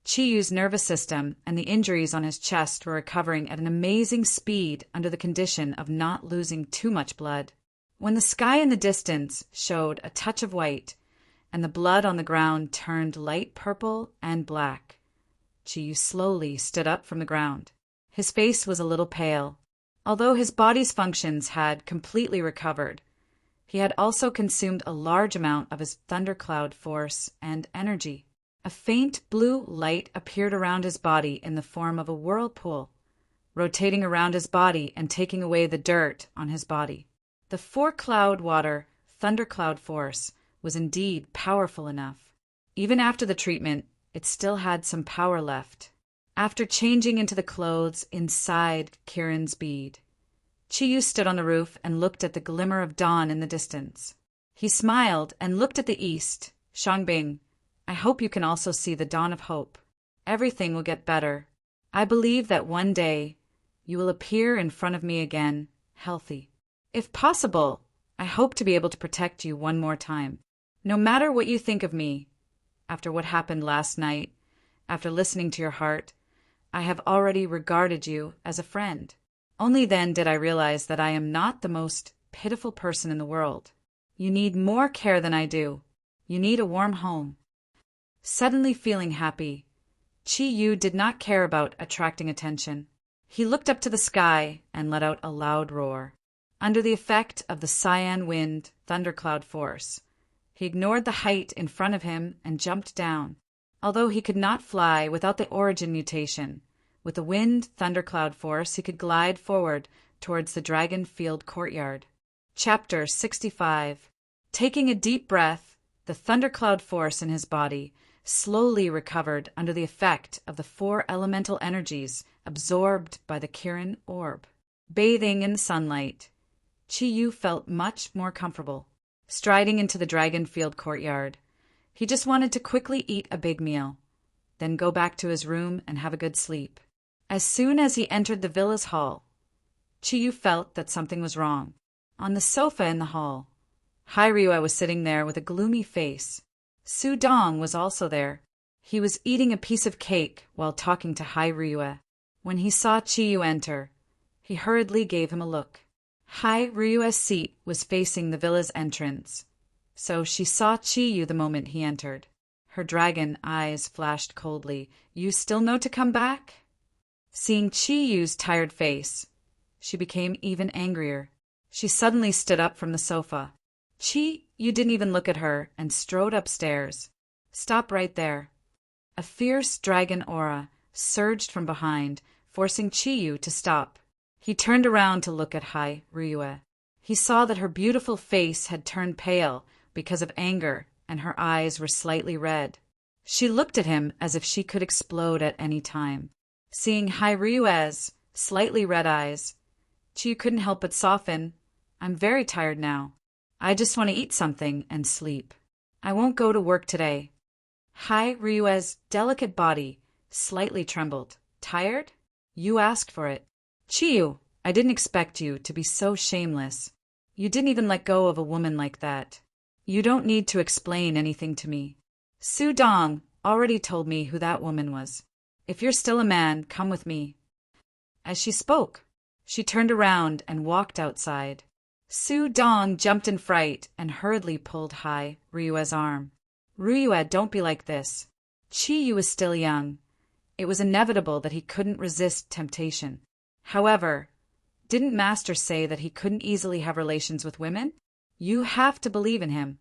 Qi Yu's nervous system and the injuries on his chest were recovering at an amazing speed under the condition of not losing too much blood. When the sky in the distance showed a touch of white and the blood on the ground turned light purple and black, Qi Yu slowly stood up from the ground. His face was a little pale. Although his body's functions had completely recovered, he had also consumed a large amount of his thundercloud force and energy. A faint blue light appeared around his body in the form of a whirlpool, rotating around his body and taking away the dirt on his body. The four-cloud water thundercloud force was indeed powerful enough. Even after the treatment, it still had some power left. After changing into the clothes inside Kirin's bead, Qi Yu stood on the roof and looked at the glimmer of dawn in the distance. He smiled and looked at the east. Xiangbing, I hope you can also see the dawn of hope. Everything will get better. I believe that one day you will appear in front of me again, healthy. If possible, I hope to be able to protect you one more time. No matter what you think of me, after what happened last night, after listening to your heart, I have already regarded you as a friend. Only then did I realize that I am not the most pitiful person in the world. You need more care than I do. You need a warm home. Suddenly feeling happy, Qi Yu did not care about attracting attention. He looked up to the sky and let out a loud roar. Under the effect of the cyan wind thundercloud force, he ignored the height in front of him and jumped down. Although he could not fly without the origin mutation, with the wind thundercloud force he could glide forward towards the dragon field courtyard. Chapter 65. Taking a deep breath, the thundercloud force in his body slowly recovered under the effect of the four elemental energies absorbed by the Kirin orb. Bathing in the sunlight, Qi Yu felt much more comfortable. Striding into the dragon field courtyard, he just wanted to quickly eat a big meal, then go back to his room and have a good sleep. As soon as he entered the villa's hall, Qi Yu felt that something was wrong. On the sofa in the hall, Hai Ryue was sitting there with a gloomy face. Su Dong was also there. He was eating a piece of cake while talking to Hai Ryue. When he saw Qi Yu enter, he hurriedly gave him a look. Hai Ryue's seat was facing the villa's entrance, so she saw Qi Yu the moment he entered. Her dragon eyes flashed coldly. You still know to come back? Seeing Qi Yu's tired face, she became even angrier. She suddenly stood up from the sofa. Qi Yu didn't even look at her and strode upstairs. Stop right there. A fierce dragon aura surged from behind, forcing Qi Yu to stop. He turned around to look at Hai Ryue. He saw that her beautiful face had turned pale because of anger, and her eyes were slightly red. She looked at him as if she could explode at any time. Seeing Hai Ryue's slightly red eyes, Qi Yu couldn't help but soften. I'm very tired now. I just want to eat something and sleep. I won't go to work today. Hai Ryue's delicate body slightly trembled. Tired? You asked for it. Qi Yu, I didn't expect you to be so shameless. You didn't even let go of a woman like that. You don't need to explain anything to me. Su Dong already told me who that woman was. If you're still a man, come with me. As she spoke, she turned around and walked outside. Su Dong jumped in fright and hurriedly pulled Hai Ryue's arm. Ryue, don't be like this. Chi-yu was still young. It was inevitable that he couldn't resist temptation. However, didn't Master say that he couldn't easily have relations with women? You have to believe in him.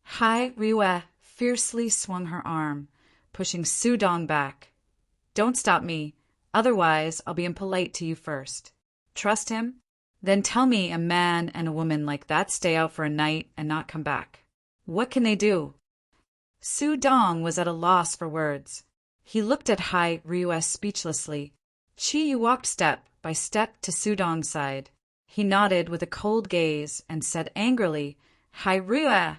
Hai Ryue fiercely swung her arm, pushing Su Dong back. Don't stop me, otherwise I'll be impolite to you first. Trust him? Then tell me a man and a woman like that stay out for a night and not come back. What can they do? Su Dong was at a loss for words. He looked at Hai Ryue speechlessly. Chi-yu walked step by step to Su Dong's side. He nodded with a cold gaze and said angrily, Hai Ryue,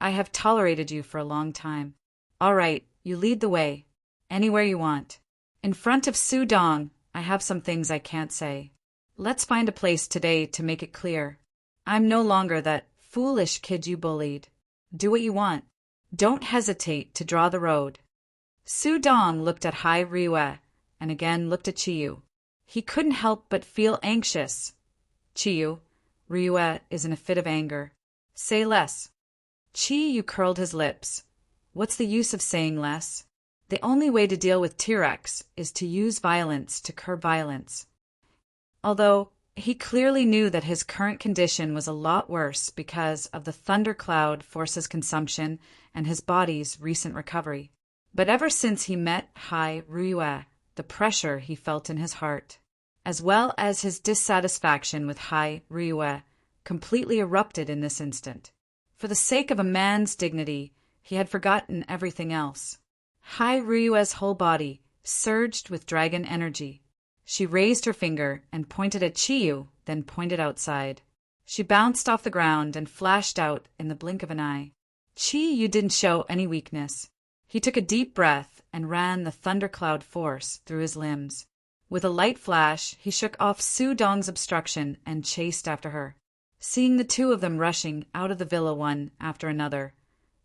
I have tolerated you for a long time. All right, you lead the way. Anywhere you want. In front of Su Dong, I have some things I can't say. Let's find a place today to make it clear. I'm no longer that foolish kid you bullied. Do what you want. Don't hesitate to draw the road. Su Dong looked at Hai Ryue and again looked at Chi-yu. He couldn't help but feel anxious. Chi-yu, Ryue is in a fit of anger. Say less. Chi-yu curled his lips. What's the use of saying less? The only way to deal with T-Rex is to use violence to curb violence. Although he clearly knew that his current condition was a lot worse because of the thundercloud force's consumption and his body's recent recovery. But ever since he met Hai Ryue, the pressure he felt in his heart, as well as his dissatisfaction with Hai Ryue, completely erupted in this instant. For the sake of a man's dignity, he had forgotten everything else. Hai Ryue's whole body surged with dragon energy. She raised her finger and pointed at Chi-yu, then pointed outside. She bounced off the ground and flashed out in the blink of an eye. Chi-yu didn't show any weakness. He took a deep breath and ran the thundercloud force through his limbs. With a light flash, he shook off Su Dong's obstruction and chased after her. Seeing the two of them rushing out of the villa one after another,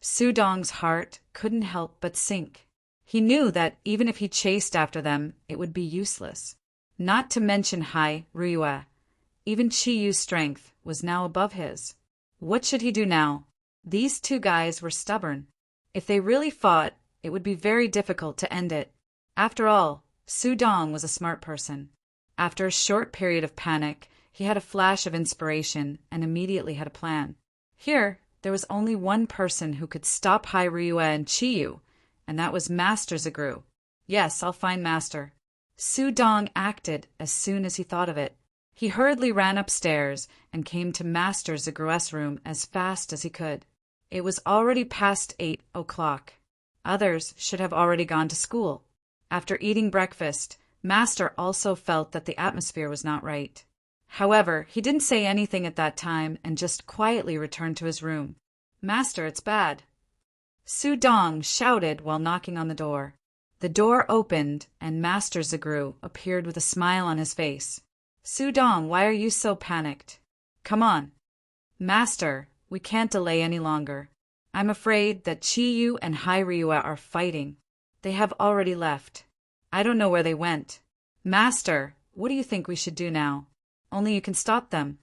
Su Dong's heart couldn't help but sink. He knew that even if he chased after them, it would be useless. Not to mention Hai Ryue. Even Chi-yu's strength was now above his. What should he do now? These two guys were stubborn. If they really fought, it would be very difficult to end it. After all, Su Dong was a smart person. After a short period of panic, he had a flash of inspiration and immediately had a plan. Here, there was only one person who could stop Hai Ryue and Chi-yu, and that was Master Zagru. Yes, I'll find Master. Su Dong acted as soon as he thought of it. He hurriedly ran upstairs and came to Master Zagru's room as fast as he could. It was already past 8 o'clock. Others should have already gone to school. After eating breakfast, Master also felt that the atmosphere was not right. However, he didn't say anything at that time and just quietly returned to his room. Master, it's bad. Su Dong shouted while knocking on the door. The door opened, and Master Zagru appeared with a smile on his face. Su Dong, why are you so panicked? Come on. Master, we can't delay any longer. I'm afraid that Chi-yu and Hai Ryue are fighting. They have already left. I don't know where they went. Master, what do you think we should do now? Only you can stop them.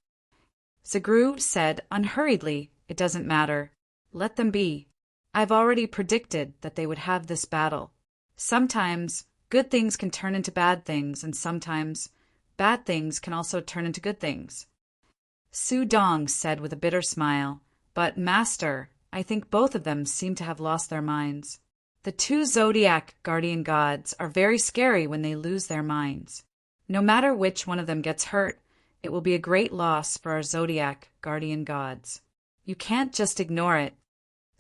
Zagru said unhurriedly, It doesn't matter. Let them be. I've already predicted that they would have this battle. Sometimes good things can turn into bad things, and sometimes bad things can also turn into good things. Su Dong said with a bitter smile, But, Master, I think both of them seem to have lost their minds. The two Zodiac guardian gods are very scary when they lose their minds. No matter which one of them gets hurt, it will be a great loss for our Zodiac guardian gods. You can't just ignore it.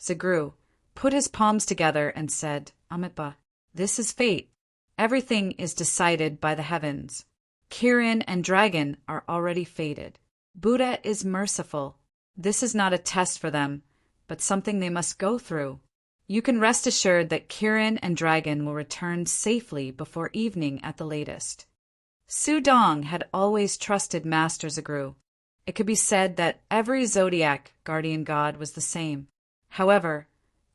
Zagru put his palms together and said, Amitabha, this is fate. Everything is decided by the heavens. Kirin and Dragon are already fated. Buddha is merciful. This is not a test for them, but something they must go through. You can rest assured that Kirin and Dragon will return safely before evening at the latest. Su Dong had always trusted Master Zagru. It could be said that every Zodiac guardian god was the same. However,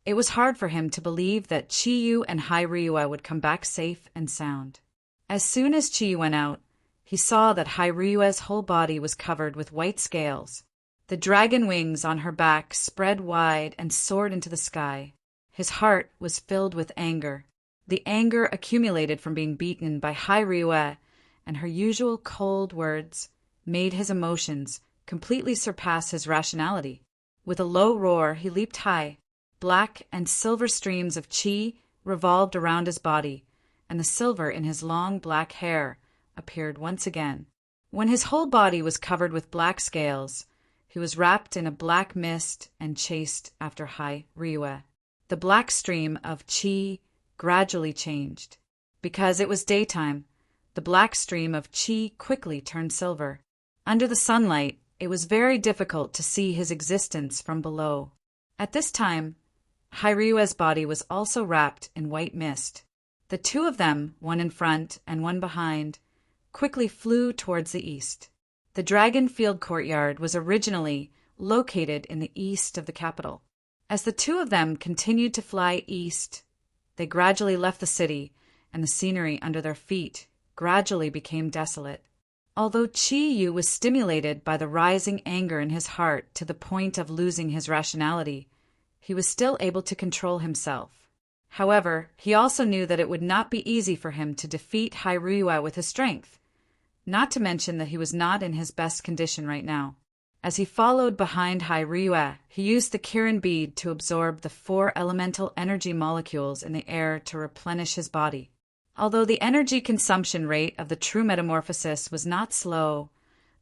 it was hard for him to believe that Chi-yu and Hai Ryue would come back safe and sound. As soon as Chi-yu went out, he saw that Hai Ryue's whole body was covered with white scales. The dragon wings on her back spread wide and soared into the sky. His heart was filled with anger. The anger accumulated from being beaten by Hai Ryue, and her usual cold words made his emotions completely surpass his rationality. With a low roar, he leaped high. Black and silver streams of qi revolved around his body, and the silver in his long black hair appeared once again. When his whole body was covered with black scales, he was wrapped in a black mist and chased after Hai Ryue. The black stream of qi gradually changed. Because it was daytime, the black stream of qi quickly turned silver. Under the sunlight, it was very difficult to see his existence from below. At this time, Hai Ryue's body was also wrapped in white mist. The two of them, one in front and one behind, quickly flew towards the east. The Dragon Field Courtyard was originally located in the east of the capital. As the two of them continued to fly east, they gradually left the city, and the scenery under their feet gradually became desolate. Although Qi Yu was stimulated by the rising anger in his heart to the point of losing his rationality, he was still able to control himself. However, he also knew that it would not be easy for him to defeat Hai Ryue with his strength, not to mention that he was not in his best condition right now. As he followed behind Hai Ryue, he used the Kirin bead to absorb the 4 elemental energy molecules in the air to replenish his body. Although the energy consumption rate of the true metamorphosis was not slow,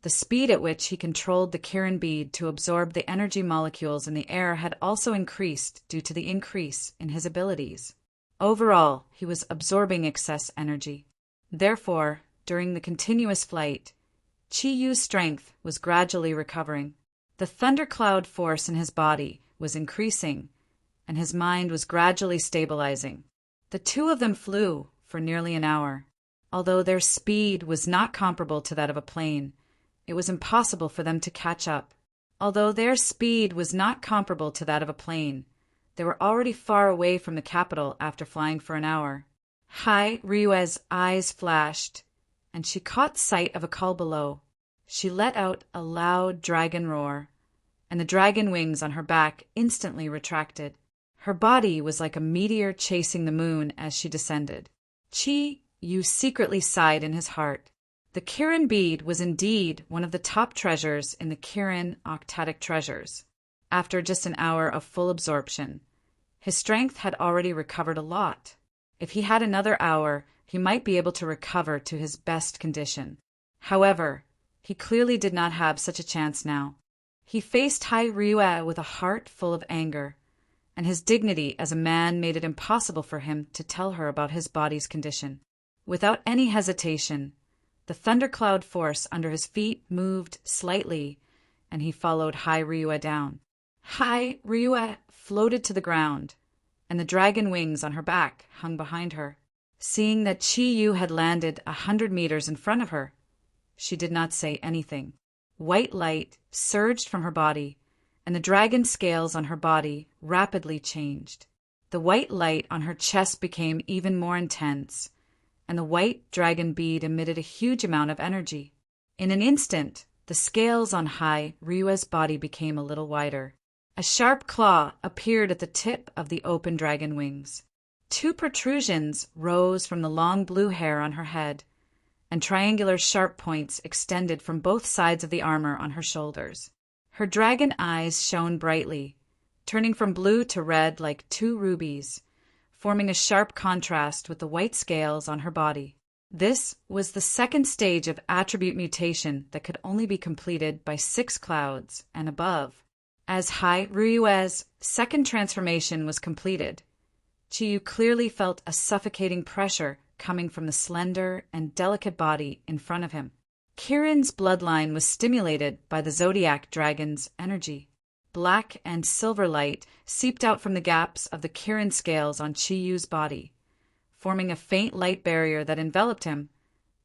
the speed at which he controlled the Kirin bead to absorb the energy molecules in the air had also increased due to the increase in his abilities. Overall, he was absorbing excess energy. Therefore, during the continuous flight, Qi Yu's strength was gradually recovering. The thundercloud force in his body was increasing, and his mind was gradually stabilizing. The two of them flew for nearly an hour. Although their speed was not comparable to that of a plane, it was impossible for them to catch up. They were already far away from the capital after flying for an hour. Hai Ryue's eyes flashed, and she caught sight of a call below. She let out a loud dragon roar, and the dragon wings on her back instantly retracted. Her body was like a meteor chasing the moon as she descended. Qi Yu secretly sighed in his heart. The Kirin bead was indeed one of the top treasures in the Kirin octatic treasures. After just an hour of full absorption, his strength had already recovered a lot. If he had another hour, he might be able to recover to his best condition. However, he clearly did not have such a chance now. He faced Hai Ryue with a heart full of anger, and his dignity as a man made it impossible for him to tell her about his body's condition. Without any hesitation, the thundercloud force under his feet moved slightly, and he followed Hai Ryue down. Hai Ryue floated to the ground, and the dragon wings on her back hung behind her. Seeing that Qi Yu had landed 100 meters in front of her, she did not say anything. White light surged from her body, and the dragon scales on her body rapidly changed. The white light on her chest became even more intense, and the white dragon bead emitted a huge amount of energy. In an instant, the scales on Hai Ryue's body became a little wider. A sharp claw appeared at the tip of the open dragon wings. 2 protrusions rose from the long blue hair on her head, and triangular sharp points extended from both sides of the armor on her shoulders. Her dragon eyes shone brightly, turning from blue to red like 2 rubies, forming a sharp contrast with the white scales on her body. This was the second stage of attribute mutation that could only be completed by 6 clouds and above. As Hai Ryue's second transformation was completed, Qi Yu clearly felt a suffocating pressure coming from the slender and delicate body in front of him. Kirin's bloodline was stimulated by the Zodiac dragon's energy. Black and silver light seeped out from the gaps of the Kirin scales on Qi Yu's body, forming a faint light barrier that enveloped him,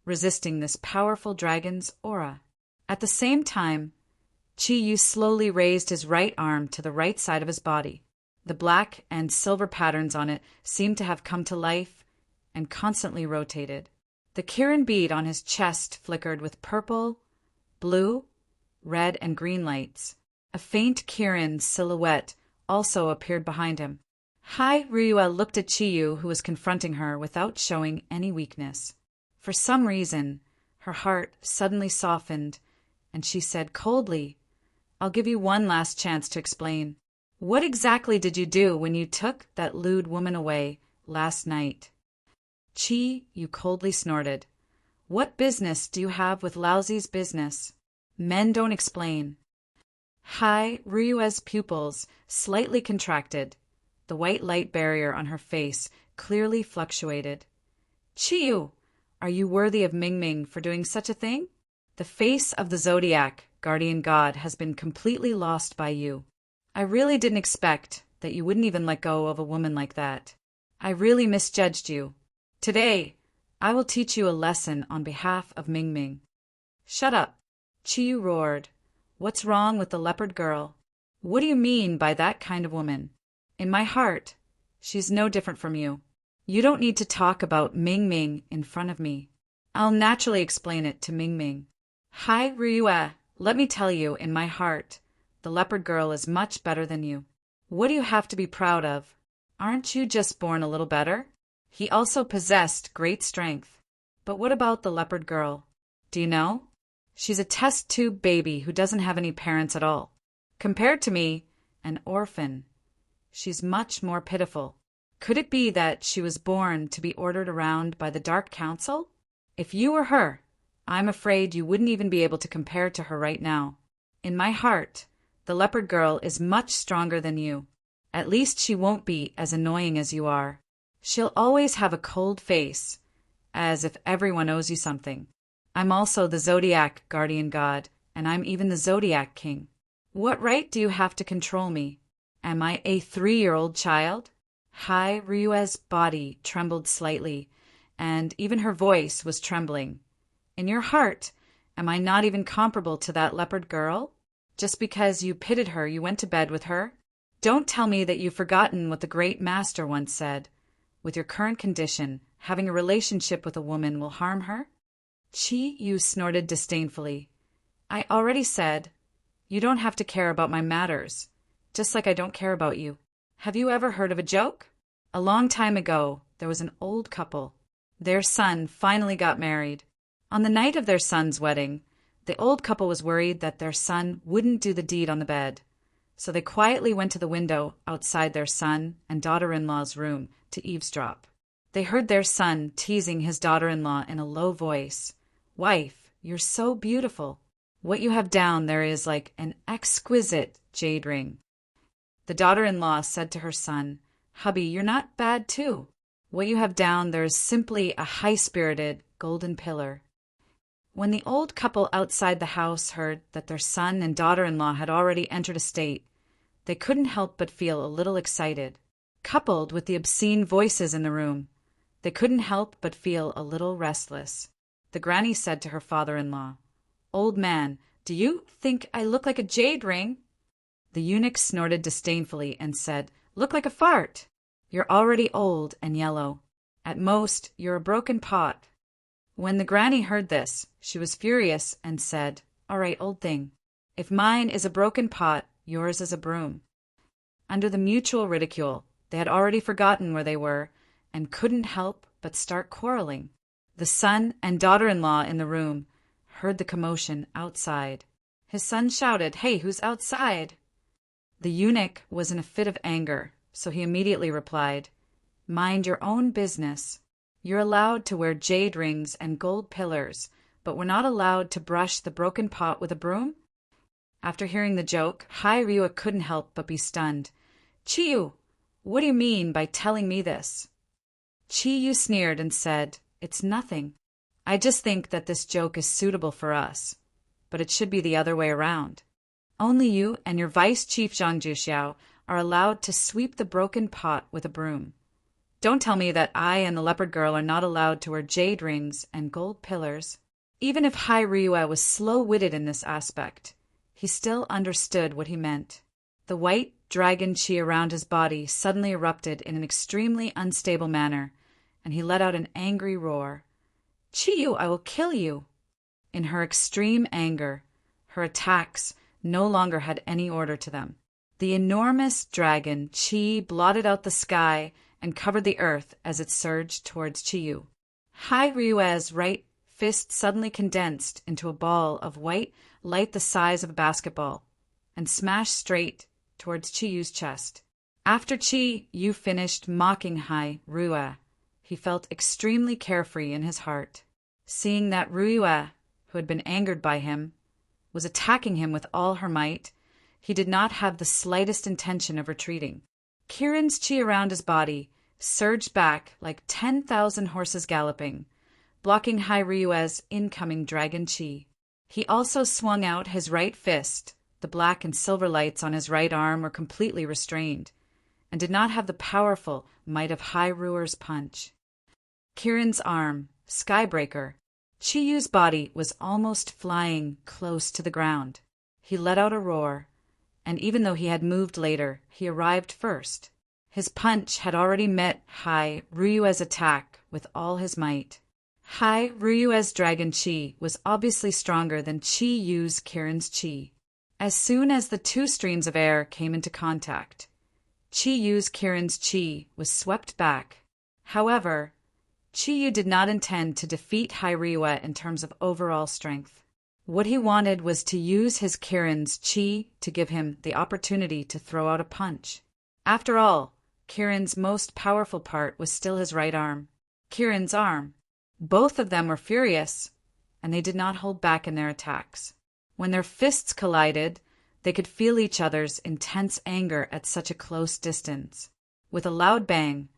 resisting this powerful dragon's aura. At the same time, Qi Yu slowly raised his right arm to the right side of his body. The black and silver patterns on it seemed to have come to life and constantly rotated. The Kirin bead on his chest flickered with purple, blue, red, and green lights. A faint Kirin silhouette also appeared behind him. Hai Ryua looked at Chiyu, who was confronting her, without showing any weakness. For some reason, her heart suddenly softened, and she said coldly, "I'll give you one last chance to explain. What exactly did you do when you took that lewd woman away last night?" Chiyu coldly snorted. "What business do you have with Laozi's business? Men don't explain." Hai Ryua's pupils slightly contracted. The white light barrier on her face clearly fluctuated. "Chiyu, are you worthy of Mingming for doing such a thing? The face of the Zodiac, guardian god, has been completely lost by you. I really didn't expect that you wouldn't even let go of a woman like that. I really misjudged you. Today, I will teach you a lesson on behalf of Mingming." "Shut up," Chiyu roared. "What's wrong with the leopard girl? What do you mean by that kind of woman? In my heart, she's no different from you. You don't need to talk about Mingming in front of me. I'll naturally explain it to Mingming. Hai Ryua, let me tell you, in my heart, the leopard girl is much better than you. What do you have to be proud of? Aren't you just born a little better?" He also possessed great strength. But what about the leopard girl? Do you know? She's a test tube baby who doesn't have any parents at all. Compared to me, an orphan. She's much more pitiful. Could it be that she was born to be ordered around by the Dark Council? If you were her, I'm afraid you wouldn't even be able to compare to her right now. In my heart, the leopard girl is much stronger than you. At least she won't be as annoying as you are. She'll always have a cold face, as if everyone owes you something. I'm also the Zodiac guardian god, and I'm even the Zodiac king. What right do you have to control me? Am I a 3-year-old child?" Hai Ryua's body trembled slightly, and even her voice was trembling. "In your heart, am I not even comparable to that leopard girl? Just because you pitted her, you went to bed with her? Don't tell me that you've forgotten what the great master once said. With your current condition, having a relationship with a woman will harm her?" Chiyu snorted disdainfully. "I already said, you don't have to care about my matters, just like I don't care about you. Have you ever heard of a joke? A long time ago, there was an old couple. Their son finally got married. On the night of their son's wedding, the old couple was worried that their son wouldn't do the deed on the bed. So they quietly went to the window outside their son and daughter-in-law's room to eavesdrop. They heard their son teasing his daughter-in-law in a low voice. 'Wife, you're so beautiful. What you have down there is like an exquisite jade ring.' The daughter-in-law said to her son, 'Hubby, you're not bad too. What you have down there is simply a high-spirited golden pillar.' When the old couple outside the house heard that their son and daughter-in-law had already entered a state, they couldn't help but feel a little excited. Coupled with the obscene voices in the room, they couldn't help but feel a little restless. The granny said to her father-in-law, 'Old man, do you think I look like a jade ring?' The eunuch snorted disdainfully and said, 'Look like a fart. You're already old and yellow. At most, you're a broken pot.' When the granny heard this, she was furious and said, 'All right, old thing. If mine is a broken pot, yours is a broom.' Under the mutual ridicule, they had already forgotten where they were and couldn't help but start quarreling. The son and daughter-in-law in the room heard the commotion outside. His son shouted, 'Hey, who's outside?' The eunuch was in a fit of anger, so he immediately replied, 'Mind your own business. You're allowed to wear jade rings and gold pillars, but we're not allowed to brush the broken pot with a broom?' After hearing the joke, Hai Ryua couldn't help but be stunned. 'Chiyu, what do you mean by telling me this?' Chiyu sneered and said, 'It's nothing. I just think that this joke is suitable for us, but it should be the other way around. Only you and your vice chief Zhang Juxiao are allowed to sweep the broken pot with a broom. Don't tell me that I and the leopard girl are not allowed to wear jade rings and gold pillars.' Even if Hai Ryua was slow-witted in this aspect, he still understood what he meant. The white dragon chi around his body suddenly erupted in an extremely unstable manner, and he let out an angry roar. 'Chiyu, I will kill you!' In her extreme anger, her attacks no longer had any order to them. The enormous dragon Chi blotted out the sky and covered the earth as it surged towards Chiyu. Hai Ryue's right fist suddenly condensed into a ball of white light the size of a basketball and smashed straight towards Chiyu's chest. After Chiyu finished mocking Hai Ryue, he felt extremely carefree in his heart. Seeing that Ryue, who had been angered by him, was attacking him with all her might, he did not have the slightest intention of retreating. Kirin's chi around his body surged back like 10,000 horses galloping, blocking Hai Ryue's incoming dragon chi. He also swung out his right fist. The black and silver lights on his right arm were completely restrained, and did not have the powerful might of Hai Ryue's punch. Kirin's arm, Skybreaker. Chiyu's body was almost flying close to the ground. He let out a roar, and even though he had moved later, he arrived first. His punch had already met Hai Ryue's attack with all his might. Hai Ryue's dragon chi was obviously stronger than Chiyu's Kirin's chi. As soon as the two streams of air came into contact, Chiyu's Kirin's chi was swept back. However, Chiyu did not intend to defeat Hai Ryue in terms of overall strength. What he wanted was to use his Kirin's chi to give him the opportunity to throw out a punch. After all, Kirin's most powerful part was still his right arm. Kirin's arm. Both of them were furious, and they did not hold back in their attacks. When their fists collided, they could feel each other's intense anger at such a close distance. With a loud bang,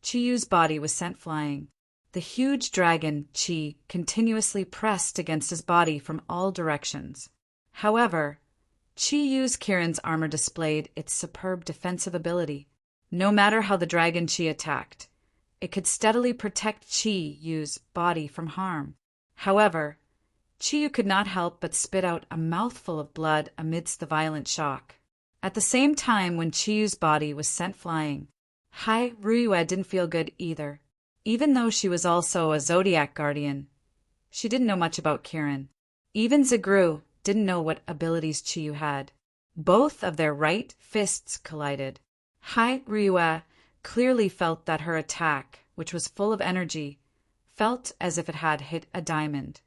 Chiyu's body was sent flying. The huge dragon Chi continuously pressed against his body from all directions. However, Chiyu's Kirin's armor displayed its superb defensive ability. No matter how the dragon Chi attacked, it could steadily protect Chiyu's body from harm. However, Chiyu could not help but spit out a mouthful of blood amidst the violent shock. At the same time when Chiyu's body was sent flying, Hai Ryue didn't feel good either. Even though she was also a Zodiac guardian, she didn't know much about Kirin. Even Zagru didn't know what abilities Chiyu had. Both of their right fists collided. Hai Ryue clearly felt that her attack, which was full of energy, felt as if it had hit a diamond.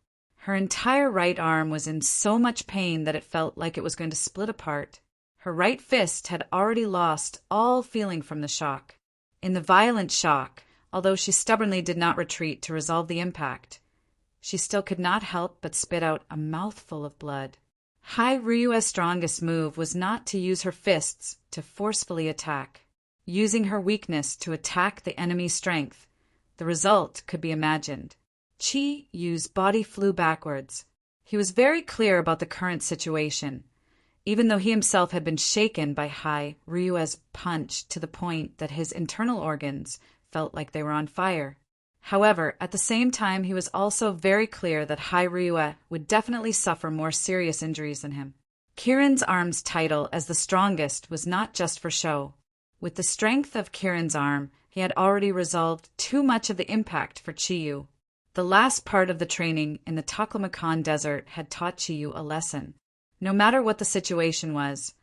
Her entire right arm was in so much pain that it felt like it was going to split apart. Her right fist had already lost all feeling from the shock. In the violent shock, although she stubbornly did not retreat to resolve the impact, she still could not help but spit out a mouthful of blood. Hai Ryue's strongest move was not to use her fists to forcefully attack. Using her weakness to attack the enemy's strength, the result could be imagined. Chiyu's body flew backwards. He was very clear about the current situation, even though he himself had been shaken by Hai Ryue's punch to the point that his internal organs felt like they were on fire. However, at the same time, he was also very clear that Hai Ryue would definitely suffer more serious injuries than him. Kirin's arm's title as the strongest was not just for show. With the strength of Kirin's arm, he had already resolved too much of the impact for Chiyu. The last part of the training in the Taklamakan Desert had taught Chiyu a lesson. No matter what the situation was,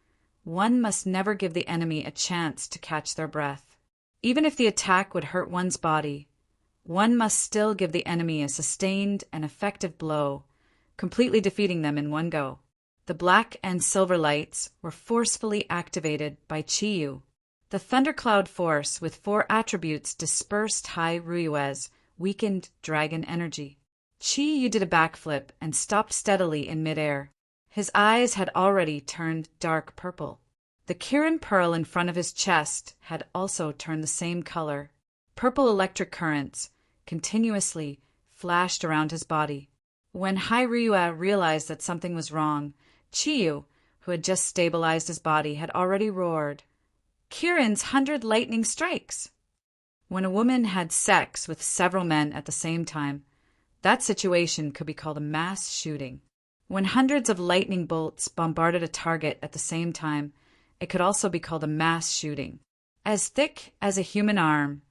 one must never give the enemy a chance to catch their breath. Even if the attack would hurt one's body, one must still give the enemy a sustained and effective blow, completely defeating them in one go. The black and silver lights were forcefully activated by Chiyu. The thundercloud force with 4 attributes dispersed Hai Ryue's weakened dragon energy. Chiyu did a backflip and stopped steadily in midair. His eyes had already turned dark purple. The Kirin pearl in front of his chest had also turned the same color. Purple electric currents continuously flashed around his body. When Hai Ryue realized that something was wrong, Chiyu, who had just stabilized his body, had already roared, "Kirin's 100 lightning strikes!" When a woman had sex with several men at the same time, that situation could be called a mass shooting. When hundreds of lightning bolts bombarded a target at the same time, it could also be called a mass shooting. As thick as a human arm,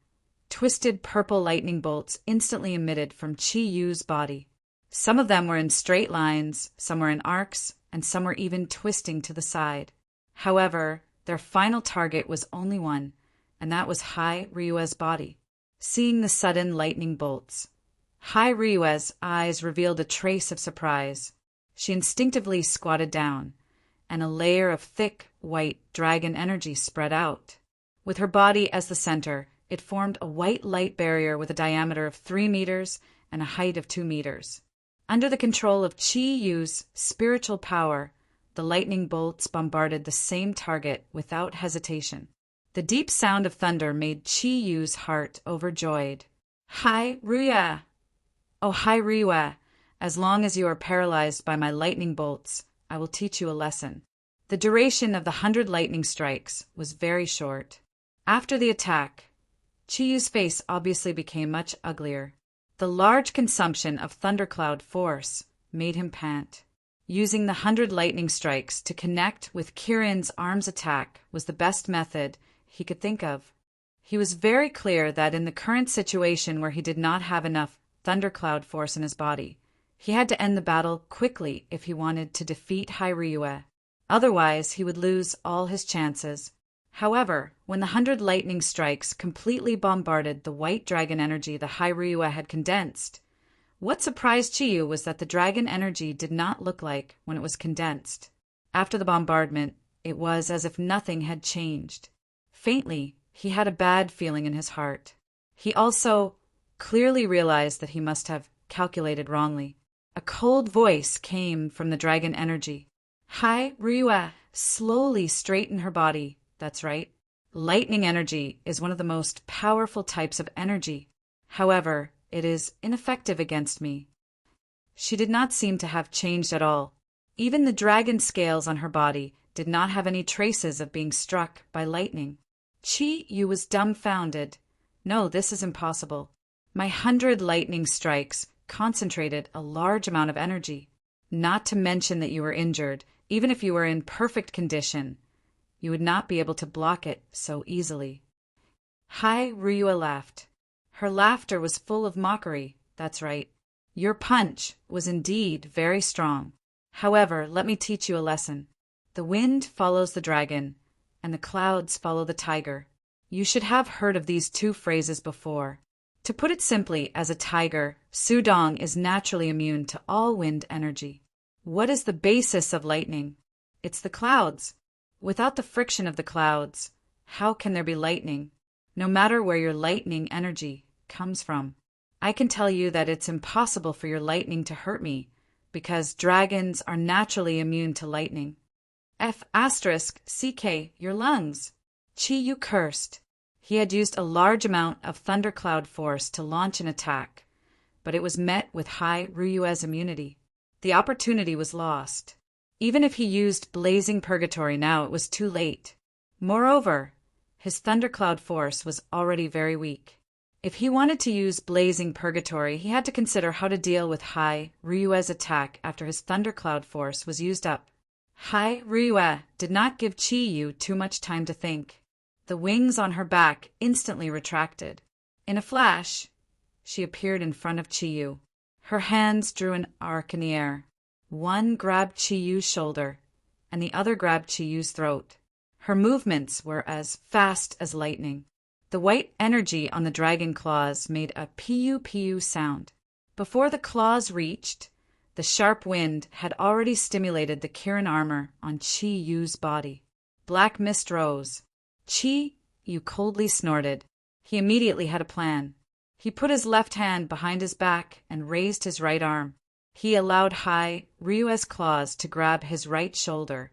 twisted purple lightning bolts instantly emitted from Chiyu's body. Some of them were in straight lines, some were in arcs, and some were even twisting to the side. However, their final target was only one, and that was Hai Ryue's body. Seeing the sudden lightning bolts, Hai Ryue's eyes revealed a trace of surprise. She instinctively squatted down, and a layer of thick, white dragon energy spread out. With her body as the center, it formed a white light barrier with a diameter of 3 meters and a height of 2 meters. Under the control of Qi Yu's spiritual power, the lightning bolts bombarded the same target without hesitation. The deep sound of thunder made Qi Yu's heart overjoyed. Hai Ryue! Oh, Hai Ryue! As long as you are paralyzed by my lightning bolts, I will teach you a lesson. The duration of the 100 lightning strikes was very short. After the attack, Qi Yu's face obviously became much uglier. The large consumption of thundercloud force made him pant. Using the 100 lightning strikes to connect with Kirin's arms attack was the best method he could think of. He was very clear that in the current situation where he did not have enough thundercloud force in his body, he had to end the battle quickly if he wanted to defeat Hai Ryue. Otherwise, he would lose all his chances. However, when the 100 lightning strikes completely bombarded the white dragon energy the Hai Ryue had condensed, what surprised Qi Yu was that the dragon energy did not look like when it was condensed. After the bombardment, it was as if nothing had changed. Faintly, he had a bad feeling in his heart. He also clearly realized that he must have calculated wrongly. A cold voice came from the dragon energy. Hai Ryue, slowly straighten her body. That's right. Lightning energy is one of the most powerful types of energy. However, it is ineffective against me. She did not seem to have changed at all. Even the dragon scales on her body did not have any traces of being struck by lightning. Qi Yu was dumbfounded. No, this is impossible. My 100 lightning strikes concentrated a large amount of energy. Not to mention that you were injured, even if you were in perfect condition. You would not be able to block it so easily. Hai Ryue laughed. Her laughter was full of mockery. That's right. Your punch was indeed very strong. However, let me teach you a lesson. The wind follows the dragon, and the clouds follow the tiger. You should have heard of these two phrases before. To put it simply, as a tiger, Sudong is naturally immune to all wind energy. What is the basis of lightning? It's the clouds. Without the friction of the clouds, how can there be lightning? No matter where your lightning energy comes from. I can tell you that it's impossible for your lightning to hurt me, because dragons are naturally immune to lightning. F***CK, your lungs. Qi Yu cursed. He had used a large amount of thundercloud force to launch an attack, but it was met with Hai Ryue's immunity. The opportunity was lost. Even if he used blazing purgatory now, it was too late. Moreover, his thundercloud force was already very weak. If he wanted to use blazing purgatory, he had to consider how to deal with Hai Ryue's attack after his thundercloud force was used up. Hai Ryue did not give Qi Yu too much time to think. The wings on her back instantly retracted. In a flash, she appeared in front of Qi Yu. Her hands drew an arc in the air. One grabbed Qi Yu's shoulder, and the other grabbed Qi Yu's throat. Her movements were as fast as lightning. The white energy on the dragon claws made a piu-piu sound. Before the claws reached, the sharp wind had already stimulated the Kirin armor on Qi Yu's body. Black mist rose. Qi Yu coldly snorted. He immediately had a plan. He put his left hand behind his back and raised his right arm. He allowed Hai Ryue's claws to grab his right shoulder,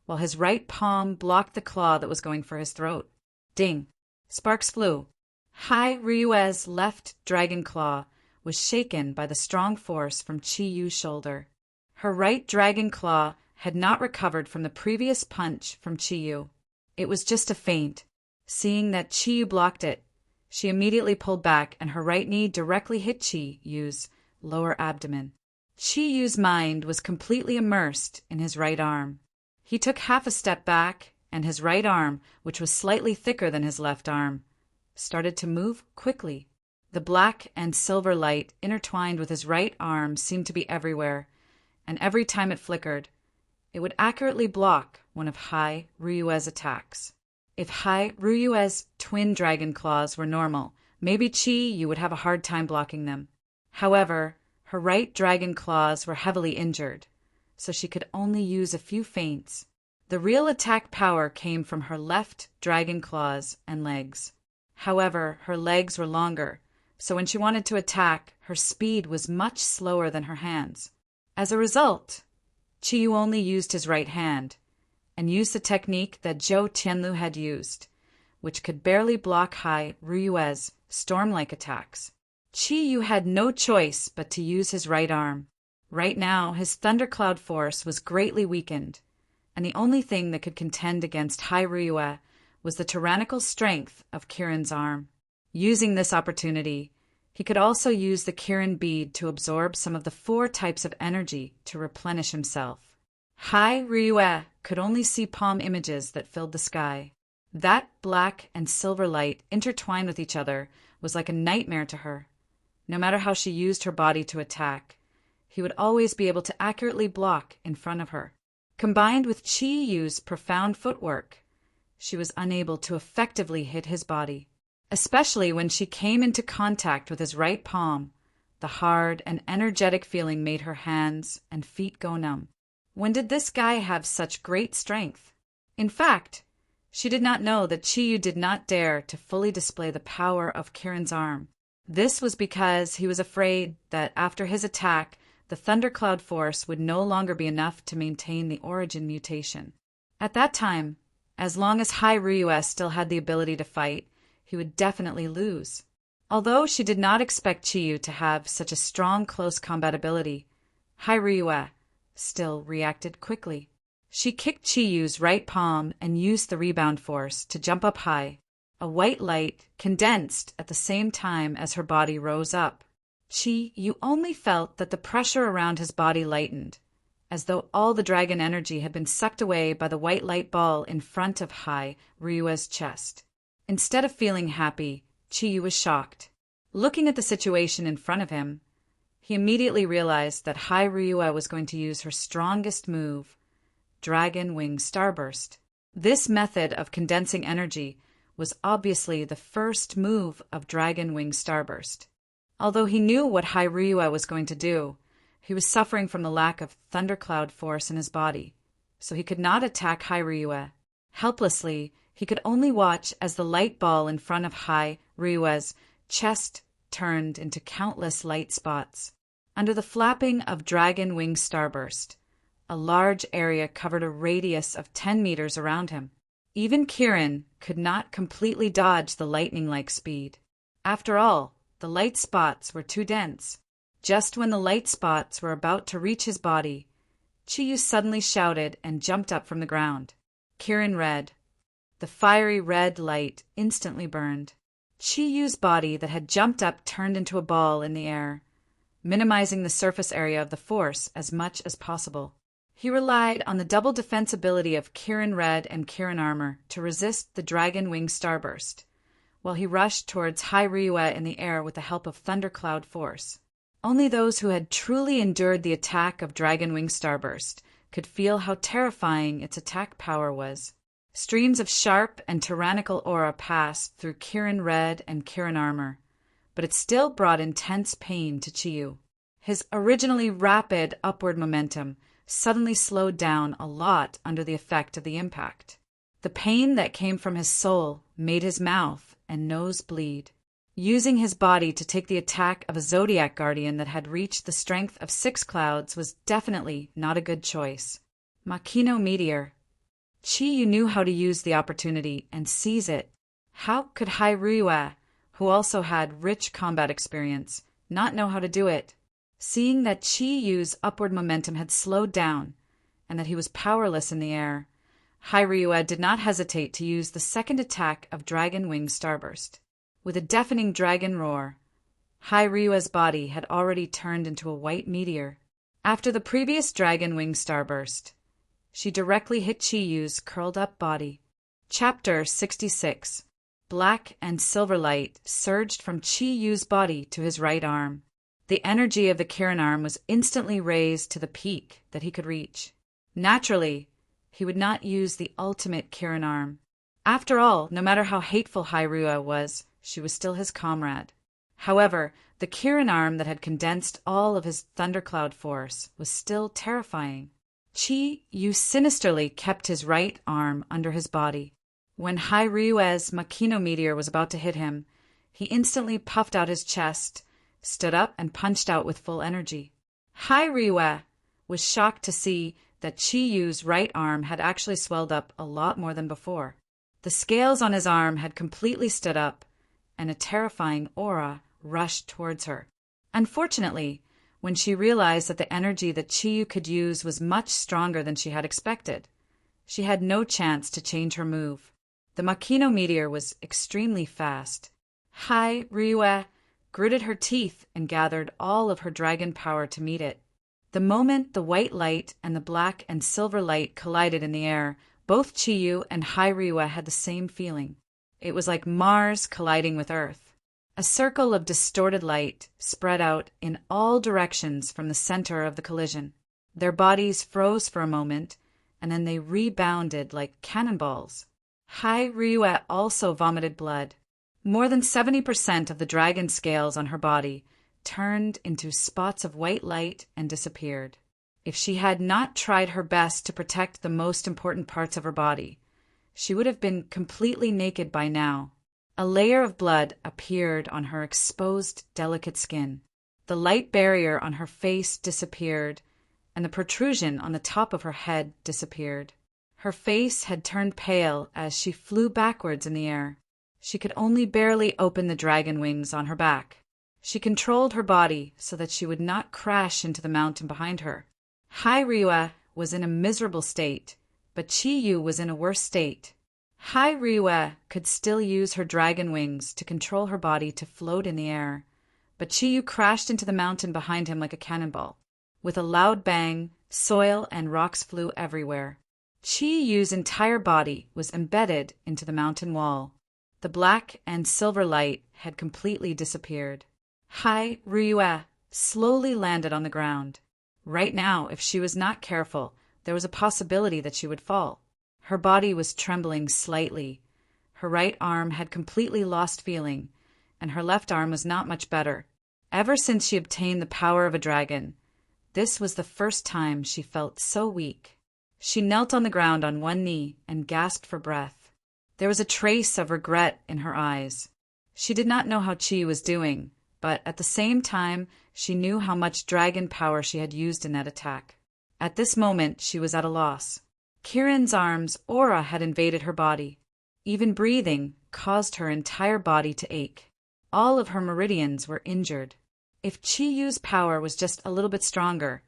while his right palm blocked the claw that was going for his throat. Ding! Sparks flew. Hai Ryue's left dragon claw was shaken by the strong force from Qi Yu's shoulder. Her right dragon claw had not recovered from the previous punch from Qi Yu. It was just a feint. Seeing that Qi Yu blocked it, she immediately pulled back and her right knee directly hit Qi Yu's lower abdomen. Qi Yu's mind was completely immersed in his right arm. He took half a step back, and his right arm, which was slightly thicker than his left arm, started to move quickly. The black and silver light intertwined with his right arm seemed to be everywhere, and every time it flickered, it would accurately block one of Hai Ryue's attacks. If Hai Ryue's twin dragon claws were normal, maybe Chi-Yu would have a hard time blocking them. However, her right dragon claws were heavily injured, so she could only use a few feints. The real attack power came from her left dragon claws and legs. However, her legs were longer, so when she wanted to attack, her speed was much slower than her hands. As a result, Chi-Yu only used his right hand, and used the technique that Zhou Tianlu had used, which could barely block Hai Ryue's storm-like attacks. Chi-Yu had no choice but to use his right arm. Right now, his thundercloud force was greatly weakened, and the only thing that could contend against Hai Ryue was the tyrannical strength of Kirin's arm. Using this opportunity, he could also use the Kirin bead to absorb some of the 4 types of energy to replenish himself. Hai Ryue could only see palm images that filled the sky. That black and silver light intertwined with each other was like a nightmare to her. No matter how she used her body to attack, he would always be able to accurately block in front of her. Combined with Chi-Yu's profound footwork, she was unable to effectively hit his body. Especially when she came into contact with his right palm, the hard and energetic feeling made her hands and feet go numb. When did this guy have such great strength? In fact, she did not know that Chi-Yu did not dare to fully display the power of Kirin's arm. This was because he was afraid that after his attack, the thundercloud force would no longer be enough to maintain the origin mutation. At that time, as long as Hai Ryue still had the ability to fight, he would definitely lose. Although she did not expect Chi-Yu to have such a strong close combat ability, Hai Ryue still reacted quickly. She kicked Chi-Yu's right palm and used the rebound force to jump up high. A white light condensed at the same time as her body rose up. Chi-Yu only felt that the pressure around his body lightened, as though all the dragon energy had been sucked away by the white light ball in front of Hai Ryue's chest. Instead of feeling happy, Chi-Yu was shocked. Looking at the situation in front of him, he immediately realized that Hai Ryue was going to use her strongest move, Dragon Wing Starburst. This method of condensing energy was obviously the first move of Dragon Wing Starburst. Although he knew what Hai Ryue was going to do, he was suffering from the lack of thundercloud force in his body, so he could not attack Hai Ryue. Helplessly, he could only watch as the light ball in front of Hai Ryue's chest turned into countless light spots. Under the flapping of Dragon Wing Starburst, a large area covered a radius of 10 meters around him. Even Kirin could not completely dodge the lightning-like speed. After all, the light spots were too dense. Just when the light spots were about to reach his body, Chi-Yu suddenly shouted and jumped up from the ground. Kirin read. The fiery red light instantly burned. Chi-Yu's body that had jumped up turned into a ball in the air, minimizing the surface area of the force as much as possible. He relied on the double defensibility of Kirin Red and Kirin Armor to resist the Dragon Wing Starburst, while he rushed towards Hai Ryue in the air with the help of Thundercloud Force. Only those who had truly endured the attack of Dragon Wing Starburst could feel how terrifying its attack power was. Streams of sharp and tyrannical aura passed through Kirin Red and Kirin Armor, but it still brought intense pain to Chi-Yu. His originally rapid upward momentum suddenly slowed down a lot under the effect of the impact. The pain that came from his soul made his mouth and nose bleed. Using his body to take the attack of a Zodiac guardian that had reached the strength of 6 clouds was definitely not a good choice. Makino Meteor. Chi-Yu knew how to use the opportunity and seize it. How could Hai Ryue, who also had rich combat experience, not know how to do it? Seeing that Chi-Yu's upward momentum had slowed down and that he was powerless in the air, Hai Ryue did not hesitate to use the second attack of Dragon Wing Starburst. With a deafening dragon roar, Hai Ryue's body had already turned into a white meteor. After the previous Dragon Wing Starburst, she directly hit Chi-Yu's curled-up body. Chapter 66. black and silver light surged from Qi Yu's body to his right arm. The energy of the Kirin arm was instantly raised to the peak that he could reach. Naturally, he would not use the ultimate Kirin arm. After all, no matter how hateful Hyrule was, she was still his comrade. However, the Kirin arm that had condensed all of his thundercloud force was still terrifying. Qi Yu sinisterly kept his right arm under his body. When Hyrue's Makino meteor was about to hit him, he instantly puffed out his chest, stood up, and punched out with full energy. Hyrule was shocked to see that Qi Yu's right arm had actually swelled up a lot more than before. The scales on his arm had completely stood up, and a terrifying aura rushed towards her. Unfortunately, when she realized that the energy that Qi Yu could use was much stronger than she had expected, she had no chance to change her move. The Makino meteor was extremely fast. Hyrule gritted her teeth and gathered all of her dragon power to meet it. The moment the white light and the black and silver light collided in the air, both Qi Yu and Hyrule had the same feeling. It was like Mars colliding with Earth. A circle of distorted light spread out in all directions from the center of the collision. Their bodies froze for a moment, and then they rebounded like cannonballs. Hyrule also vomited blood. More than 70% of the dragon scales on her body turned into spots of white light and disappeared. If she had not tried her best to protect the most important parts of her body, she would have been completely naked by now. A layer of blood appeared on her exposed, delicate skin. The light barrier on her face disappeared, and the protrusion on the top of her head disappeared. Her face had turned pale as she flew backwards in the air. She could only barely open the dragon wings on her back. She controlled her body so that she would not crash into the mountain behind her. Hyrule was in a miserable state, but Qi Yu was in a worse state. Hyrule could still use her dragon wings to control her body to float in the air, but Qi Yu crashed into the mountain behind him like a cannonball. With a loud bang, soil and rocks flew everywhere. Qi Yu's entire body was embedded into the mountain wall. The black and silver light had completely disappeared. Hyrule slowly landed on the ground. Right now, if she was not careful, there was a possibility that she would fall. Her body was trembling slightly. Her right arm had completely lost feeling, and her left arm was not much better. Ever since she obtained the power of a dragon, this was the first time she felt so weak. She knelt on the ground on one knee and gasped for breath. There was a trace of regret in her eyes. She did not know how Qi was doing, but at the same time, she knew how much dragon power she had used in that attack. At this moment, she was at a loss. Kirin's arm's aura had invaded her body. Even breathing caused her entire body to ache. All of her meridians were injured. If Qi Yu's power was just a little bit stronger,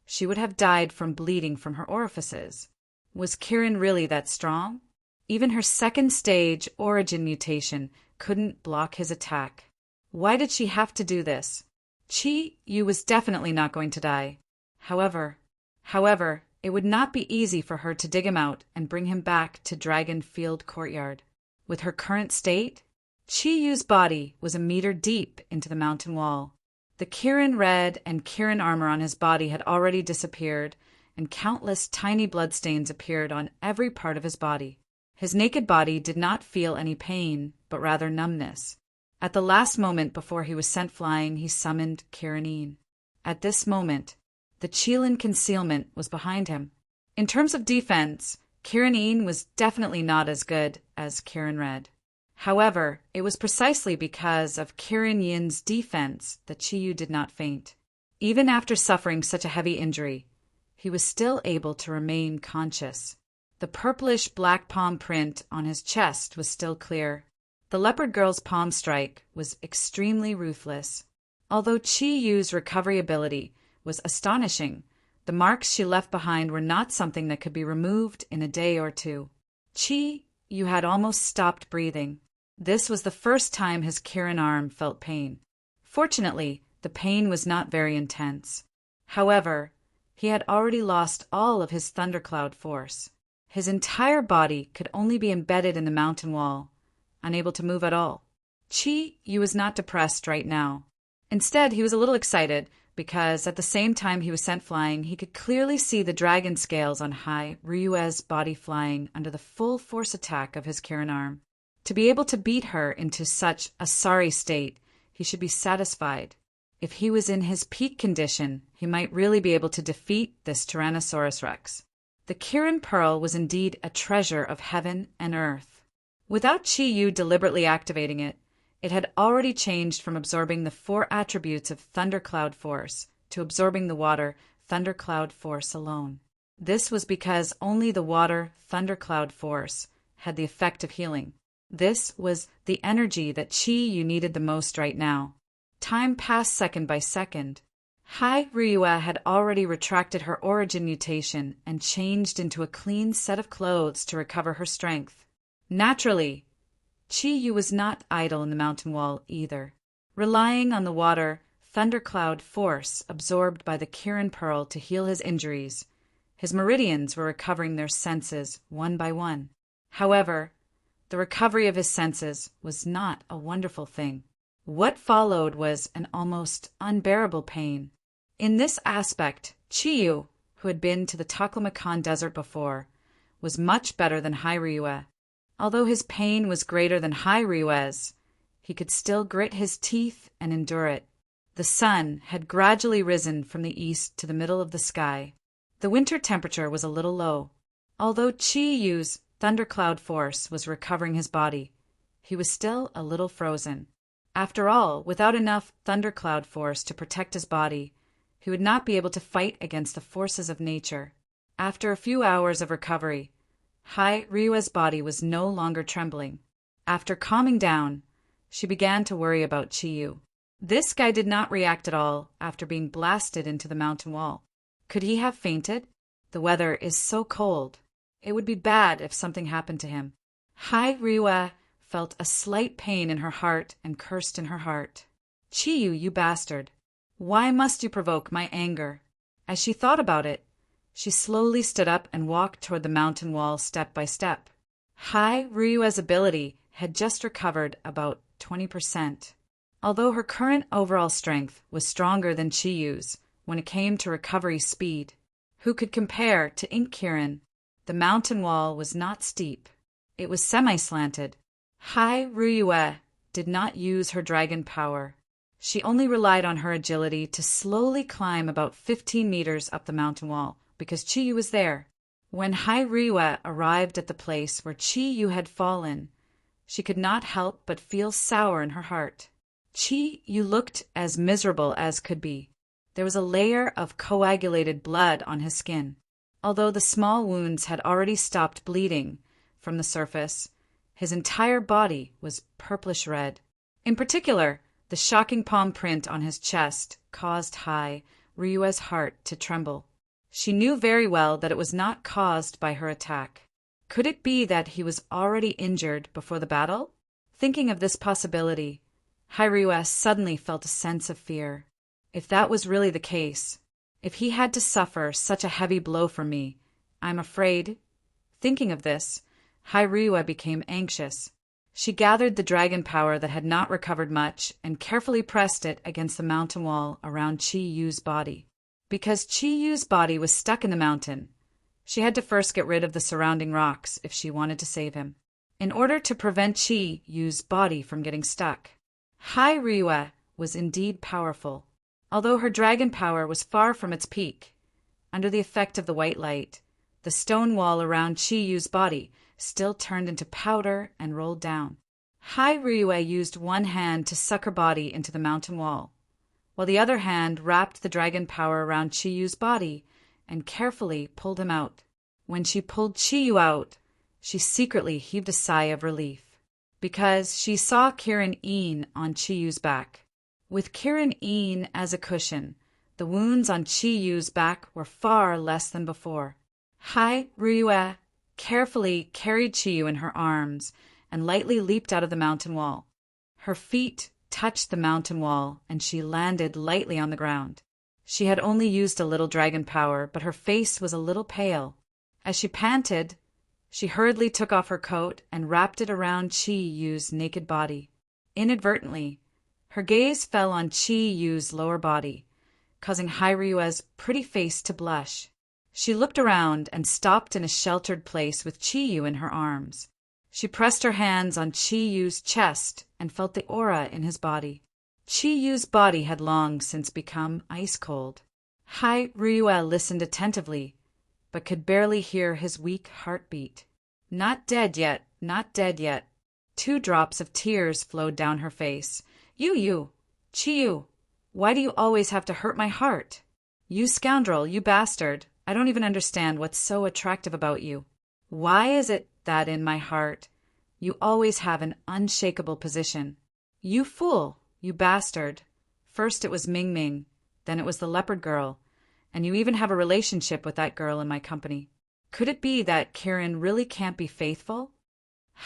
she would have died from bleeding from her orifices. Was Kirin really that strong? Even her second stage origin mutation couldn't block his attack. Why did she have to do this? Qi Yu was definitely not going to die. However, it would not be easy for her to dig him out and bring him back to Dragon Field Courtyard. With her current state, Qi Yu's body was a meter deep into the mountain wall. The Kirin red and Kirin armor on his body had already disappeared, and countless tiny bloodstains appeared on every part of his body. His naked body did not feel any pain, but rather numbness. At the last moment before he was sent flying, he summoned Kirin. At this moment, the Qilin concealment was behind him. In terms of defense, Kirin was definitely not as good as Kirin Red. However, it was precisely because of Kirin Yin's defense that Qi Yu did not faint. Even after suffering such a heavy injury, he was still able to remain conscious. The purplish black palm print on his chest was still clear. The leopard girl's palm strike was extremely ruthless. Although Qi Yu's recovery ability was astonishing, the marks she left behind were not something that could be removed in a day or two. Qi Yu had almost stopped breathing. This was the first time his Kirin arm felt pain. Fortunately, the pain was not very intense. However, he had already lost all of his thundercloud force. His entire body could only be embedded in the mountain wall, unable to move at all. Chi-Yu was not depressed right now. Instead, he was a little excited because at the same time he was sent flying, he could clearly see the dragon scales on Hai Ryue's body flying under the full force attack of his Kirin arm. To be able to beat her into such a sorry state, he should be satisfied. If he was in his peak condition, he might really be able to defeat this Tyrannosaurus Rex. The Kirin Pearl was indeed a treasure of heaven and earth. Without Chi-Yu deliberately activating it, it had already changed from absorbing the 4 attributes of Thundercloud Force to absorbing the water Thundercloud Force alone. This was because only the water Thundercloud Force had the effect of healing. This was the energy that Chi-Yu needed the most right now. Time passed second by second. Hai Ryue had already retracted her origin mutation and changed into a clean set of clothes to recover her strength. Naturally, Chi-Yu was not idle in the mountain wall either. Relying on the water Thundercloud Force absorbed by the Kirin Pearl to heal his injuries, his meridians were recovering their senses one by one. However, the recovery of his senses was not a wonderful thing. What followed was an almost unbearable pain. In this aspect, Chi-Yu, who had been to the Taklamakan Desert before, was much better than Hai Ryue. Although his pain was greater than Hai Ryue's, he could still grit his teeth and endure it. The sun had gradually risen from the east to the middle of the sky. The winter temperature was a little low. Although Chi-Yu's Thundercloud Force was recovering his body, he was still a little frozen. After all, without enough Thundercloud Force to protect his body, he would not be able to fight against the forces of nature. After a few hours of recovery, Hai Ryue's body was no longer trembling. After calming down, she began to worry about Chi-Yu. This guy did not react at all after being blasted into the mountain wall. Could he have fainted? The weather is so cold. It would be bad if something happened to him. Hai Ryue felt a slight pain in her heart and cursed in her heart. Chi-Yu, you bastard. Why must you provoke my anger? As she thought about it, she slowly stood up and walked toward the mountain wall step by step. Hai Ryue's ability had just recovered about 20%. Although her current overall strength was stronger than Chi-Yu's when it came to recovery speed, who could compare to Ink Kirin? The mountain wall was not steep. It was semi-slanted. Hai Ryue did not use her dragon power. She only relied on her agility to slowly climb about 15 meters up the mountain wall, because Chi-Yu was there. When Hai Ryue arrived at the place where Chi-Yu had fallen, she could not help but feel sour in her heart. Chi-Yu looked as miserable as could be. There was a layer of coagulated blood on his skin. Although the small wounds had already stopped bleeding from the surface, his entire body was purplish red. In particular, the shocking palm print on his chest caused Hai Ryue's heart to tremble. She knew very well that it was not caused by her attack. Could it be that he was already injured before the battle? Thinking of this possibility, Hai Ryue suddenly felt a sense of fear. If that was really the case, if he had to suffer such a heavy blow from me, I'm afraid. Thinking of this, Hai Ryue became anxious. She gathered the dragon power that had not recovered much and carefully pressed it against the mountain wall around Chi-Yu's body. Because Chi-Yu's body was stuck in the mountain, she had to first get rid of the surrounding rocks if she wanted to save him, in order to prevent Chi-Yu's body from getting stuck. Hai Ryue was indeed powerful. Although her dragon power was far from its peak, under the effect of the white light, the stone wall around Chi-Yu's body still turned into powder and rolled down. Hai Ryue used one hand to suck her body into the mountain wall, while the other hand wrapped the dragon power around Chi-Yu's body and carefully pulled him out. When she pulled Chi-Yu out, she secretly heaved a sigh of relief, because she saw Kirin Een on Chi-Yu's back. With Kirin Een as a cushion, the wounds on Chi-Yu's back were far less than before. Hai Ryue carefully carried Chi-Yu in her arms and lightly leaped out of the mountain wall. Her feet touched the mountain wall and she landed lightly on the ground. She had only used a little dragon power, but her face was a little pale. As she panted, She hurriedly took off her coat and wrapped it around Chi Yu's naked body. Inadvertently, her gaze fell on Chi Yu's lower body, causing Ryua's pretty face to blush. She looked around and stopped in a sheltered place with Chi Yu in her arms. She pressed her hands on Chi Yu's chest and felt the aura in his body. Chi Yu's body had long since become ice cold. Ryua listened attentively, but could barely hear his weak heartbeat. Not dead yet, not dead yet. 2 drops of tears flowed down her face. You, Chi Yu, why do you always have to hurt my heart? You scoundrel, you bastard, I don't even understand what's so attractive about you. Why is it that in my heart you always have an unshakable position? You fool, you bastard. First it was Ming Ming, then it was the leopard girl, and you even have a relationship with that girl in my company. Could it be that Kirin really can't be faithful?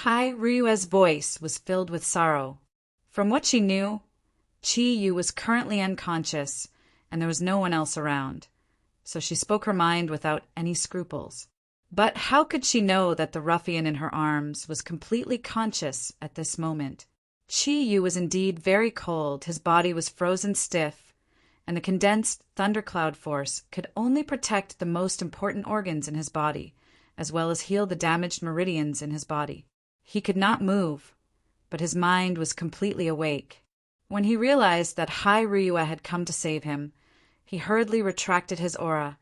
Ryua's voice was filled with sorrow. From what she knew, Chi Yu was currently unconscious, and there was no one else around, so she spoke her mind without any scruples. But how could she know that the ruffian in her arms was completely conscious at this moment? Chi Yu was indeed very cold, his body was frozen stiff, and the condensed thundercloud force could only protect the most important organs in his body, as well as heal the damaged meridians in his body. He could not move, but his mind was completely awake. When he realized that Ryua had come to save him, he hurriedly retracted his aura,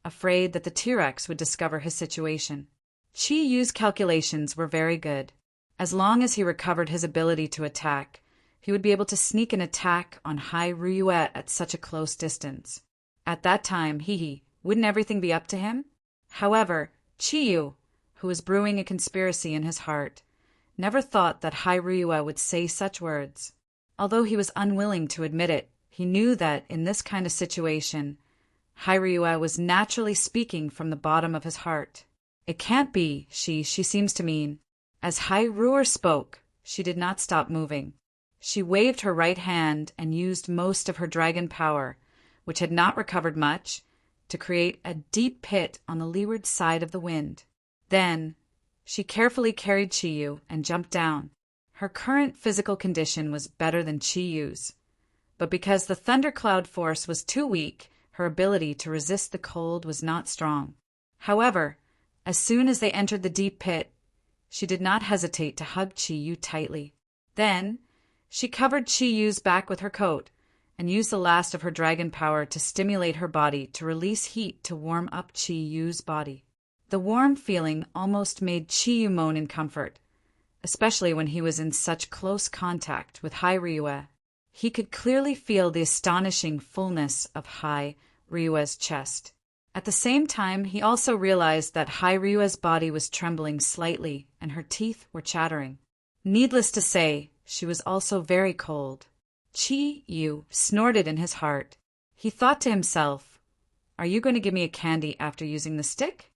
afraid that the T-Rex would discover his situation. Chi Yu's calculations were very good. As long as he recovered his ability to attack, he would be able to sneak an attack on Ryua at such a close distance. At that time, wouldn't everything be up to him? However, Chi Yu, who was brewing a conspiracy in his heart, never thought that Ryua would say such words. Although he was unwilling to admit it, he knew that in this kind of situation, Ryua was naturally speaking from the bottom of his heart. It can't be, she seems to mean. As Ryua spoke, she did not stop moving. She waved her right hand and used most of her dragon power, which had not recovered much, to create a deep pit on the leeward side of the wind. Then, she carefully carried Chi Yu and jumped down. Her current physical condition was better than Chi Yu's, but because the thundercloud force was too weak, her ability to resist the cold was not strong. However, as soon as they entered the deep pit, she did not hesitate to hug Chi Yu tightly. Then, she covered Chi Yu's back with her coat and used the last of her dragon power to stimulate her body to release heat to warm up Chi Yu's body. The warm feeling almost made Chi Yu moan in comfort, especially when he was in such close contact with Ryua. He could clearly feel the astonishing fullness of Ryua's chest. At the same time, he also realized that Ryua's body was trembling slightly and her teeth were chattering. Needless to say, she was also very cold. Chi Yu snorted in his heart. He thought to himself, "Are you going to give me a candy after using the stick?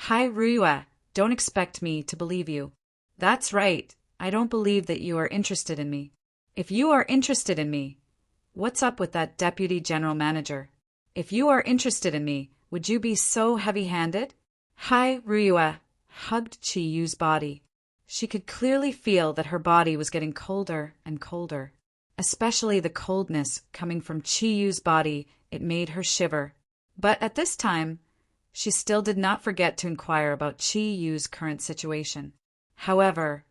Ryua, don't expect me to believe you. That's right, I don't believe that you are interested in me. If you are interested in me, what's up with that deputy general manager? If you are interested in me, would you be so heavy-handed?" Ryua hugged Chi Yu's body. She could clearly feel that her body was getting colder and colder. Especially the coldness coming from Chi Yu's body, it made her shiver. But at this time, she still did not forget to inquire about Chi Yu's current situation. However,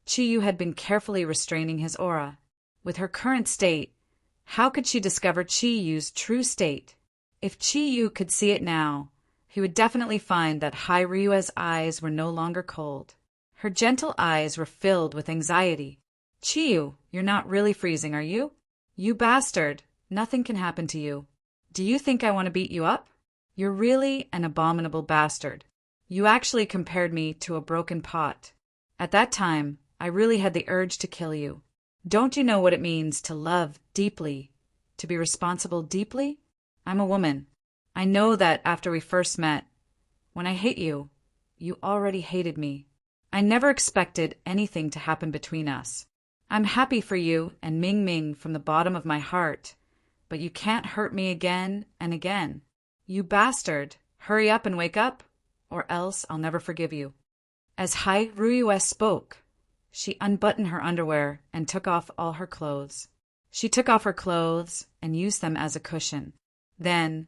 Chi Yu had been carefully restraining his aura. With her current state, how could she discover Chi Yu's true state? If Chi Yu could see it now, he would definitely find that Ryua's eyes were no longer cold. Her gentle eyes were filled with anxiety. "Chi Yu, you're not really freezing, are you? You bastard, nothing can happen to you. Do you think I want to beat you up? You're really an abominable bastard. You actually compared me to a broken pot. At that time, I really had the urge to kill you. Don't you know what it means to love deeply, to be responsible deeply? I'm a woman. I know that after we first met, when I hate you, you already hated me. I never expected anything to happen between us. I'm happy for you and Ming Ming from the bottom of my heart, but you can't hurt me again and again. You bastard, hurry up and wake up, or else I'll never forgive you." As Hai Ruiue spoke, she unbuttoned her underwear and took off all her clothes. She took off her clothes and used them as a cushion. Then,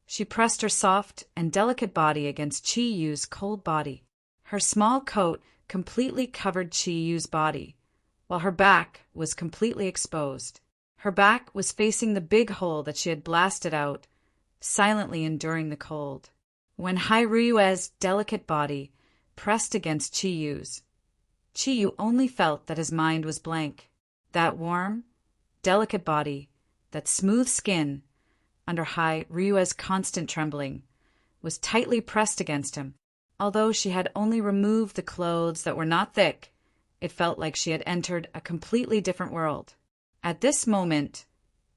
she pressed her soft and delicate body against Chi Yu's cold body. Her small coat completely covered Chi Yu's body, while her back was completely exposed. Her back was facing the big hole that she had blasted out, silently enduring the cold. When Hai Ruiue's delicate body pressed against Chi Yu's, Chi Yu only felt that his mind was blank. That warm, delicate body, that smooth skin, under Hai Ruiue's constant trembling, was tightly pressed against him. Although she had only removed the clothes that were not thick, it felt like she had entered a completely different world. At this moment,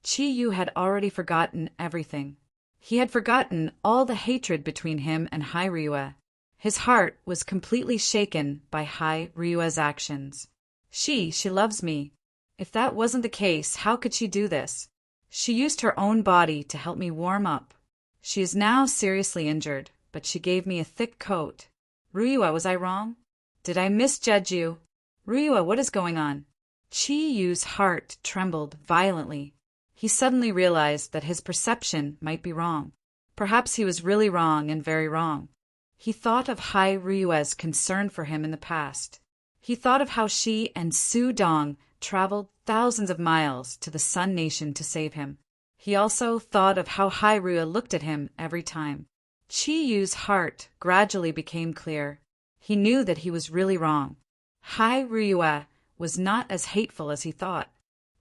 Chi Yu had already forgotten everything. He had forgotten all the hatred between him and Hai Ruiue. His heart was completely shaken by Hai Ruiue's actions. She loves me. If that wasn't the case, how could she do this? She used her own body to help me warm up. She is now seriously injured, but she gave me a thick coat. Ruiue, was I wrong? Did I misjudge you? Ruiue, what is going on? Chi Yu's heart trembled violently. He suddenly realized that his perception might be wrong. Perhaps he was really wrong and very wrong. He thought of Hai Ruiue's concern for him in the past. He thought of how she and Su Dong traveled thousands of miles to the Sun Nation to save him. He also thought of how Hai Ruiue looked at him every time. Chi Yu's heart gradually became clear. He knew that he was really wrong. Hai Ruiue was not as hateful as he thought.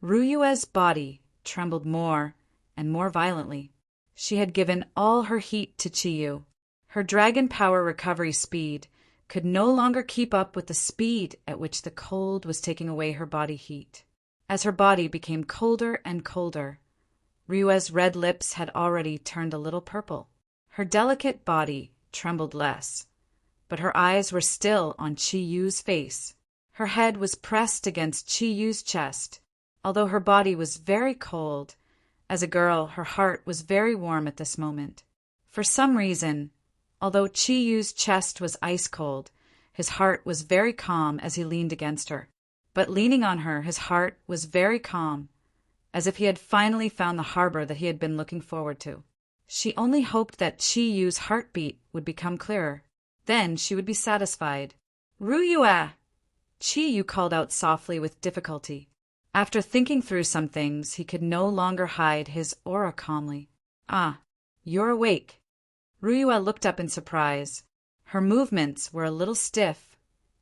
Ruiue's body trembled more and more violently. She had given all her heat to Chi Yu. Her dragon power recovery speed could no longer keep up with the speed at which the cold was taking away her body heat. As her body became colder and colder, Ruiue's red lips had already turned a little purple. Her delicate body trembled less, but her eyes were still on Chi Yu's face. Her head was pressed against Chi Yu's chest. Although her body was very cold, as a girl, her heart was very warm at this moment. For some reason, although Chi Yu's chest was ice cold, his heart was very calm as he leaned against her. But leaning on her, his heart was very calm, as if he had finally found the harbor that he had been looking forward to. She only hoped that Chi Yu's heartbeat would become clearer. Then she would be satisfied. Ruiue! Chi Yu called out softly with difficulty. After thinking through some things, he could no longer hide his aura calmly. Ah, you're awake. Ruiue looked up in surprise. Her movements were a little stiff,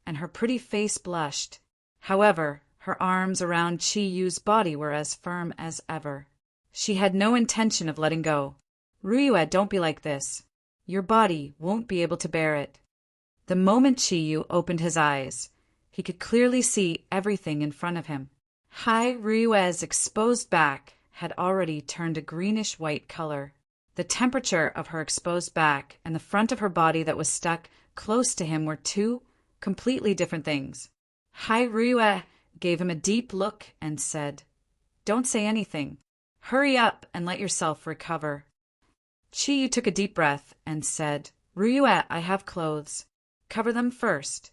and her pretty face blushed. However, her arms around Chi Yu's body were as firm as ever. She had no intention of letting go. Ruiue, don't be like this. Your body won't be able to bear it. The moment Chi Yu opened his eyes, he could clearly see everything in front of him. Hai Ruiue's exposed back had already turned a greenish-white color. The temperature of her exposed back and the front of her body that was stuck close to him were two completely different things. Hai Ruiue gave him a deep look and said, "Don't say anything. Hurry up and let yourself recover." Chi Yu took a deep breath and said, "Ruiue, I have clothes. Cover them first."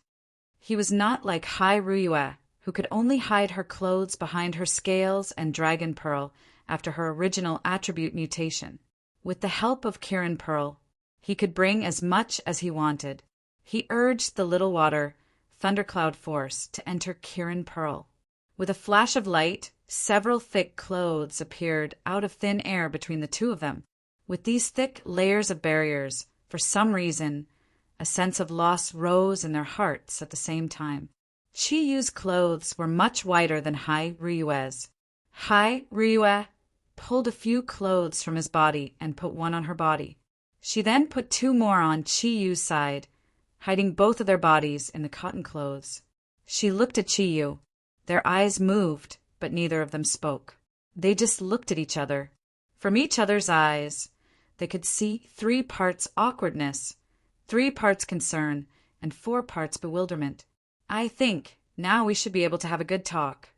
He was not like Hai Ruiue, who could only hide her clothes behind her scales and dragon pearl after her original attribute mutation. With the help of Kirin Pearl, he could bring as much as he wanted. He urged the little water, Thundercloud Force, to enter Kirin Pearl. With a flash of light, several thick clothes appeared out of thin air between the two of them. With these thick layers of barriers, for some reason, a sense of loss rose in their hearts at the same time. Chi Yu's clothes were much wider than Hai Ruiue's. Hai Ruiue pulled a few clothes from his body and put one on her body. She then put two more on Chi Yu's side, hiding both of their bodies in the cotton clothes. She looked at Chi Yu. Their eyes moved, but neither of them spoke. They just looked at each other. From each other's eyes, they could see 3 parts awkwardness, 3 parts concern, and 4 parts bewilderment. "I think now we should be able to have a good talk."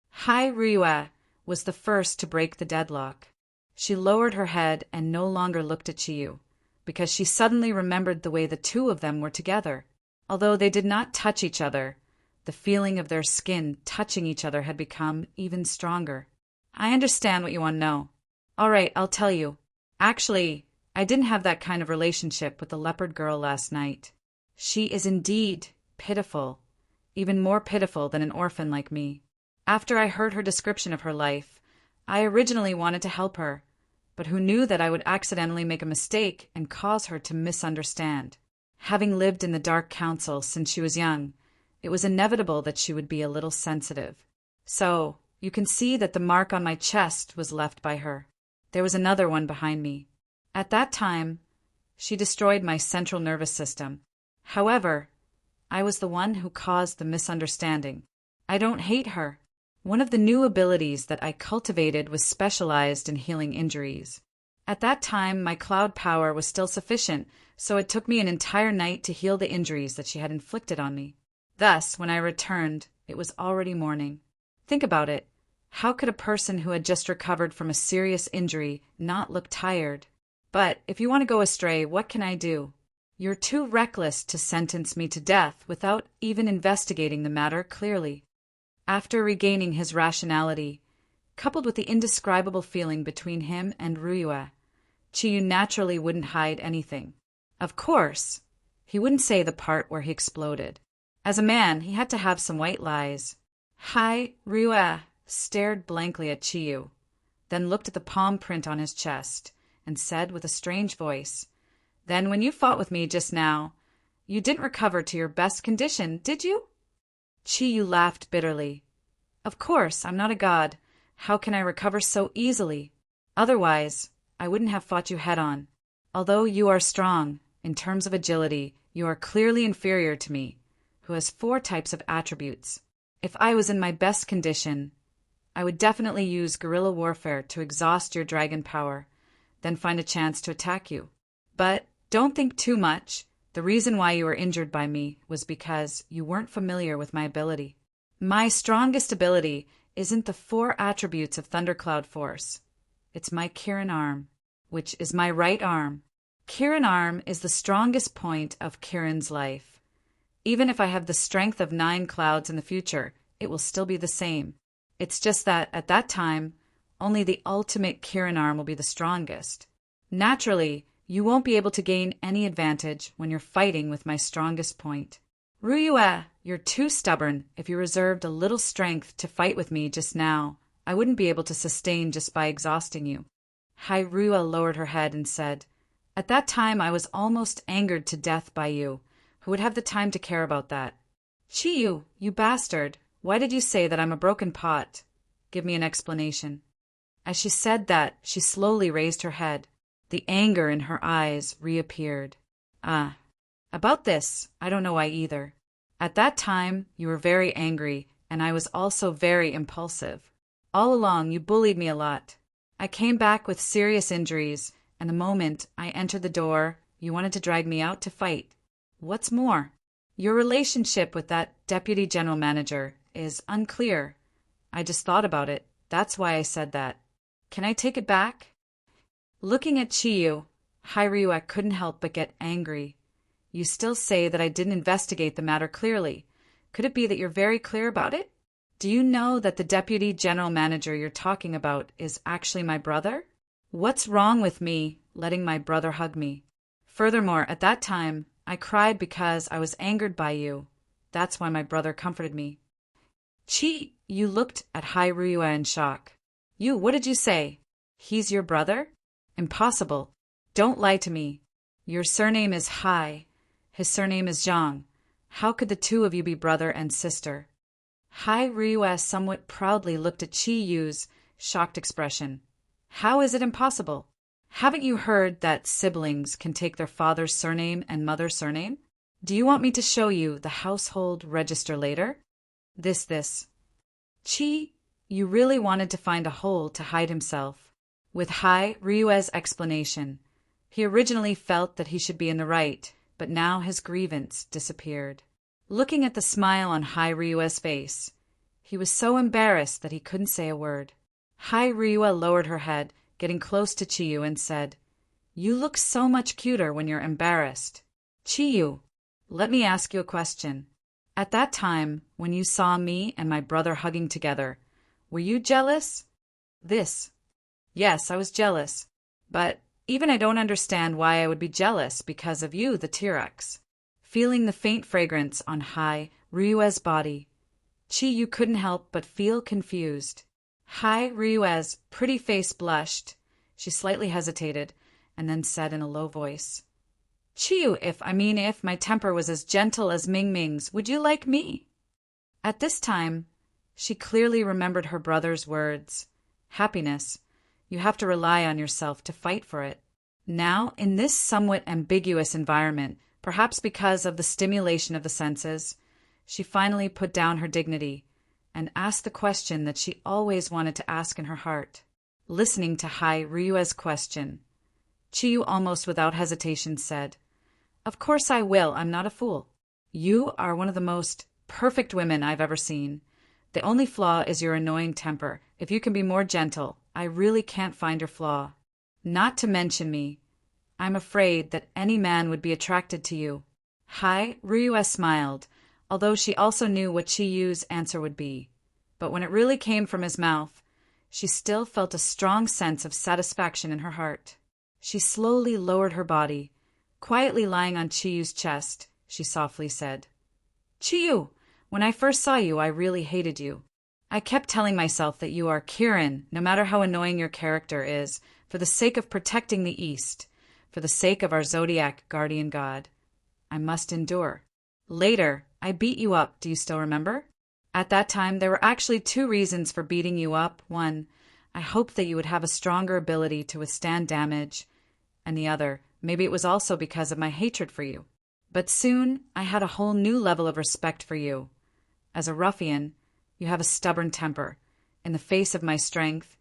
Hai Ruiue was the first to break the deadlock. She lowered her head and no longer looked at Chi Yu, because she suddenly remembered the way the two of them were together. Although they did not touch each other, the feeling of their skin touching each other had become even stronger. I understand what you want to know. All right, I'll tell you. Actually, I didn't have that kind of relationship with the leopard girl last night. She is indeed pitiful, even more pitiful than an orphan like me. After I heard her description of her life, I originally wanted to help her, but who knew that I would accidentally make a mistake and cause her to misunderstand. Having lived in the Dark Council since she was young, it was inevitable that she would be a little sensitive. So, you can see that the mark on my chest was left by her. There was another one behind me. At that time, she destroyed my central nervous system. However, I was the one who caused the misunderstanding. I don't hate her. One of the new abilities that I cultivated was specialized in healing injuries. At that time, my cloud power was still sufficient, so it took me an entire night to heal the injuries that she had inflicted on me. Thus, when I returned, it was already morning. Think about it. How could a person who had just recovered from a serious injury not look tired? But if you want to go astray, what can I do? You're too reckless to sentence me to death without even investigating the matter clearly. After regaining his rationality, coupled with the indescribable feeling between him and Ryue, Chiyu naturally wouldn't hide anything. Of course, he wouldn't say the part where he exploded. As a man, he had to have some white lies. Ryue stared blankly at Chiyu, then looked at the palm print on his chest, and said with a strange voice, "Then when you fought with me just now, you didn't recover to your best condition, did you?" Chiyu laughed bitterly. "Of course, I'm not a god. How can I recover so easily? Otherwise, I wouldn't have fought you head-on. Although you are strong, in terms of agility, you are clearly inferior to me, who has 4 types of attributes. If I was in my best condition, I would definitely use guerrilla warfare to exhaust your dragon power, then find a chance to attack you. But don't think too much. The reason why you were injured by me was because you weren't familiar with my ability. My strongest ability isn't the 4 attributes of Thundercloud Force. It's my Kirin arm, which is my right arm. Kirin arm is the strongest point of Kirin's life. Even if I have the strength of 9 clouds in the future, it will still be the same. It's just that, at that time, only the ultimate Kirin arm will be the strongest. Naturally, you won't be able to gain any advantage when you're fighting with my strongest point. Ryue, you're too stubborn. If you reserved a little strength to fight with me just now, I wouldn't be able to sustain just by exhausting you." Ryue lowered her head and said, "At that time I was almost angered to death by you. Who would have the time to care about that?" "Chiyu, you bastard. Why did you say that I'm a broken pot? Give me an explanation." As she said that, she slowly raised her head. The anger in her eyes reappeared. About this, I don't know why either. At that time, you were very angry, and I was also very impulsive. All along, you bullied me a lot. I came back with serious injuries, and the moment I entered the door, you wanted to drag me out to fight. What's more, your relationship with that deputy general manager is unclear. I just thought about it. That's why I said that. Can I take it back?" Looking at Chiyu, Ryue couldn't help but get angry. "You still say that I didn't investigate the matter clearly. Could it be that you're very clear about it? Do you know that the deputy general manager you're talking about is actually my brother? What's wrong with me letting my brother hug me? Furthermore, at that time, I cried because I was angered by you. That's why my brother comforted me." You looked at Ryue in shock. What did you say? He's your brother? Impossible. Don't lie to me. Your surname is Hai. His surname is Zhang. How could the 2 of you be brother and sister? Ryue somewhat proudly looked at Chiyu's shocked expression. How is it impossible? Haven't you heard that siblings can take their father's surname and mother's surname? Do you want me to show you the household register later? You really wanted to find a hole to hide himself. With Ryue's explanation, he originally felt that he should be in the right, but now his grievance disappeared. Looking at the smile on Ryue's face, he was so embarrassed that he couldn't say a word. Ryue lowered her head, getting close to Chiyu, and said, "You look so much cuter when you're embarrassed." "Chiyu, Let me ask you a question. At that time, when you saw me and my brother hugging together, were you jealous? This. Yes, I was jealous. But even I don't understand why I would be jealous because of you, the T-Rex. Feeling the faint fragrance on Hai Ryue's body, Chiyu couldn't help but feel confused. Hai Ryue's pretty face blushed. She slightly hesitated, and then said in a low voice, Chiyu, if my temper was as gentle as Ming Ming's, would you like me? At this time, she clearly remembered her brother's words. Happiness. You have to rely on yourself to fight for it. Now, in this somewhat ambiguous environment, perhaps because of the stimulation of the senses, she finally put down her dignity and asked the question that she always wanted to ask in her heart. Listening to Hai Ryue's question, Chiyu almost without hesitation said, Of course I will, I'm not a fool. You are one of the most perfect women I've ever seen. The only flaw is your annoying temper. If you can be more gentle, I really can't find your flaw. Not to mention me. I'm afraid that any man would be attracted to you. Hai Ryue smiled, although she also knew what Chiyu's answer would be. But when it really came from his mouth, she still felt a strong sense of satisfaction in her heart. She slowly lowered her body. Quietly lying on Chiyu's chest, she softly said, Chiyu, when I first saw you, I really hated you. I kept telling myself that you are Kirin, no matter how annoying your character is, for the sake of protecting the East, for the sake of our Zodiac guardian god. I must endure. Later, I beat you up, do you still remember? At that time, there were actually 2 reasons for beating you up. One, I hoped that you would have a stronger ability to withstand damage, and the other, maybe it was also because of my hatred for you. But soon, I had a whole new level of respect for you. As a ruffian, you have a stubborn temper. In the face of my strength,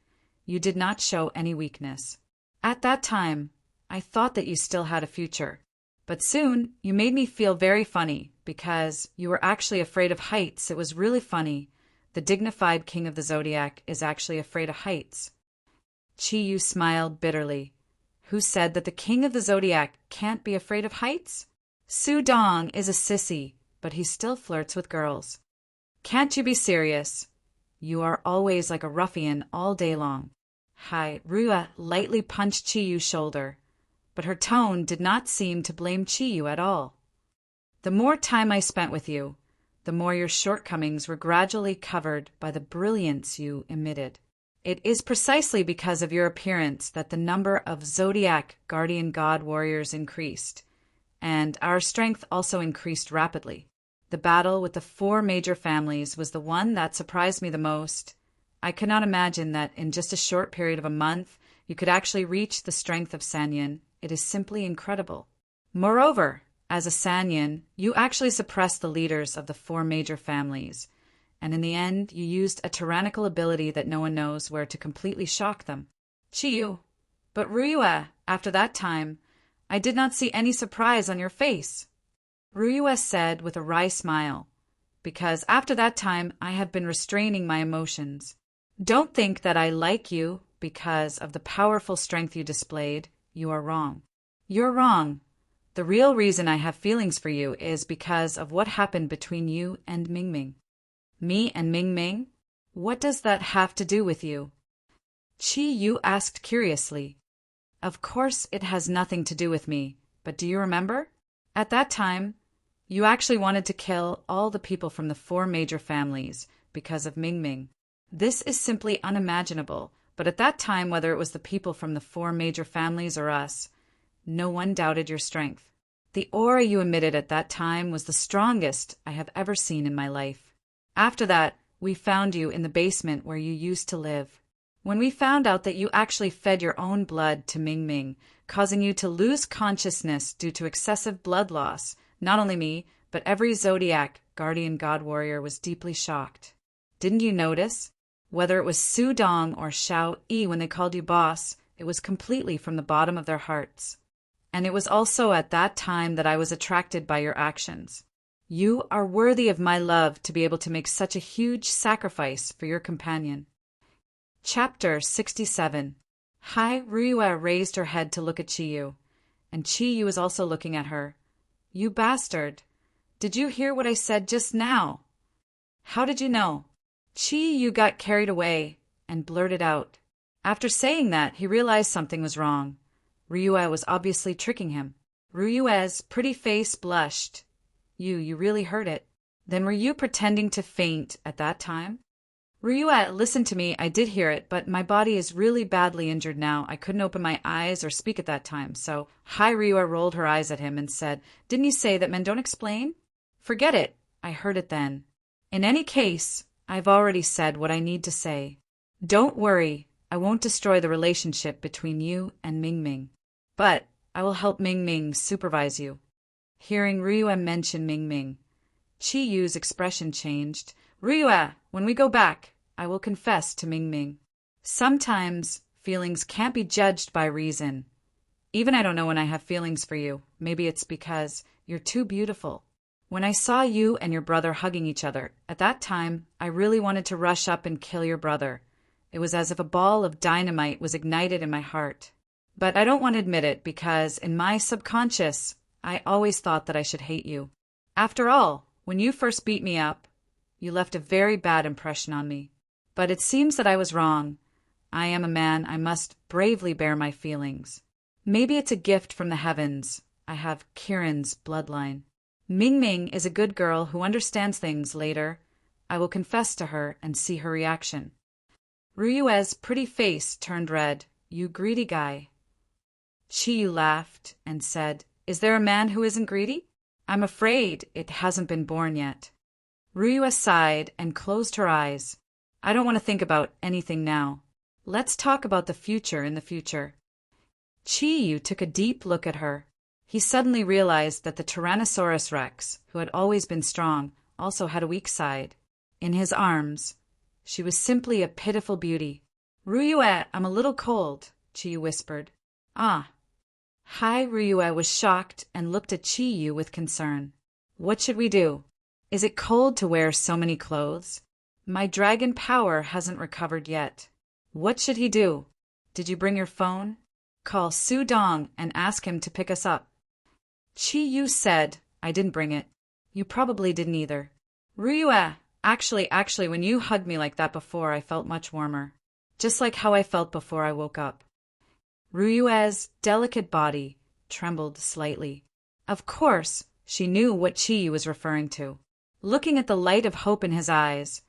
you did not show any weakness. At that time, I thought that you still had a future. But soon, you made me feel very funny, because you were actually afraid of heights. It was really funny. The dignified king of the Zodiac is actually afraid of heights. Chiyu smiled bitterly. Who said that the king of the Zodiac can't be afraid of heights? Su Dong is a sissy, but he still flirts with girls. Can't you be serious? You are always like a ruffian all day long. Hai Rua lightly punched Chiyu's shoulder, but her tone did not seem to blame Chiyu at all. The more time I spent with you, the more your shortcomings were gradually covered by the brilliance you emitted. It is precisely because of your appearance that the number of Zodiac guardian god warriors increased, and our strength also increased rapidly. The battle with the 4 major families was the one that surprised me the most. I could not imagine that in just a short period of a month you could actually reach the strength of Sanyin. It is simply incredible. Moreover, as a Sanyin, you actually suppressed the leaders of the 4 major families, and in the end you used a tyrannical ability that no one knows where to completely shock them. Chiyu, but Ryue, after that time, I did not see any surprise on your face. Ryue said with a wry smile, because after that time I have been restraining my emotions. Don't think that I like you because of the powerful strength you displayed. You are wrong. You're wrong. The real reason I have feelings for you is because of what happened between you and Ming Ming. Me and Ming Ming? What does that have to do with you? Chiyu asked curiously. Of course it has nothing to do with me, but do you remember? At that time, you actually wanted to kill all the people from the 4 major families because of Ming Ming. This is simply unimaginable, but at that time, whether it was the people from the 4 major families or us, no one doubted your strength. The aura you emitted at that time was the strongest I have ever seen in my life. After that, we found you in the basement where you used to live. When we found out that you actually fed your own blood to Ming Ming, causing you to lose consciousness due to excessive blood loss, not only me, but every Zodiac guardian god warrior was deeply shocked. Didn't you notice? Whether it was Su Dong or Xiao Yi when they called you boss, it was completely from the bottom of their hearts. And it was also at that time that I was attracted by your actions. You are worthy of my love to be able to make such a huge sacrifice for your companion. Chapter 67. Hai Ryue raised her head to look at Chiyu, and Chiyu was also looking at her. You bastard! Did you hear what I said just now? How did you know? Chi-Yu got carried away and blurted out. After saying that, he realized something was wrong. Ryue was obviously tricking him. Ryue's pretty face blushed. You really heard it. Then were you pretending to faint at that time? Ryue, listen to me, I did hear it, but my body is really badly injured now. I couldn't open my eyes or speak at that time, so Ryue rolled her eyes at him and said, Didn't you say that men don't explain? Forget it. I heard it then. In any case, I've already said what I need to say. Don't worry, I won't destroy the relationship between you and Mingming. But I will help Mingming supervise you. Hearing Ryue mention Mingming, Chi-Yu's expression changed. Ryue, when we go back, I will confess to Mingming. Sometimes feelings can't be judged by reason. Even I don't know when I have feelings for you. Maybe it's because you're too beautiful. When I saw you and your brother hugging each other, at that time, I really wanted to rush up and kill your brother. It was as if a ball of dynamite was ignited in my heart. But I don't want to admit it because in my subconscious, I always thought that I should hate you. After all, when you first beat me up, you left a very bad impression on me. But it seems that I was wrong. I am a man. I must bravely bear my feelings. Maybe it's a gift from the heavens. I have Kirin's bloodline. Mingming is a good girl who understands things later. I will confess to her and see her reaction. Ryue's pretty face turned red. You greedy guy. Chi-Yu laughed and said, Is there a man who isn't greedy? I'm afraid it hasn't been born yet. Ryue sighed and closed her eyes. I don't want to think about anything now. Let's talk about the future in the future. Chi-Yu took a deep look at her. He suddenly realized that the Tyrannosaurus Rex, who had always been strong, also had a weak side. In his arms, she was simply a pitiful beauty. Ryue, I'm a little cold, Chi-Yu whispered. Ah. Ryue was shocked and looked at Chi-Yu with concern. What should we do? Is it cold to wear so many clothes? My dragon power hasn't recovered yet. What should he do? Did you bring your phone? Call Su Dong and ask him to pick us up. Chi-Yu said, I didn't bring it. You probably didn't either. Ryue, actually, when you hugged me like that before, I felt much warmer. Just like how I felt before I woke up. Ryue's delicate body trembled slightly. Of course, she knew what Chi-Yu was referring to. Looking at the light of hope in his eyes,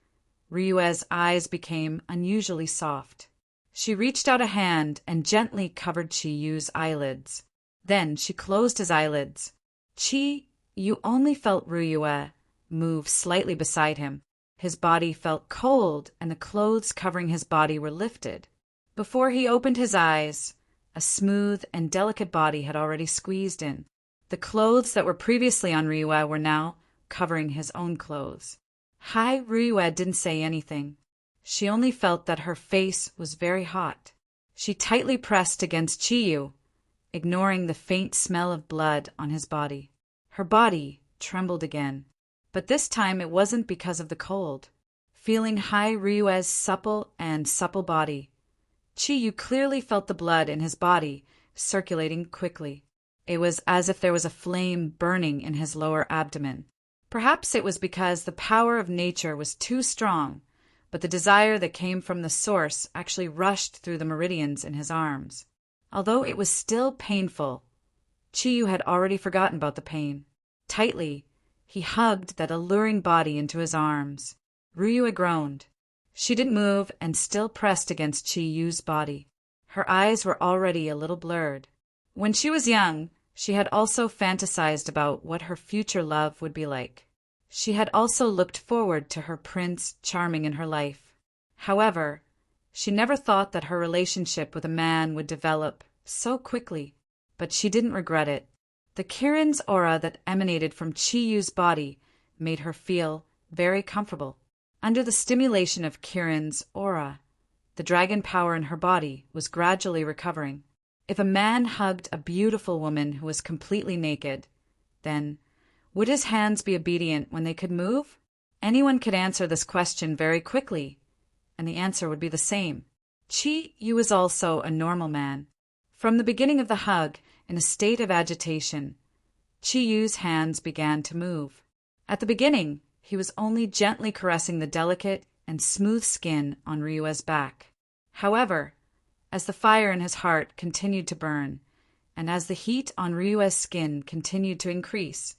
Ryue's eyes became unusually soft. She reached out a hand and gently covered Chi-Yu's eyelids. Then she closed his eyelids. Chi-Yu only felt Ryue move slightly beside him. His body felt cold and the clothes covering his body were lifted. Before he opened his eyes, a smooth and delicate body had already squeezed in. The clothes that were previously on Ryue were now covering his own clothes. Ryue didn't say anything. She only felt that her face was very hot. She tightly pressed against Chi-Yu, ignoring the faint smell of blood on his body. Her body trembled again, but this time it wasn't because of the cold. Feeling Ryue's supple body, Chi-Yu clearly felt the blood in his body circulating quickly. It was as if there was a flame burning in his lower abdomen. Perhaps it was because the power of nature was too strong, but the desire that came from the source actually rushed through the meridians in his arms. Although it was still painful, Chi-Yu had already forgotten about the pain. Tightly, he hugged that alluring body into his arms. Ryue groaned. She didn't move and still pressed against Chi-Yu's body. Her eyes were already a little blurred. When she was young, she had also fantasized about what her future love would be like. She had also looked forward to her Prince Charming in her life. However, she never thought that her relationship with a man would develop so quickly, but she didn't regret it. The Kirin's aura that emanated from Chi-Yu's body made her feel very comfortable. Under the stimulation of Kirin's aura, the dragon power in her body was gradually recovering. If a man hugged a beautiful woman who was completely naked, then would his hands be obedient when they could move? Anyone could answer this question very quickly, and the answer would be the same. Chi-Yu was also a normal man. From the beginning of the hug, in a state of agitation, Chi-Yu's hands began to move. At the beginning, he was only gently caressing the delicate and smooth skin on Ryua's back. However, as the fire in his heart continued to burn, and as the heat on Ryua's skin continued to increase,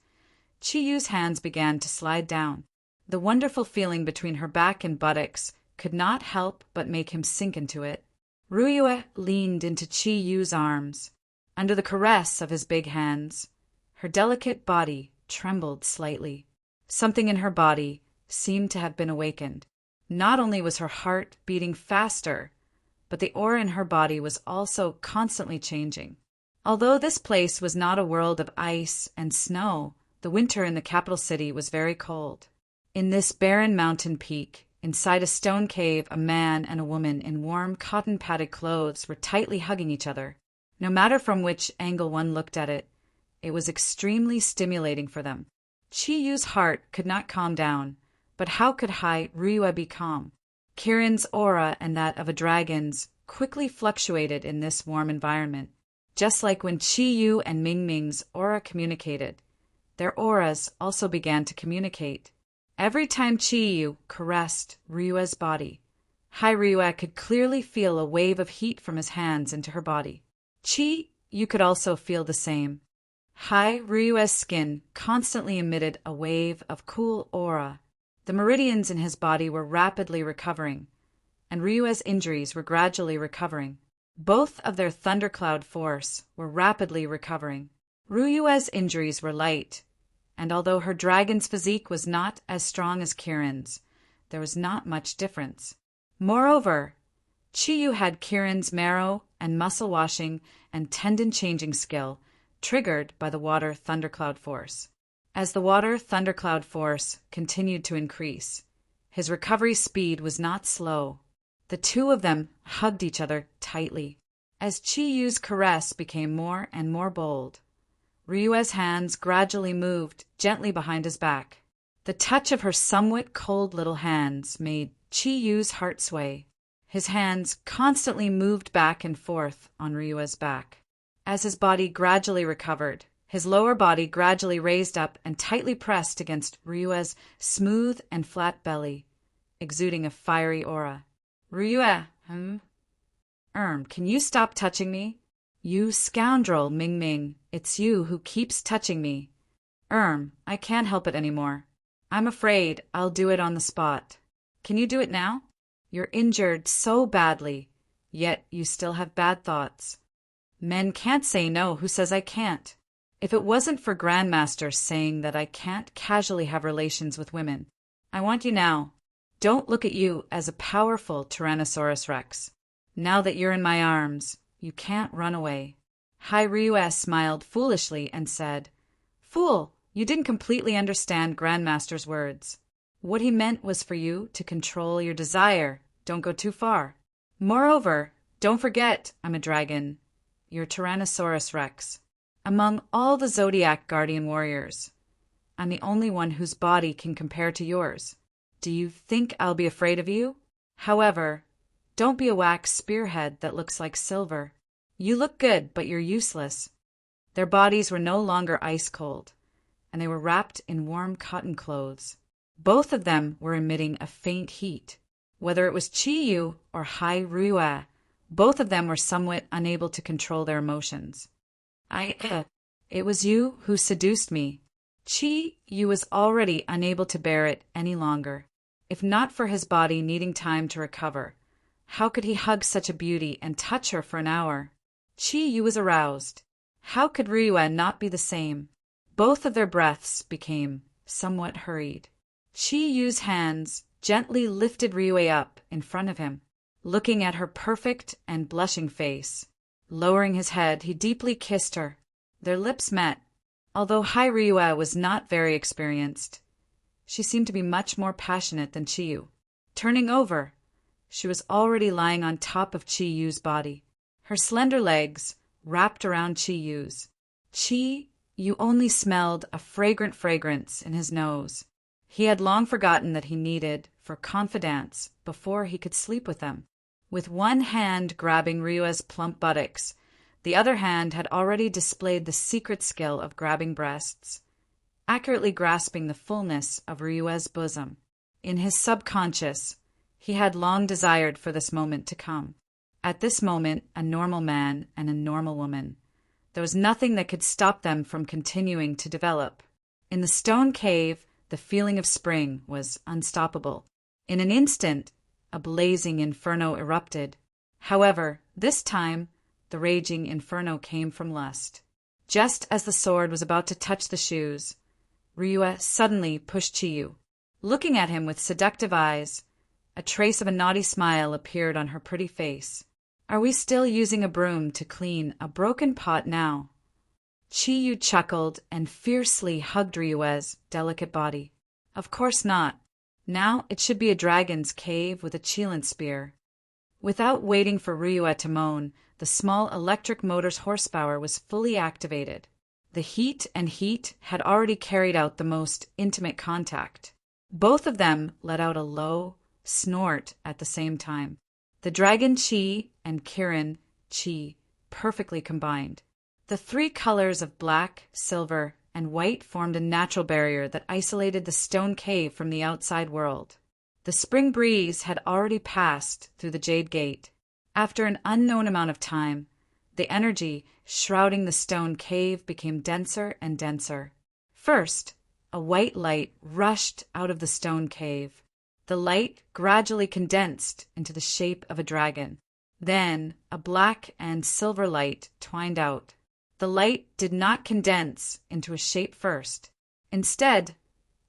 Chiyu's hands began to slide down. The wonderful feeling between her back and buttocks could not help but make him sink into it. Ryua leaned into Chiyu's arms. Under the caress of his big hands, her delicate body trembled slightly. Something in her body seemed to have been awakened. Not only was her heart beating faster, but the aura in her body was also constantly changing. Although this place was not a world of ice and snow, the winter in the capital city was very cold. In this barren mountain peak, inside a stone cave, a man and a woman in warm cotton-padded clothes were tightly hugging each other. No matter from which angle one looked at it, it was extremely stimulating for them. Chiyu's heart could not calm down, but how could Ryua be calm? Kirin's aura and that of a dragon's quickly fluctuated in this warm environment. Just like when Chiyu and Mingming's aura communicated, their auras also began to communicate. Every time Chiyu caressed Ryua's body, Ryua could clearly feel a wave of heat from his hands into her body. You could also feel the same. Ryua's skin constantly emitted a wave of cool aura. The meridians in his body were rapidly recovering, and Ryua's injuries were gradually recovering. Both of their thundercloud force were rapidly recovering. Ryua's injuries were light, and although her dragon's physique was not as strong as Kirin's, there was not much difference. Moreover, Chiyu had Kirin's marrow and muscle washing and tendon changing skill triggered by the water thundercloud force. As the water thundercloud force continued to increase, his recovery speed was not slow. The two of them hugged each other tightly. As Chiyu's caress became more and more bold, Ryua's hands gradually moved gently behind his back. The touch of her somewhat cold little hands made Chiyu's heart sway. His hands constantly moved back and forth on Ryua's back. As his body gradually recovered, his lower body gradually raised up and tightly pressed against Ryua's smooth and flat belly, exuding a fiery aura. Ryua, can you stop touching me? You scoundrel, Mingming, it's you who keeps touching me. I can't help it anymore. I'm afraid I'll do it on the spot. Can you do it now? You're injured so badly, yet you still have bad thoughts. Men can't say no. Who says I can't? If it wasn't for Grandmaster saying that I can't casually have relations with women, I want you now. Don't look at you as a powerful Tyrannosaurus Rex. Now that you're in my arms, you can't run away. Ryua smiled foolishly and said, Fool, you didn't completely understand Grandmaster's words. What he meant was for you to control your desire. Don't go too far. Moreover, don't forget I'm a dragon. You're Tyrannosaurus Rex. Among all the Zodiac Guardian Warriors, I'm the only one whose body can compare to yours. Do you think I'll be afraid of you? However, don't be a wax spearhead that looks like silver. You look good, but you're useless. Their bodies were no longer ice cold, and they were wrapped in warm cotton clothes. Both of them were emitting a faint heat. Whether it was Chiyu or Ryua, both of them were somewhat unable to control their emotions. It was you who seduced me. Chiyu was already unable to bear it any longer. If not for his body needing time to recover, how could he hug such a beauty and touch her for an hour? Chiyu was aroused. How could Ryua not be the same? Both of their breaths became somewhat hurried. Chiyu's hands gently lifted Ryua up in front of him, looking at her perfect and blushing face. Lowering his head, he deeply kissed her. Their lips met. Although Ryua was not very experienced, she seemed to be much more passionate than Chiyu. Turning over, she was already lying on top of Chiyu's body, her slender legs wrapped around Chiyu's. Chiyu only smelled a fragrant fragrance in his nose. He had long forgotten that he needed for confidants before he could sleep with them. With one hand grabbing Ryua's plump buttocks, the other hand had already displayed the secret skill of grabbing breasts. accurately grasping the fullness of Ryue's bosom. In his subconscious, he had long desired for this moment to come. At this moment, a normal man and a normal woman. There was nothing that could stop them from continuing to develop. In the stone cave, the feeling of spring was unstoppable. In an instant, a blazing inferno erupted. However, this time, the raging inferno came from lust. Just as the sword was about to touch the shoes, Ryue suddenly pushed Chiyu. Looking at him with seductive eyes, a trace of a naughty smile appeared on her pretty face. Are we still using a broom to clean a broken pot now? Chiyu chuckled and fiercely hugged Ryue's delicate body. Of course not. Now it should be a dragon's cave with a Qilin spear. Without waiting for Ryue to moan, the small electric motor's horsepower was fully activated. The heat had already carried out the most intimate contact. Both of them let out a low snort at the same time. The dragon Qi and Kirin Qi perfectly combined. The three colors of black, silver, and white formed a natural barrier that isolated the stone cave from the outside world. The spring breeze had already passed through the Jade Gate. After an unknown amount of time, the energy shrouding the stone cave became denser and denser. First, a white light rushed out of the stone cave. The light gradually condensed into the shape of a dragon. Then, a black and silver light twined out. The light did not condense into a shape first. Instead,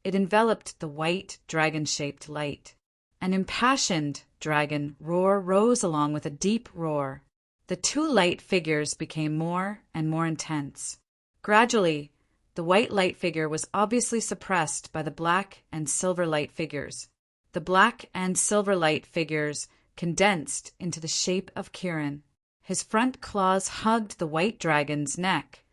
it enveloped the white dragon-shaped light. An impassioned dragon roar rose along with a deep roar. The two light figures became more and more intense. Gradually, the white light figure was obviously suppressed by the black and silver light figures. The black and silver light figures condensed into the shape of Kirin. His front claws hugged the white dragon's neck,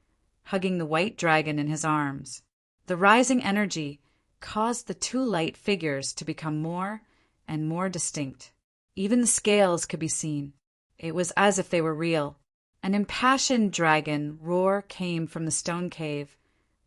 hugging the white dragon in his arms. The rising energy caused the two light figures to become more and more distinct. Even the scales could be seen. It was as if they were real. An impassioned dragon roar came from the stone cave,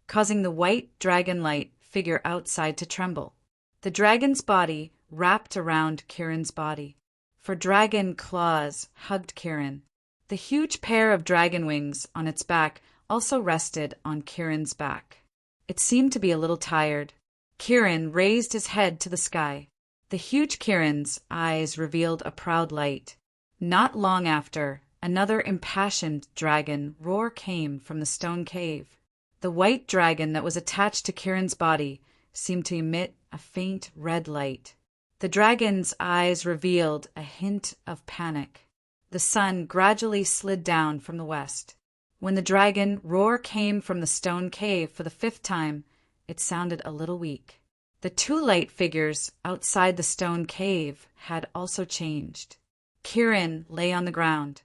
causing the white dragon light figure outside to tremble. The dragon's body wrapped around Kirin's body, for dragon claws hugged Kirin. The huge pair of dragon wings on its back also rested on Kirin's back. It seemed to be a little tired. Kirin raised his head to the sky. The huge Kirin's eyes revealed a proud light. Not long after, another impassioned dragon roar came from the stone cave. The white dragon that was attached to Kirin's body seemed to emit a faint red light. The dragon's eyes revealed a hint of panic. The sun gradually slid down from the west. When the dragon roar came from the stone cave for the fifth time, it sounded a little weak. The two light figures outside the stone cave had also changed. Kirin lay on the ground.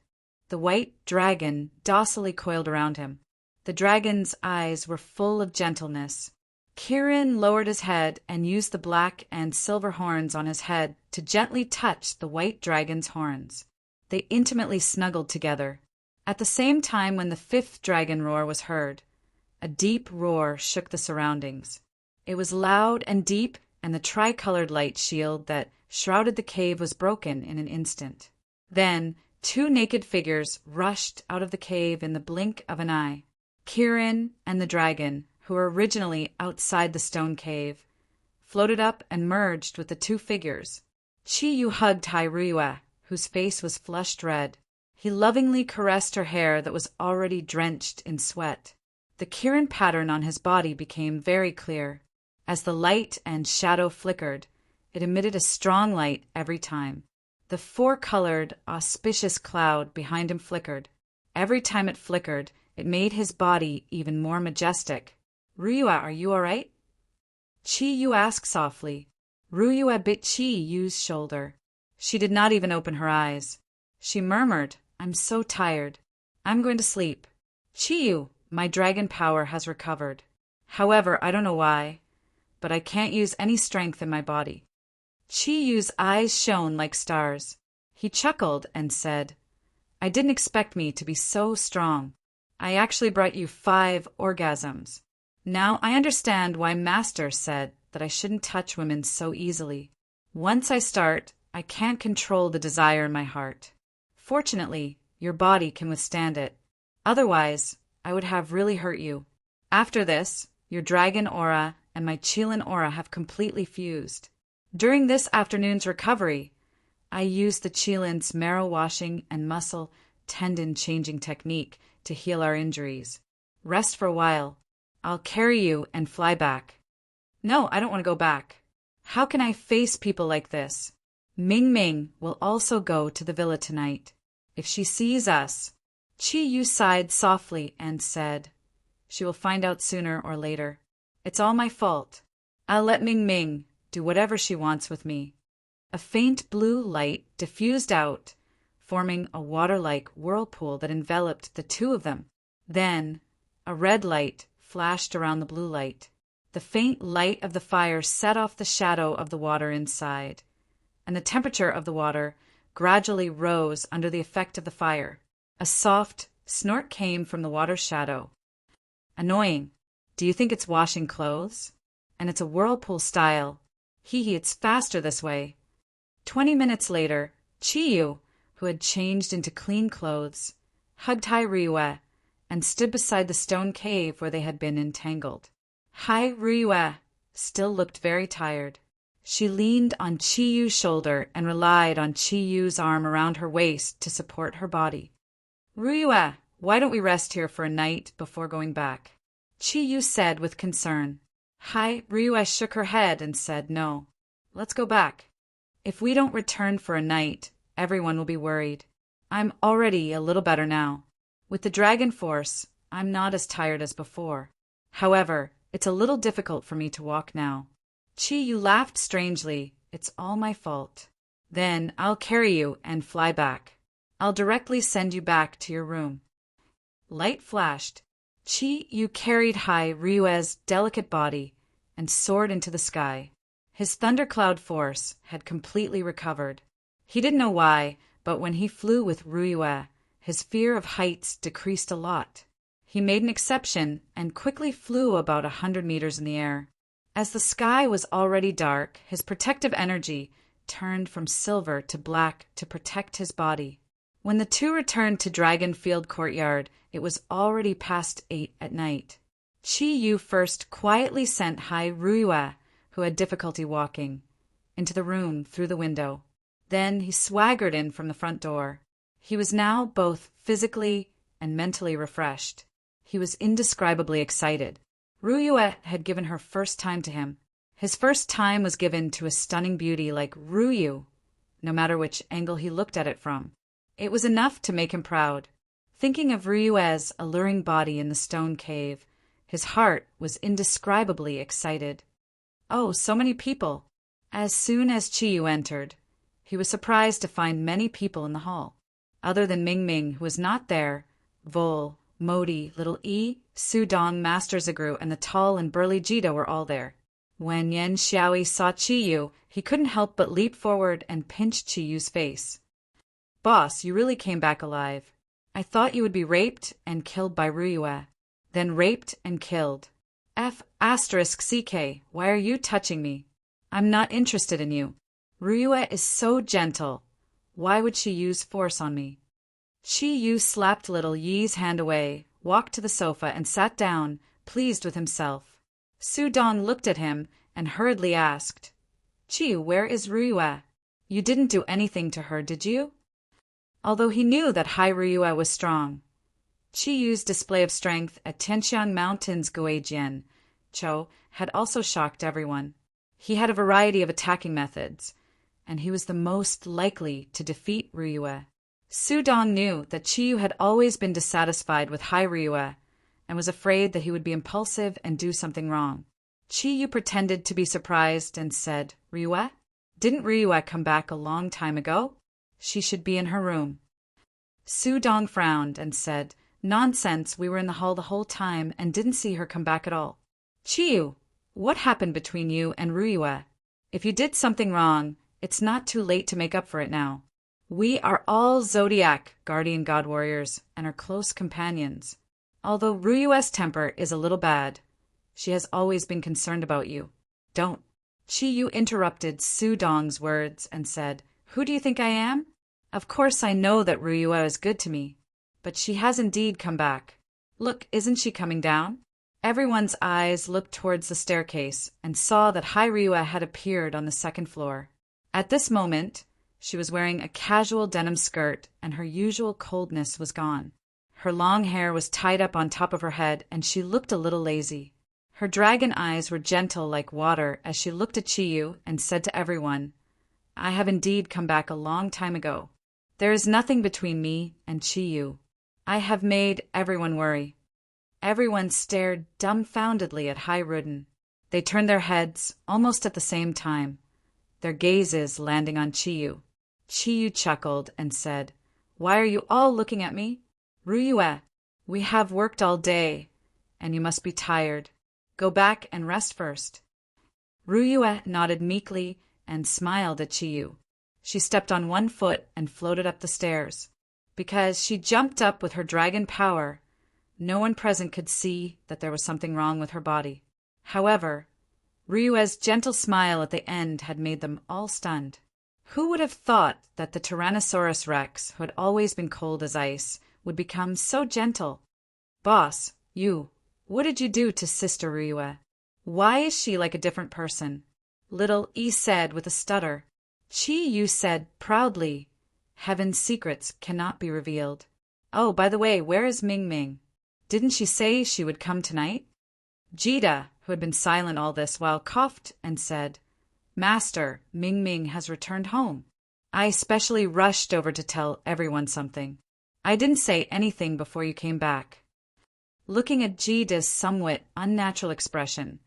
The white dragon docilely coiled around him. The dragon's eyes were full of gentleness. Kirin lowered his head and used the black and silver horns on his head to gently touch the white dragon's horns. They intimately snuggled together. At the same time when the fifth dragon roar was heard, a deep roar shook the surroundings. It was loud and deep, and the tricolored light shield that shrouded the cave was broken in an instant. Then, two naked figures rushed out of the cave in the blink of an eye. Kirin and the dragon, who were originally outside the stone cave, floated up and merged with the two figures. Chiyu hugged Ryue, whose face was flushed red. He lovingly caressed her hair that was already drenched in sweat. The Kirin pattern on his body became very clear. As the light and shadow flickered, it emitted a strong light every time. The four-colored, auspicious cloud behind him flickered. Every time it flickered, it made his body even more majestic. "Ryue, are you all right?" Chiyu asked softly. Ryue bit Chiyu's shoulder. She did not even open her eyes. She murmured, "I'm so tired. I'm going to sleep. Chiyu, my dragon power has recovered. However, I don't know why, but I can't use any strength in my body." Chiyu's eyes shone like stars. He chuckled and said, "I didn't expect me to be so strong. I actually brought you 5 orgasms. Now I understand why Master said that I shouldn't touch women so easily. Once I start, I can't control the desire in my heart. Fortunately, your body can withstand it. Otherwise, I would have really hurt you. After this, your dragon aura and my Qilin aura have completely fused. During this afternoon's recovery, I used the Qilin's marrow washing and muscle tendon changing technique to heal our injuries. Rest for a while. I'll carry you and fly back. No, I don't want to go back. How can I face people like this? Ming Ming will also go to the villa tonight. If she sees us, Qi Yu sighed softly and said, she will find out sooner or later. It's all my fault. I'll let Ming Ming do whatever she wants with me. A faint blue light diffused out, forming a water-like whirlpool that enveloped the two of them. Then, a red light flashed around the blue light. The faint light of the fire set off the shadow of the water inside, and the temperature of the water gradually rose under the effect of the fire. A soft snort came from the water's shadow. Annoying. Do you think it's washing clothes? And it's a whirlpool style. Hee, it's faster this way. 20 minutes later, Chiyu, who had changed into clean clothes, hugged Hai Ryue and stood beside the stone cave where they had been entangled. Hai Ryue still looked very tired. She leaned on Chiyu's shoulder and relied on Chiyu's arm around her waist to support her body. Ryue, why don't we rest here for a night before going back? Chiyu said with concern. Hai Ryue shook her head and said no. Let's go back. If we don't return for a night, everyone will be worried. I'm already a little better now. With the dragon force, I'm not as tired as before. However, it's a little difficult for me to walk now. Chiyu laughed strangely. It's all my fault. Then I'll carry you and fly back. I'll directly send you back to your room. Light flashed. Chiyu carried Hai Ryue's delicate body and soared into the sky. His thundercloud force had completely recovered. He didn't know why, but when he flew with Ryue, his fear of heights decreased a lot. He made an exception and quickly flew about 100 meters in the air. As the sky was already dark, his protective energy turned from silver to black to protect his body. When the two returned to Dragon Field Courtyard, it was already past 8 at night. Chiyu first quietly sent Hai Ryue, who had difficulty walking, into the room through the window. Then he swaggered in from the front door. He was now both physically and mentally refreshed. He was indescribably excited. Ryue had given her first time to him. His first time was given to a stunning beauty like Ryu, no matter which angle he looked at it from. It was enough to make him proud. Thinking of Ryue's alluring body in the stone cave, his heart was indescribably excited. Oh, so many people! As soon as Chiyu entered, he was surprised to find many people in the hall. Other than Ming Ming, who was not there, Vol, Modi, Little E, Su Dong, Master Zagru, and the tall and burly Jida were all there. When Yen Xiaoi saw Chiyu, he couldn't help but leap forward and pinch Chiyu's face. Boss, you really came back alive. I thought you would be raped and killed by Ryue, then raped and killed. F*CK, why are you touching me? I'm not interested in you. Ryue is so gentle. Why would she use force on me? Chiyu slapped little Yi's hand away, walked to the sofa and sat down, pleased with himself. Su Dong looked at him and hurriedly asked, Chiyu, where is Ryue? You didn't do anything to her, did you? Although he knew that Hai Ryue was strong, Chiyu's display of strength at Tianxiang Mountain's Guijian Cho had also shocked everyone. He had a variety of attacking methods, and he was the most likely to defeat Ryue. Su Dong knew that Chiyu had always been dissatisfied with Hai Ryue and was afraid that he would be impulsive and do something wrong. Chiyu pretended to be surprised and said, Ryue? Didn't Ryue come back a long time ago? She should be in her room. Su Dong frowned and said, Nonsense, we were in the hall the whole time and didn't see her come back at all. Chiyu, what happened between you and Ryue? If you did something wrong, it's not too late to make up for it now. We are all Zodiac guardian god warriors and are close companions. Although Ryue's temper is a little bad, She has always been concerned about you. Don't. Chi-yu interrupted Su Dong's words and said, "Who do you think I am? Of course I know that Ryue is good to me. But she has indeed come back. Look, isn't she coming down?" Everyone's eyes looked towards the staircase and saw that Ryue had appeared on the second floor. At this moment, she was wearing a casual denim skirt and her usual coldness was gone. Her long hair was tied up on top of her head and she looked a little lazy. Her dragon eyes were gentle like water as she looked at Chi-yu and said to everyone, "I have indeed come back a long time ago. There is nothing between me and Chi-yu. I have made everyone worry." Everyone stared dumbfoundedly at Ruden. They turned their heads almost at the same time, their gazes landing on Chi-yu. Chi-yu chuckled and said, "Why are you all looking at me? Ryue, we have worked all day, and you must be tired. Go back and rest first." Ryue nodded meekly and smiled at Chi-yu. She stepped on one foot and floated up the stairs. Because she jumped up with her dragon power, no one present could see that there was something wrong with her body. However, Ryue's gentle smile at the end had made them all stunned. Who would have thought that the Tyrannosaurus Rex, who had always been cold as ice, would become so gentle? "Boss, what did you do to Sister Ryue? Why is she like a different person?" Little E said with a stutter. Chi-yu said proudly, "Heaven's secrets cannot be revealed. Oh, by the way, where is Ming Ming? Didn't she say she would come tonight?" Jida, who had been silent all this while, coughed and said, "Master, Ming Ming has returned home. I specially rushed over to tell everyone something. I didn't say anything before you came back." Looking at Jida's somewhat unnatural expression,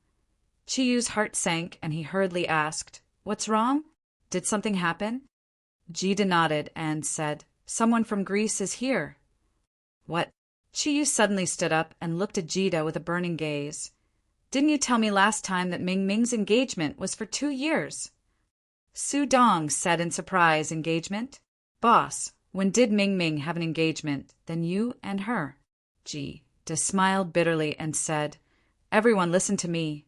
Chi-yu's heart sank and he hurriedly asked, "What's wrong? Did something happen?" Jida nodded and said, "Someone from Greece is here." "What?" Chi-yu suddenly stood up and looked at Jida with a burning gaze. "Didn't you tell me last time that Ming Ming's engagement was for 2 years?" Su Dong said in surprise, "Engagement? Boss, when did Ming Ming have an engagement? Then you and her." Jida smiled bitterly and said, "Everyone listen to me."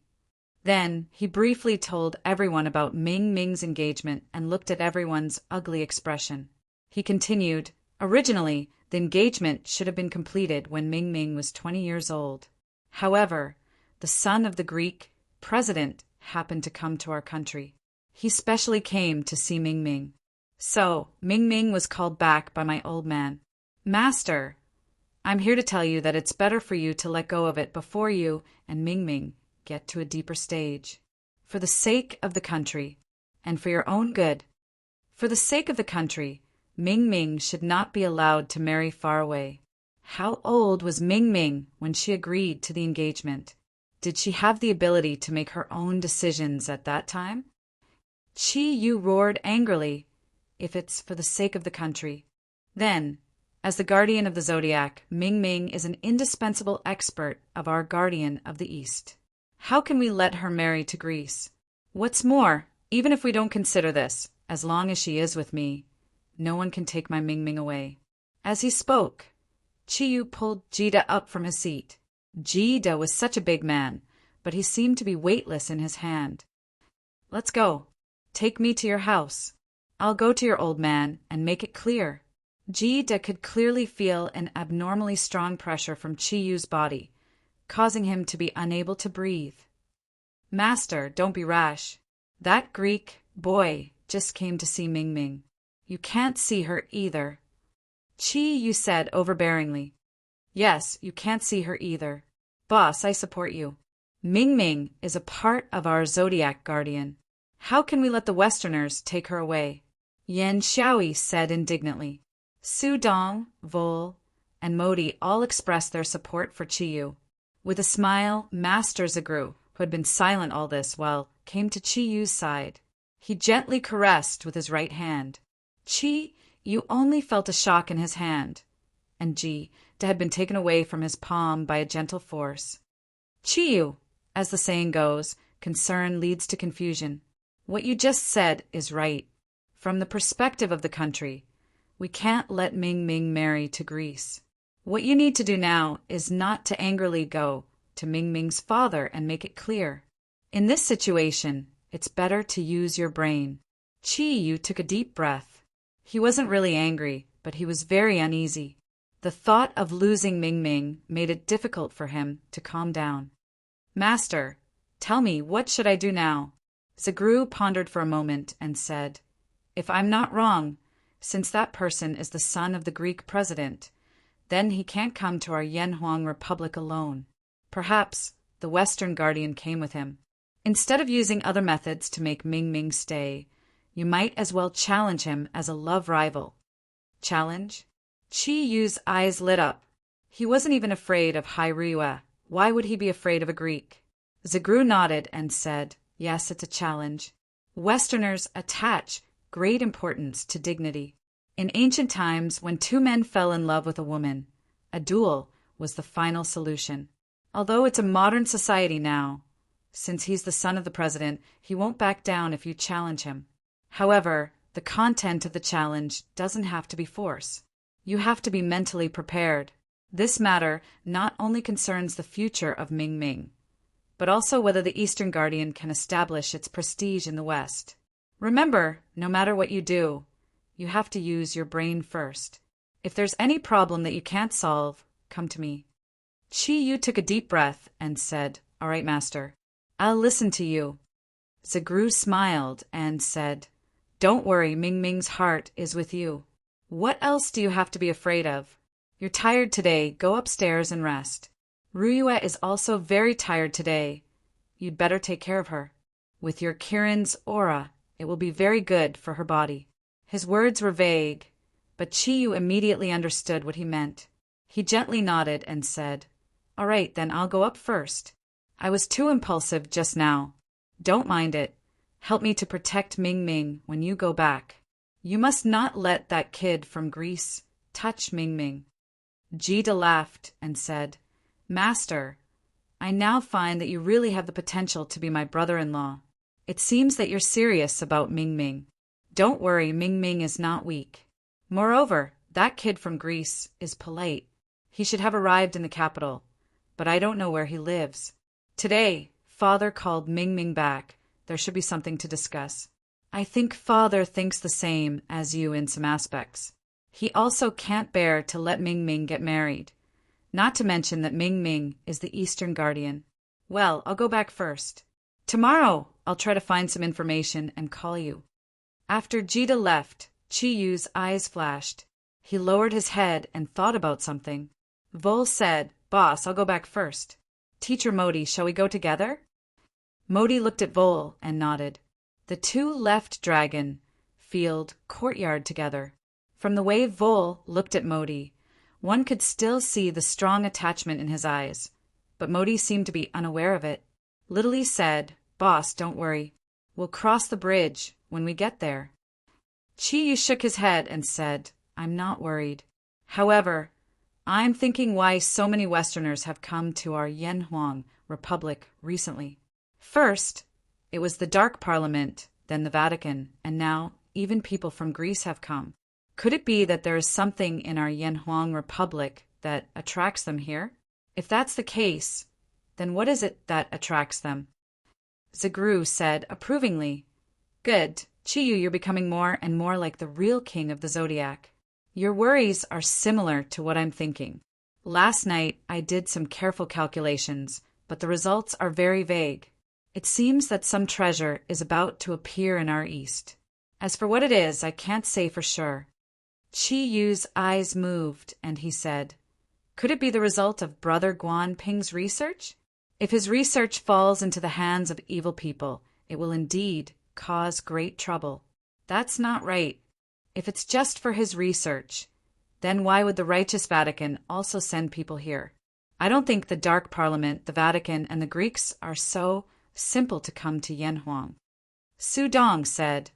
Then he briefly told everyone about Ming Ming's engagement and looked at everyone's ugly expression. He continued, "Originally, the engagement should have been completed when Ming Ming was 20 years old. However, the son of the Greek president happened to come to our country. He specially came to see Ming Ming. So, Ming Ming was called back by my old man. Master, I'm here to tell you that it's better for you to let go of it before you and Ming Ming get to a deeper stage. For the sake of the country, and for your own good. For the sake of the country, Ming Ming should not be allowed to marry far away." How old was Ming Ming when she agreed to the engagement? Did she have the ability to make her own decisions at that time? Chi-yu roared angrily, "If it's for the sake of the country. Then, as the guardian of the Zodiac, Ming Ming is an indispensable expert of our guardian of the East. How can we let her marry to Greece? What's more, even if we don't consider this, as long as she is with me, no one can take my Ming Ming away." As he spoke, Chi-yu pulled Jida up from his seat. Jida was such a big man, but he seemed to be weightless in his hand. "Let's go. Take me to your house. I'll go to your old man and make it clear." Jida could clearly feel an abnormally strong pressure from Chi-yu's body, causing him to be unable to breathe. "Master, don't be rash. That Greek boy just came to see Ming Ming. You can't see her either." Chi-yu said overbearingly. "Yes, you can't see her either. Boss, I support you. Ming Ming is a part of our Zodiac guardian. How can we let the Westerners take her away?" Yan Xiaoyi said indignantly. Su Dong, Vol, and Modi all expressed their support for Chi-yu. With a smile, Master Zagru, who had been silent all this while, came to Chi-yu's side. He gently caressed with his right hand. Chi-yu only felt a shock in his hand, and Jida had been taken away from his palm by a gentle force. "Chi-yu, as the saying goes, concern leads to confusion. What you just said is right. From the perspective of the country, we can't let Ming Ming marry to Greece. What you need to do now is not to angrily go to Ming Ming's father and make it clear. In this situation, it's better to use your brain. Qi Yu took a deep breath. He wasn't really angry, but he was very uneasy. The thought of losing Ming Ming made it difficult for him to calm down. Master, tell me, what should I do now? Zagru pondered for a moment and said, If I'm not wrong, since that person is the son of the Greek president, then he can't come to our Yanhuang Republic alone. Perhaps the Western Guardian came with him. Instead of using other methods to make Ming Ming stay, you might as well challenge him as a love rival. Challenge? Qi Yu's eyes lit up. He wasn't even afraid of Hai Ryue. Why would he be afraid of a Greek? Zagru nodded and said, Yes, it's a challenge. Westerners attach great importance to dignity. In ancient times, when two men fell in love with a woman, a duel was the final solution. Although it's a modern society now, since he's the son of the president, he won't back down if you challenge him. However, the content of the challenge doesn't have to be force. You have to be mentally prepared. This matter not only concerns the future of Ming Ming, but also whether the Eastern Guardian can establish its prestige in the West. Remember, no matter what you do, you have to use your brain first. If there's any problem that you can't solve, come to me. Qi Yu took a deep breath and said, All right, master. I'll listen to you. Zagru smiled and said, Don't worry, Ming Ming's heart is with you. What else do you have to be afraid of? You're tired today, go upstairs and rest. Ryue is also very tired today. You'd better take care of her. With your Kirin's aura, it will be very good for her body. His words were vague, but Qi Yu immediately understood what he meant. He gently nodded and said, All right, then I'll go up first. I was too impulsive just now. Don't mind it. Help me to protect Ming Ming when you go back. You must not let that kid from Greece touch Ming Ming. Jida laughed and said, Master, I now find that you really have the potential to be my brother-in-law. It seems that you're serious about Ming Ming. Don't worry, Ming Ming is not weak. Moreover, that kid from Greece is polite. He should have arrived in the capital, but I don't know where he lives. Today, Father called Ming Ming back. There should be something to discuss. I think Father thinks the same as you in some aspects. He also can't bear to let Ming Ming get married. Not to mention that Ming Ming is the Eastern Guardian. Well, I'll go back first. Tomorrow, I'll try to find some information and call you. After Jida left, Qi Yu's eyes flashed. He lowered his head and thought about something. Vol said, Boss, I'll go back first. Teacher Modi, shall we go together? Modi looked at Vol and nodded. The two left Dragon Field courtyard together. From the way Vol looked at Modi, one could still see the strong attachment in his eyes, but Modi seemed to be unaware of it. Little said, Boss, don't worry. We'll cross the bridge when we get there. Qi Yu shook his head and said, I'm not worried. However, I'm thinking why so many Westerners have come to our Yanhuang Republic recently. First, it was the Dark Parliament, then the Vatican, and now even people from Greece have come. Could it be that there is something in our Yanhuang Republic that attracts them here? If that's the case, then what is it that attracts them? Zagru said approvingly, Good, Qi Yu, you're becoming more and more like the real king of the Zodiac. Your worries are similar to what I'm thinking. Last night, I did some careful calculations, but the results are very vague. It seems that some treasure is about to appear in our east. As for what it is, I can't say for sure. Qi Yu's eyes moved, and he said, Could it be the result of Brother Guan Ping's research? If his research falls into the hands of evil people, it will indeed cause great trouble. That's not right. If it's just for his research, then why would the righteous Vatican also send people here? I don't think the Dark Parliament, the Vatican, and the Greeks are so simple to come to Yanhuang. Su Dong said,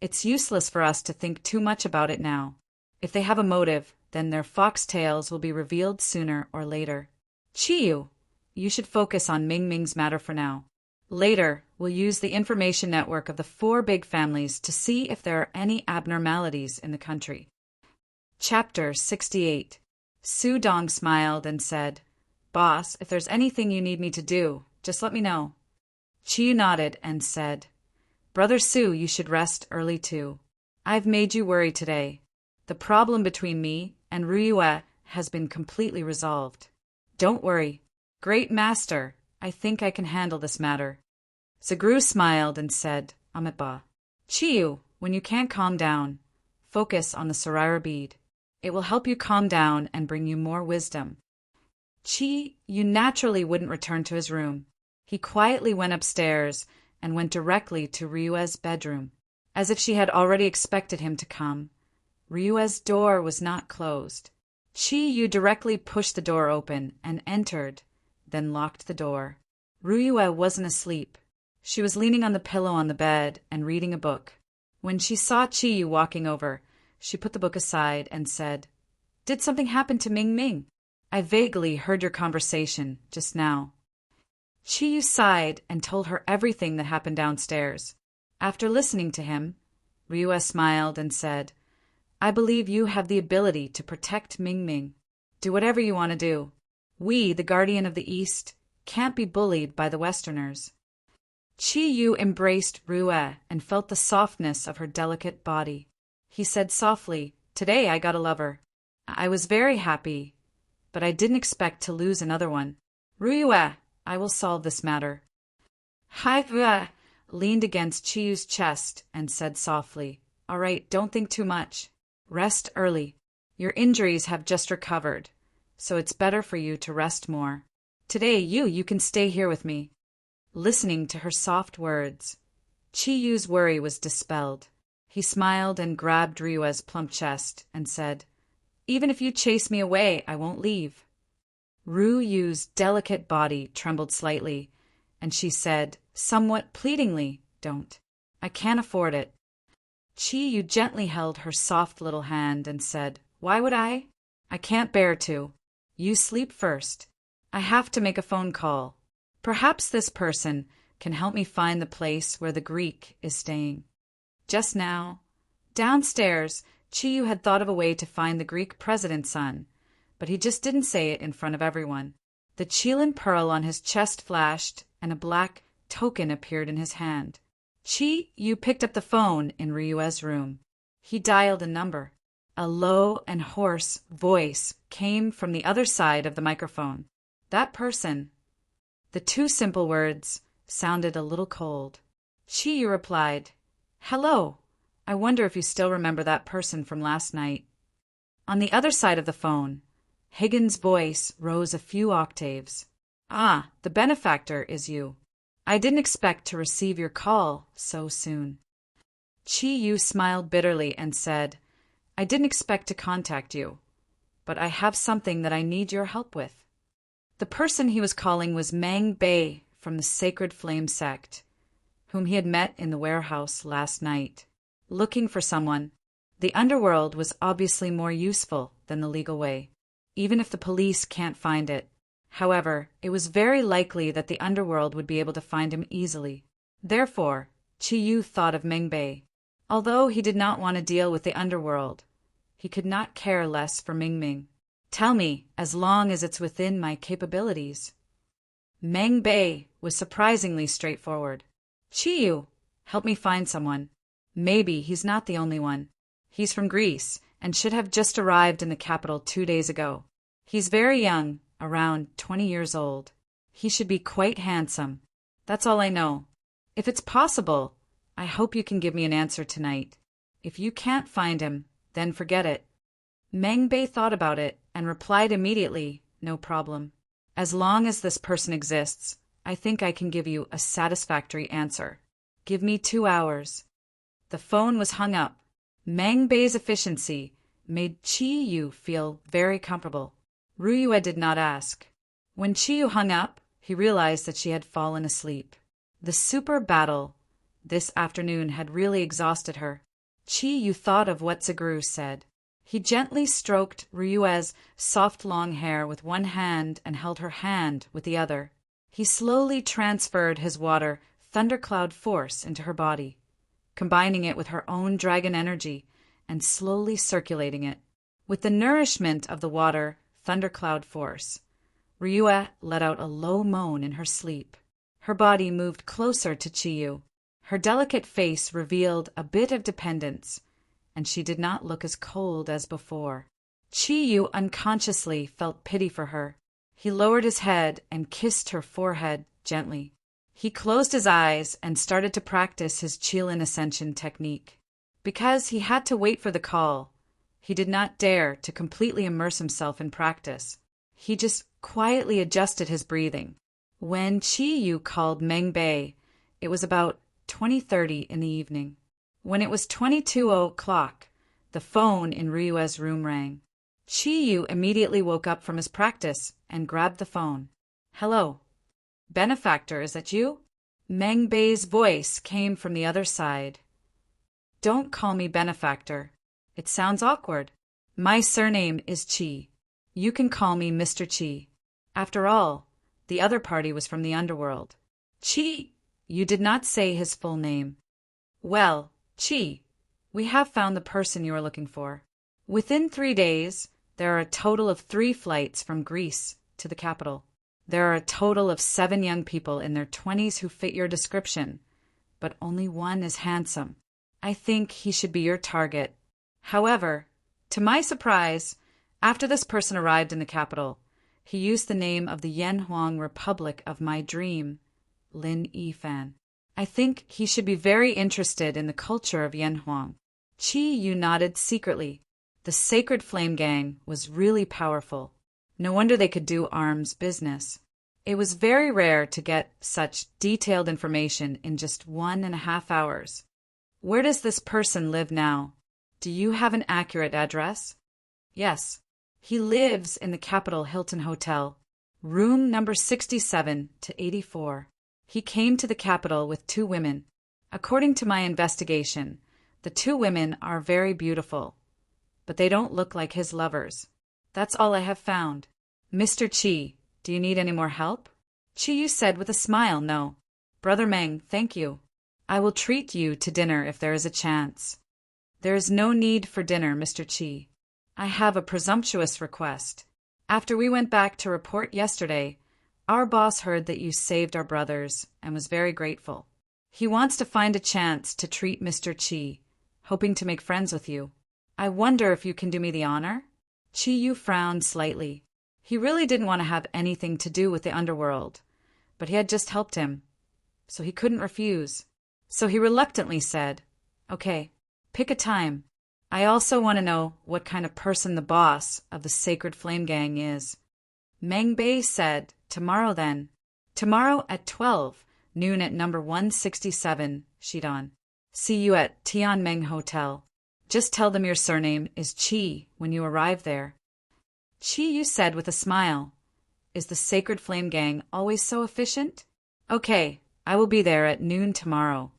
It's useless for us to think too much about it now. If they have a motive, then their foxtails will be revealed sooner or later. Qi Yu, you should focus on Ming Ming's matter for now. Later, we'll use the information network of the 4 big families to see if there are any abnormalities in the country. Chapter 68. Su Dong smiled and said, Boss, if there's anything you need me to do, just let me know. Chiyu nodded and said, Brother Su, you should rest early too. I've made you worry today. The problem between me and Ryue has been completely resolved. Don't worry. Great master, I think I can handle this matter. Zagru smiled and said, Amitabha. Chiyu, when you can't calm down, focus on the Sarira bead. It will help you calm down and bring you more wisdom. Chiyu naturally wouldn't return to his room. He quietly went upstairs and went directly to Ryue's bedroom. As if she had already expected him to come, Ryue's door was not closed. Chiyu directly pushed the door open and entered, then locked the door. Ryue wasn't asleep. She was leaning on the pillow on the bed and reading a book. When she saw Chiyu walking over, she put the book aside and said, Did something happen to Ming Ming? I vaguely heard your conversation just now. Chiyu sighed and told her everything that happened downstairs. After listening to him, Ryue smiled and said, I believe you have the ability to protect Ming Ming. Do whatever you want to do. We, the Guardian of the East, can't be bullied by the Westerners. Chiyu embraced Ryue and felt the softness of her delicate body. He said softly, Today I got a lover. I was very happy, but I didn't expect to lose another one. Ryue, I will solve this matter. Ryue leaned against Chiyu's chest and said softly, All right, don't think too much. Rest early. Your injuries have just recovered, so it's better for you to rest more. Today you can stay here with me. Listening to her soft words, Chiyu's worry was dispelled. He smiled and grabbed Ryue's plump chest and said, Even if you chase me away, I won't leave. Ryue's delicate body trembled slightly, and she said, somewhat pleadingly, Don't. I can't afford it. Chiyu gently held her soft little hand and said, Why would I? I can't bear to. You sleep first. I have to make a phone call. Perhaps this person can help me find the place where the Greek is staying. Just now, downstairs, Chiyu had thought of a way to find the Greek president's son, but he just didn't say it in front of everyone. The Qilin pearl on his chest flashed, and a black token appeared in his hand. Chiyu picked up the phone in Ryue's room. He dialed a number. A low and hoarse voice came from the other side of the microphone. That person. The two simple words sounded a little cold. Chiyu replied, Hello. I wonder if you still remember that person from last night. On the other side of the phone, Higgins' voice rose a few octaves. Ah, the benefactor is you. I didn't expect to receive your call so soon. Chiyu smiled bitterly and said, I didn't expect to contact you, but I have something that I need your help with. The person he was calling was Mang Bei from the Sacred Flame sect, whom he had met in the warehouse last night. Looking for someone, the underworld was obviously more useful than the legal way, even if the police can't find it. However, it was very likely that the underworld would be able to find him easily. Therefore, Chiyu thought of Meng Bei. Although he did not want to deal with the underworld, he could not care less for Ming Ming. Tell me, as long as it's within my capabilities. Meng Bei was surprisingly straightforward. Chiyu, help me find someone. Maybe he's not the only one. He's from Greece and should have just arrived in the capital 2 days ago. He's very young, around 20 years old. He should be quite handsome. That's all I know. If it's possible, I hope you can give me an answer tonight. If you can't find him, then forget it. Meng Bei thought about it and replied immediately, No problem. As long as this person exists, I think I can give you a satisfactory answer. Give me 2 hours. The phone was hung up. Meng Bei's efficiency made Chiyu feel very comfortable. Ryue did not ask. When Chiyu hung up, he realized that she had fallen asleep. The super battle this afternoon had really exhausted her. Chiyu thought of what Zagru said. He gently stroked Ryue's soft long hair with one hand and held her hand with the other. He slowly transferred his water thundercloud force into her body, combining it with her own dragon energy and slowly circulating it. With the nourishment of the water thundercloud force, Ryue let out a low moan in her sleep. Her body moved closer to Chiyu. Her delicate face revealed a bit of dependence, and she did not look as cold as before. Chiyu unconsciously felt pity for her. He lowered his head and kissed her forehead gently. He closed his eyes and started to practice his Qilin ascension technique. Because he had to wait for the call, he did not dare to completely immerse himself in practice. He just quietly adjusted his breathing. When Chiyu called Meng Bei, it was about 20:30 in the evening. When it was 22 o'clock, the phone in Ryue's room rang. Chiyu immediately woke up from his practice and grabbed the phone. "Hello. Benefactor, is that you?" Meng Bei's voice came from the other side. "Don't call me Benefactor. It sounds awkward. My surname is Qi. You can call me Mr. Qi. After all, the other party was from the underworld." "Qi, you did not say his full name." "Well, Qi, we have found the person you are looking for. Within 3 days, there are a total of 3 flights from Greece to the capital. There are a total of 7 young people in their 20s who fit your description, but only one is handsome. I think he should be your target. However, to my surprise, after this person arrived in the capital, he used the name of the Yanhuang Republic of my dream, Lin Yifan. I think he should be very interested in the culture of Yanhuang." Chiyu nodded secretly. The Sacred Flame Gang was really powerful. No wonder they could do arms business. It was very rare to get such detailed information in just 1.5 hours. "Where does this person live now? Do you have an accurate address?" "Yes. He lives in the capital Hilton Hotel, room number 67 to 84. He came to the capital with 2 women. According to my investigation, the 2 women are very beautiful, but they don't look like his lovers. That's all I have found. Mr. Qi, do you need any more help?" Chiyu said with a smile, "No. Brother Meng, thank you. I will treat you to dinner if there is a chance." "There is no need for dinner, Mr. Qi. I have a presumptuous request. After we went back to report yesterday, our boss heard that you saved our brothers and was very grateful. He wants to find a chance to treat Mr. Qi, hoping to make friends with you. I wonder if you can do me the honor?" Chiyu frowned slightly. He really didn't want to have anything to do with the underworld, but he had just helped him, so he couldn't refuse. So he reluctantly said, "Okay, pick a time. I also want to know what kind of person the boss of the Sacred Flame Gang is." Meng Bei said, "Tomorrow then. Tomorrow at 12, noon at number 167, Shidon. See you at Tianmeng Hotel. Just tell them your surname is Qi when you arrive there." Chiyu said with a smile, "Is the Sacred Flame Gang always so efficient?" "Okay, I will be there at noon tomorrow.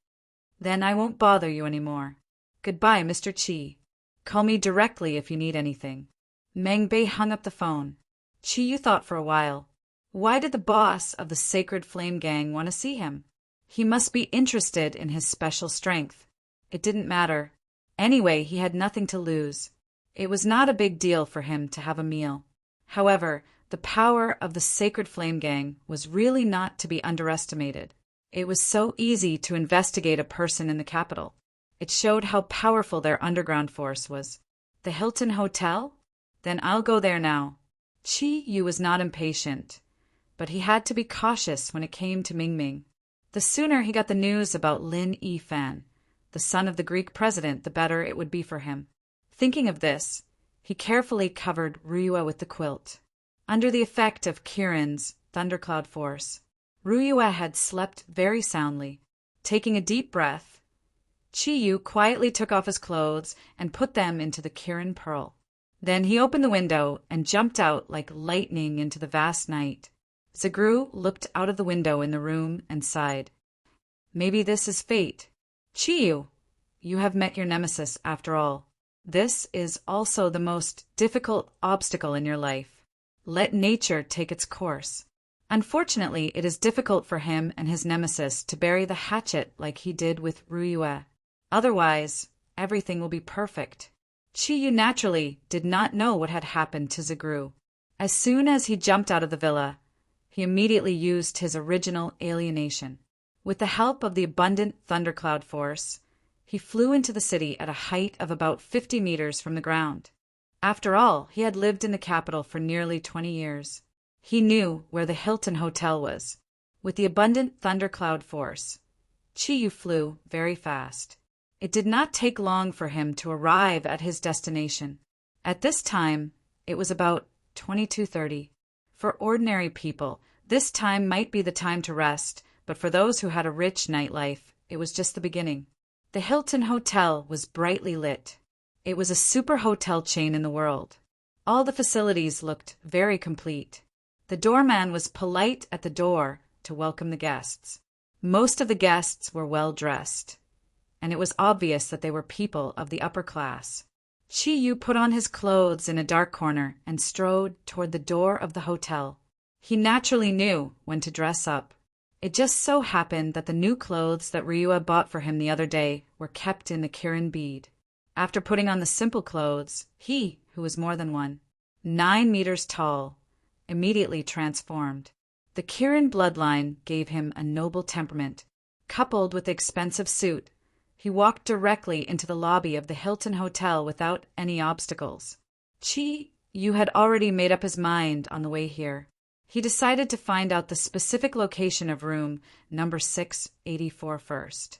Then I won't bother you anymore. Goodbye, Mr. Qi. Call me directly if you need anything." Meng Bei hung up the phone. Chiyu thought for a while. Why did the boss of the Sacred Flame Gang want to see him? He must be interested in his special strength. It didn't matter. Anyway, he had nothing to lose. It was not a big deal for him to have a meal. However, the power of the Sacred Flame Gang was really not to be underestimated. It was so easy to investigate a person in the capital. It showed how powerful their underground force was. The Hilton Hotel? Then I'll go there now. Chiyu was not impatient, but he had to be cautious when it came to Mingming. The sooner he got the news about Lin Yifan, the son of the Greek president, the better it would be for him. Thinking of this, he carefully covered Ryue with the quilt. Under the effect of Kirin's thundercloud force, Ryue had slept very soundly. Taking a deep breath, Chiyu quietly took off his clothes and put them into the Kirin pearl. Then he opened the window and jumped out like lightning into the vast night. Zagru looked out of the window in the room and sighed. "Maybe this is fate. Chiyu, you have met your nemesis after all. This is also the most difficult obstacle in your life. Let nature take its course." Unfortunately, it is difficult for him and his nemesis to bury the hatchet like he did with Ryue. Otherwise, everything will be perfect. Chiyu naturally did not know what had happened to Zagru. As soon as he jumped out of the villa, he immediately used his original alienation. With the help of the abundant thundercloud force, he flew into the city at a height of about 50 meters from the ground. After all, he had lived in the capital for nearly 20 years. He knew where the Hilton Hotel was. With the abundant thundercloud force, Chiyu flew very fast. It did not take long for him to arrive at his destination. At this time, it was about 22:30. For ordinary people, this time might be the time to rest, but for those who had a rich nightlife, it was just the beginning. The Hilton Hotel was brightly lit. It was a super hotel chain in the world. All the facilities looked very complete. The doorman was polite at the door to welcome the guests. Most of the guests were well dressed, and it was obvious that they were people of the upper class. Chiyu put on his clothes in a dark corner and strode toward the door of the hotel. He naturally knew when to dress up. It just so happened that the new clothes that Ryua bought for him the other day were kept in the Kirin bead. After putting on the simple clothes, he, who was more than 9 meters tall, immediately transformed. The Kirin bloodline gave him a noble temperament. Coupled with the expensive suit, he walked directly into the lobby of the Hilton Hotel without any obstacles. Chiyu had already made up his mind on the way here. He decided to find out the specific location of room number 684 first,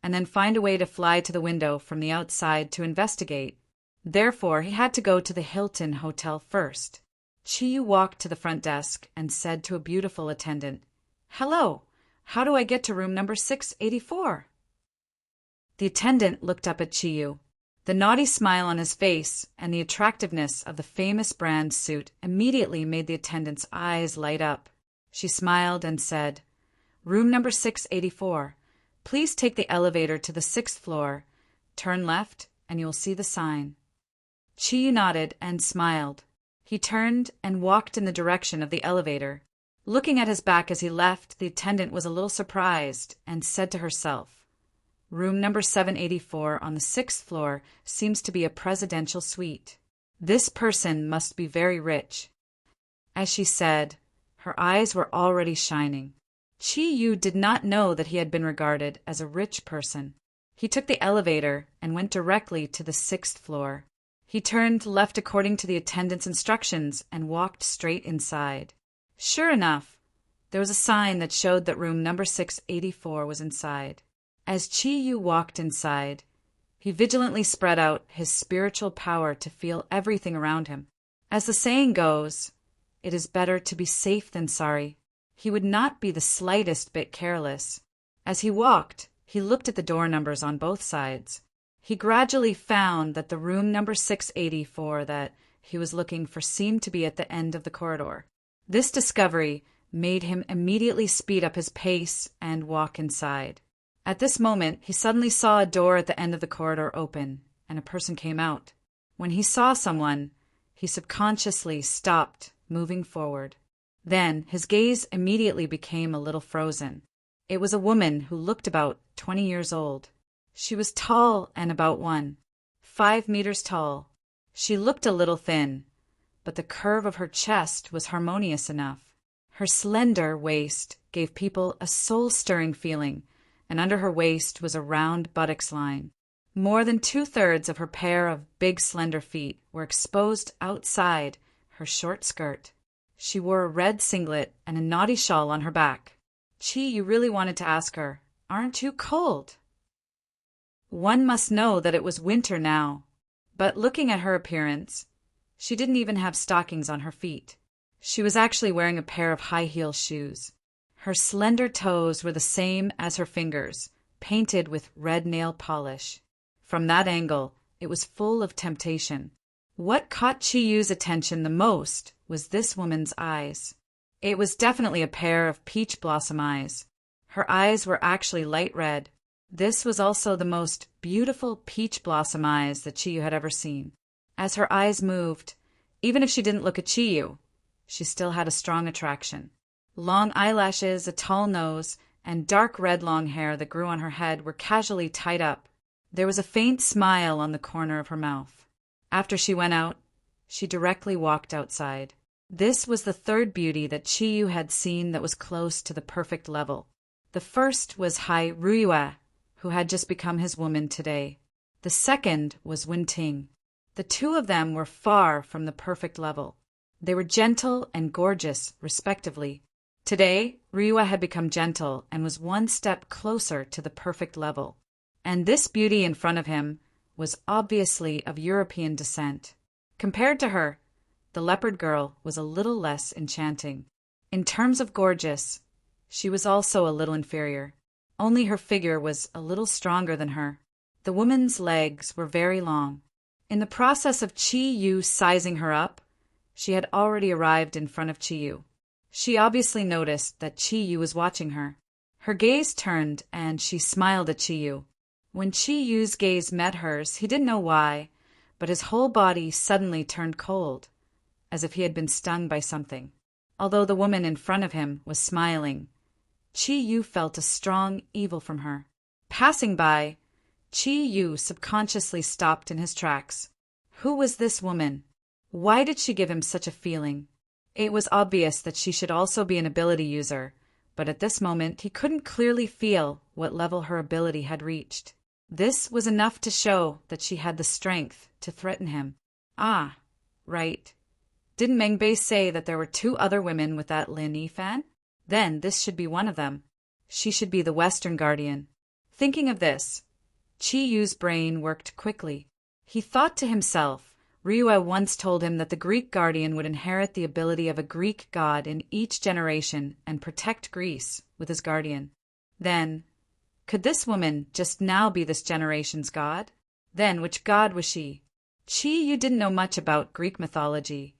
and then find a way to fly to the window from the outside to investigate. Therefore, he had to go to the Hilton Hotel first. Chiyu walked to the front desk and said to a beautiful attendant, "Hello, how do I get to room number 684? The attendant looked up at Chiyu. The naughty smile on his face and the attractiveness of the famous brand suit immediately made the attendant's eyes light up. She smiled and said, "Room number 684. Please take the elevator to the 6th floor. Turn left and you will see the sign." Chiyu nodded and smiled. He turned and walked in the direction of the elevator. Looking at his back as he left, the attendant was a little surprised and said to herself, "Room number 784 on the 6th floor seems to be a presidential suite. This person must be very rich." As she said, her eyes were already shining. Chiyu did not know that he had been regarded as a rich person. He took the elevator and went directly to the 6th floor. He turned left according to the attendant's instructions and walked straight inside. Sure enough, there was a sign that showed that room number 684 was inside. As Chiyu walked inside, he vigilantly spread out his spiritual power to feel everything around him. As the saying goes, it is better to be safe than sorry. He would not be the slightest bit careless. As he walked, he looked at the door numbers on both sides. He gradually found that the room number 684 that he was looking for seemed to be at the end of the corridor. This discovery made him immediately speed up his pace and walk inside. At this moment, he suddenly saw a door at the end of the corridor open, and a person came out. When he saw someone, he subconsciously stopped moving forward. Then his gaze immediately became a little frozen. It was a woman who looked about 20 years old. She was tall and about 5 meters tall. She looked a little thin, but the curve of her chest was harmonious enough. Her slender waist gave people a soul-stirring feeling, and under her waist was a round buttocks line. More than 2/3 of her pair of big slender feet were exposed outside her short skirt. She wore a red singlet and a naughty shawl on her back. Chiyu really wanted to ask her, "Aren't you cold?" One must know that it was winter now, but looking at her appearance, she didn't even have stockings on her feet. She was actually wearing a pair of high-heel shoes. Her slender toes were the same as her fingers, painted with red nail polish. From that angle, it was full of temptation. What caught Chiyu's attention the most was this woman's eyes. It was definitely a pair of peach blossom eyes. Her eyes were actually light red. This was also the most beautiful peach blossom eyes that Chiyu had ever seen. As her eyes moved, even if she didn't look at Chiyu, she still had a strong attraction. Long eyelashes, a tall nose, and dark red long hair that grew on her head were casually tied up. There was a faint smile on the corner of her mouth. After she went out, she directly walked outside. This was the third beauty that Chiyu had seen that was close to the perfect level. The first was Hai Ruiyue, who had just become his woman today. The second was Wenting. The two of them were far from the perfect level. They were gentle and gorgeous, respectively. Today, Ruiyue had become gentle and was one step closer to the perfect level. And this beauty in front of him was obviously of European descent. Compared to her, the leopard girl was a little less enchanting. In terms of gorgeous, she was also a little inferior. Only her figure was a little stronger than her. The woman's legs were very long. In the process of Chiyu sizing her up, she had already arrived in front of Chiyu. She obviously noticed that Chiyu was watching her. Her gaze turned and she smiled at Chiyu. When Chiyu's gaze met hers, he didn't know why, but his whole body suddenly turned cold, as if he had been stung by something. Although the woman in front of him was smiling, Chiyu felt a strong evil from her. Passing by, Chiyu subconsciously stopped in his tracks. Who was this woman? Why did she give him such a feeling? It was obvious that she should also be an ability user, but at this moment he couldn't clearly feel what level her ability had reached. This was enough to show that she had the strength to threaten him. Ah, right. Didn't Mengbei say that there were two other women with that Lin Yifan? Then this should be one of them. She should be the Western Guardian. Thinking of this, Chiyu's brain worked quickly. He thought to himself, Ruiyue once told him that the Greek Guardian would inherit the ability of a Greek god in each generation and protect Greece with his guardian. Then, could this woman just now be this generation's god? Then, which god was she? Chiyu didn't know much about Greek mythology,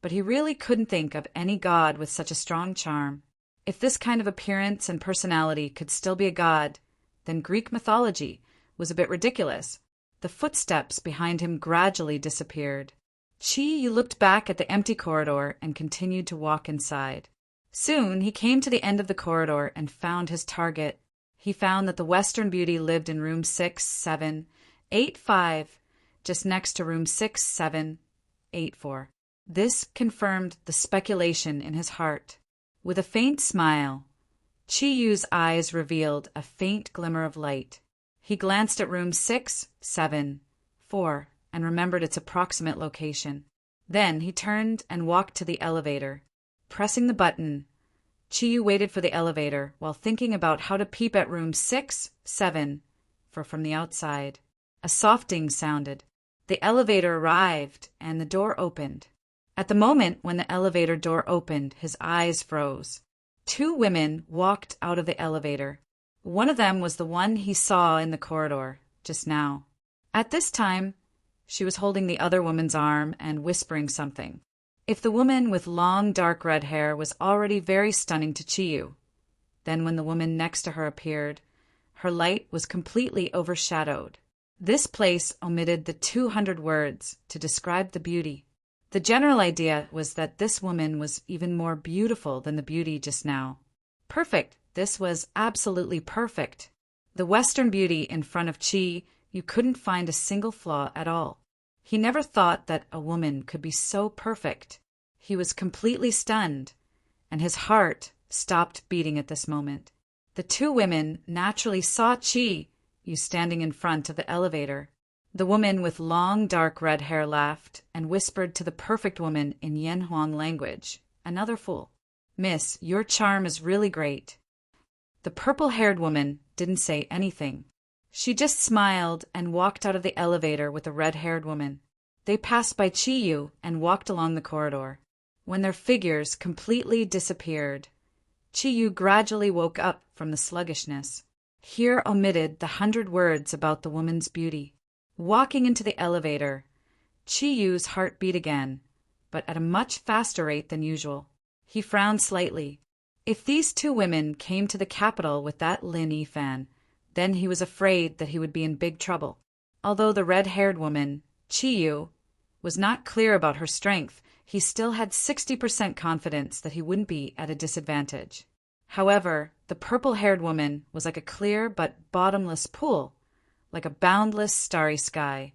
but he really couldn't think of any god with such a strong charm. If this kind of appearance and personality could still be a god, then Greek mythology was a bit ridiculous. The footsteps behind him gradually disappeared. Chiyu looked back at the empty corridor and continued to walk inside. Soon he came to the end of the corridor and found his target. He found that the Western beauty lived in room 6785, just next to room 6784. This confirmed the speculation in his heart. With a faint smile, Chiyu's eyes revealed a faint glimmer of light. He glanced at room 674 and remembered its approximate location. Then he turned and walked to the elevator. Pressing the button, Chiyu waited for the elevator while thinking about how to peep at room 67 from the outside. A soft ding sounded. The elevator arrived and the door opened. At the moment when the elevator door opened, his eyes froze. Two women walked out of the elevator. One of them was the one he saw in the corridor just now. At this time, she was holding the other woman's arm and whispering something. If the woman with long dark red hair was already very stunning to Chiyu, then when the woman next to her appeared, her light was completely overshadowed. This place omitted the 200 words to describe the beauty. The general idea was that this woman was even more beautiful than the beauty just now. Perfect. This was absolutely perfect. The Western beauty in front of Chi, you couldn't find a single flaw at all. He never thought that a woman could be so perfect. He was completely stunned, and his heart stopped beating at this moment. The two women naturally saw Chi, you standing in front of the elevator. The woman with long dark red hair laughed and whispered to the perfect woman in Yanhuang language, another fool. Miss, your charm is really great. The purple-haired woman didn't say anything. She just smiled and walked out of the elevator with the red-haired woman. They passed by Chiyu and walked along the corridor. When their figures completely disappeared, Chiyu gradually woke up from the sluggishness. Here omitted the 100 words about the woman's beauty. Walking into the elevator, Chiyu's heart beat again, but at a much faster rate than usual. He frowned slightly. If these two women came to the capital with that Lin Yifan, then he was afraid that he would be in big trouble. Although the red-haired woman, Chiyu, was not clear about her strength, he still had 60% confidence that he wouldn't be at a disadvantage. However, the purple-haired woman was like a clear but bottomless pool, like a boundless starry sky,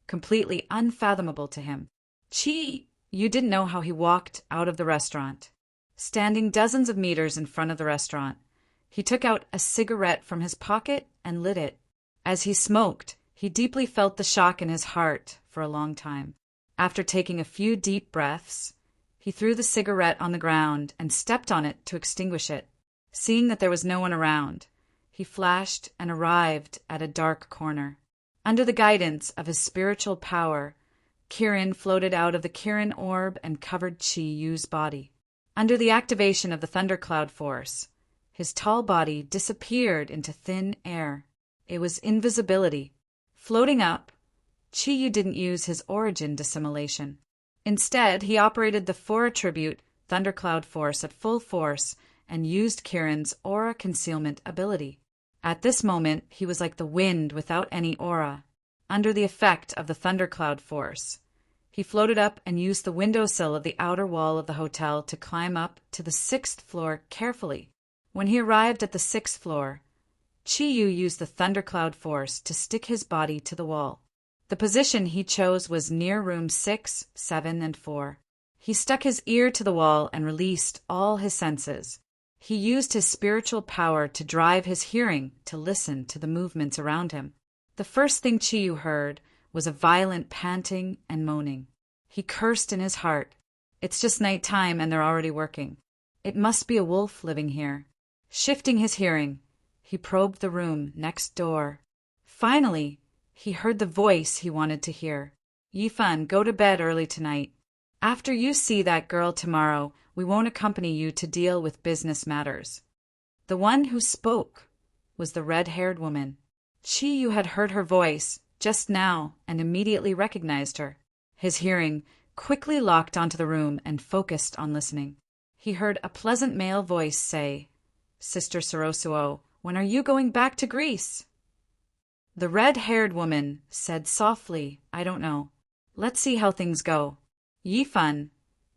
completely unfathomable to him. You didn't know how he walked out of the restaurant. Standing dozens of meters in front of the restaurant, he took out a cigarette from his pocket and lit it. As he smoked, he deeply felt the shock in his heart for a long time. After taking a few deep breaths, he threw the cigarette on the ground and stepped on it to extinguish it. Seeing that there was no one around, he flashed and arrived at a dark corner. Under the guidance of his spiritual power, Kirin floated out of the Kirin orb and covered Chi Yu's body. Under the activation of the thundercloud force, his tall body disappeared into thin air. It was invisibility. Floating up, Chi Yu didn't use his origin dissimulation. Instead, he operated the 4-attribute thundercloud force at full force and used Kirin's aura concealment ability. At this moment, he was like the wind without any aura. Under the effect of the thundercloud force, he floated up and used the windowsill of the outer wall of the hotel to climb up to the 6th floor carefully. When he arrived at the 6th floor, Chi Yu used the thundercloud force to stick his body to the wall. The position he chose was near rooms 6, 7, and 4. He stuck his ear to the wall and released all his senses. He used his spiritual power to drive his hearing to listen to the movements around him. The first thing Chi Yu heard was a violent panting and moaning. He cursed in his heart. It's just night time and they're already working. It must be a wolf living here. Shifting his hearing, he probed the room next door. Finally, he heard the voice he wanted to hear. Yifan, go to bed early tonight. After you see that girl tomorrow, we won't accompany you to deal with business matters. The one who spoke was the red-haired woman. Chi Yu had heard her voice just now and immediately recognized her. His hearing quickly locked onto the room and focused on listening. He heard a pleasant male voice say, Sister Sorosuo, when are you going back to Greece? The red-haired woman said softly, I don't know. Let's see how things go. Yifan,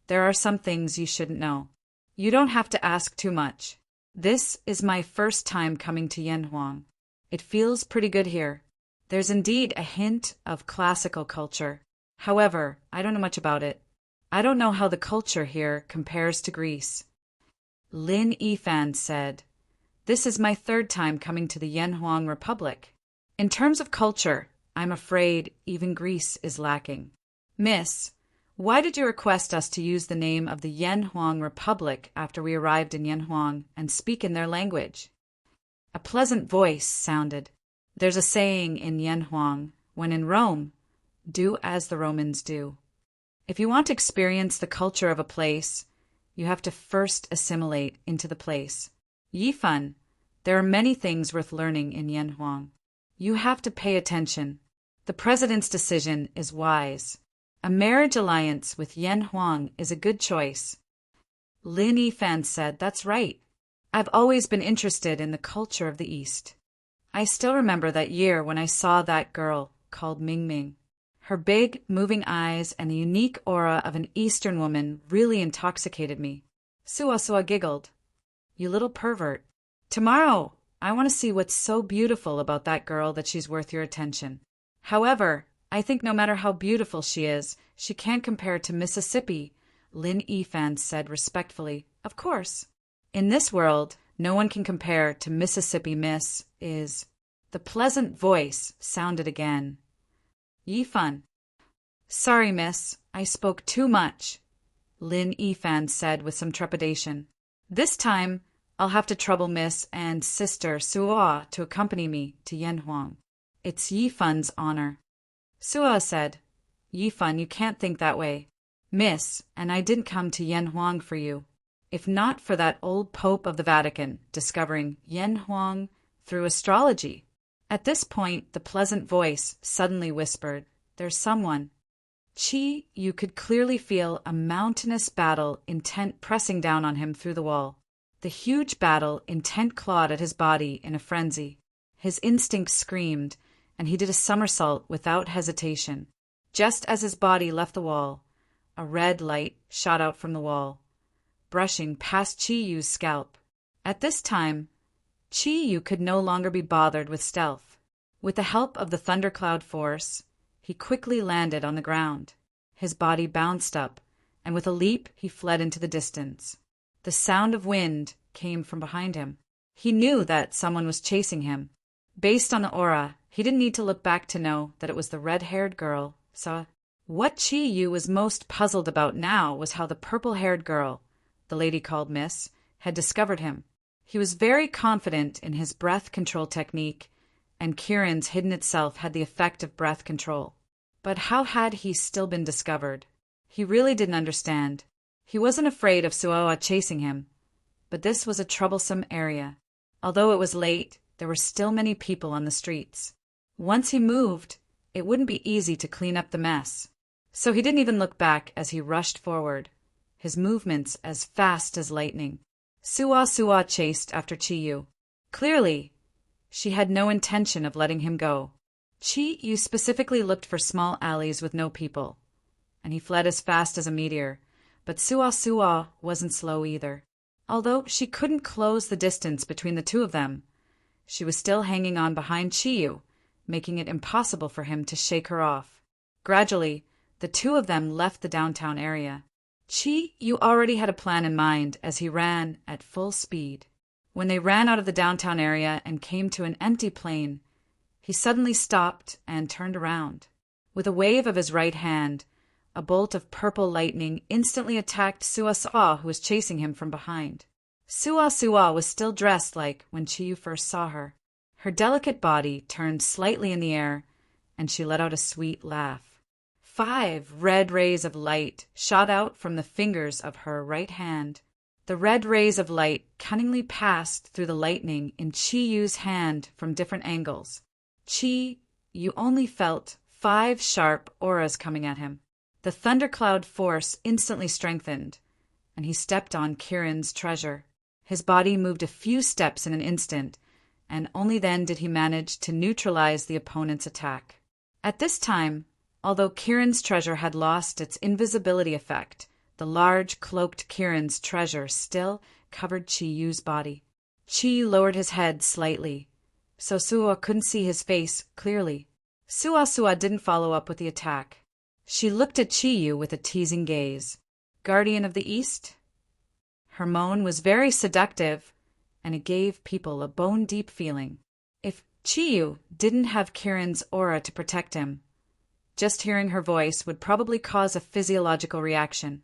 there are some things you shouldn't know. You don't have to ask too much. This is my first time coming to Yanhuang. It feels pretty good here. There's indeed a hint of classical culture. However, I don't know much about it. I don't know how the culture here compares to Greece. Lin Yifan said, This is my 3rd time coming to the Yanhuang Republic. In terms of culture, I'm afraid even Greece is lacking. Miss, why did you request us to use the name of the Yanhuang Republic after we arrived in Yanhuang and speak in their language? A pleasant voice sounded. There's a saying in Yanhuang, when in Rome, do as the Romans do. If you want to experience the culture of a place, you have to first assimilate into the place. Yifan, there are many things worth learning in Yanhuang. You have to pay attention. The president's decision is wise. A marriage alliance with Yanhuang is a good choice. Lin Yifan said, That's right. I've always been interested in the culture of the East. I still remember that year when I saw that girl called Mingming. Her big, moving eyes and the unique aura of an Eastern woman really intoxicated me. Suasua giggled. You little pervert. Tomorrow, I want to see what's so beautiful about that girl that she's worth your attention. However, I think no matter how beautiful she is, she can't compare to Mississippi, Lin Yifan said respectfully. Of course. In this world, no one can compare to Mississippi Miss is. The pleasant voice sounded again. Yifan. Sorry, miss, I spoke too much, Lin Yifan said with some trepidation. This time, I'll have to trouble Miss and Sister Suo to accompany me to Yanhuang. It's Yifan's honor. Suo said, Yifan, you can't think that way. Miss, and I didn't come to Yanhuang for you. If not for that old Pope of the Vatican discovering Yanhuang through astrology. At this point, the pleasant voice suddenly whispered, There's someone. Chi, you could clearly feel a mountainous battle intent pressing down on him through the wall. The huge battle intent clawed at his body in a frenzy. His instincts screamed, and he did a somersault without hesitation. Just as his body left the wall, a red light shot out from the wall, brushing past Chi Yu's scalp. At this time, Chi Yu could no longer be bothered with stealth. With the help of the thundercloud force, he quickly landed on the ground. His body bounced up, and with a leap he fled into the distance. The sound of wind came from behind him. He knew that someone was chasing him. Based on the aura, he didn't need to look back to know that it was the red-haired girl. So what Chi-Yu was most puzzled about now was how the purple-haired girl, the lady called Miss, had discovered him. He was very confident in his breath control technique, and Kirin's hidden itself had the effect of breath control. But how had he still been discovered? He really didn't understand. He wasn't afraid of Suoa chasing him, but this was a troublesome area. Although it was late, there were still many people on the streets. Once he moved, it wouldn't be easy to clean up the mess. So he didn't even look back as he rushed forward, his movements as fast as lightning. Suoa chased after Chi-Yu. Clearly, she had no intention of letting him go. Chi-Yu specifically looked for small alleys with no people, and he fled as fast as a meteor. But Suoa wasn't slow either. Although she couldn't close the distance between the two of them, she was still hanging on behind Chi-Yu, making it impossible for him to shake her off. Gradually, the two of them left the downtown area. Chi-Yu already had a plan in mind as he ran at full speed. When they ran out of the downtown area and came to an empty plain, he suddenly stopped and turned around. With a wave of his right hand, a bolt of purple lightning instantly attacked Suoa, who was chasing him from behind. Suoa was still dressed like when Chi-Yu first saw her. Her delicate body turned slightly in the air, and she let out a sweet laugh. 5 red rays of light shot out from the fingers of her right hand. The red rays of light cunningly passed through the lightning in Chi-Yu's hand from different angles. Chi-Yu only felt 5 sharp auras coming at him. The thundercloud force instantly strengthened, and he stepped on Kirin's treasure. His body moved a few steps in an instant, and only then did he manage to neutralize the opponent's attack. At this time, although Kirin's treasure had lost its invisibility effect, the large, cloaked Kirin's treasure still covered Chi-Yu's body. Chi lowered his head slightly, so Suoa couldn't see his face clearly. Suoa didn't follow up with the attack. She looked at Chi-Yu with a teasing gaze. Guardian of the East? Her moan was very seductive, and it gave people a bone-deep feeling. If Chi-Yu didn't have Kirin's aura to protect him, just hearing her voice would probably cause a physiological reaction.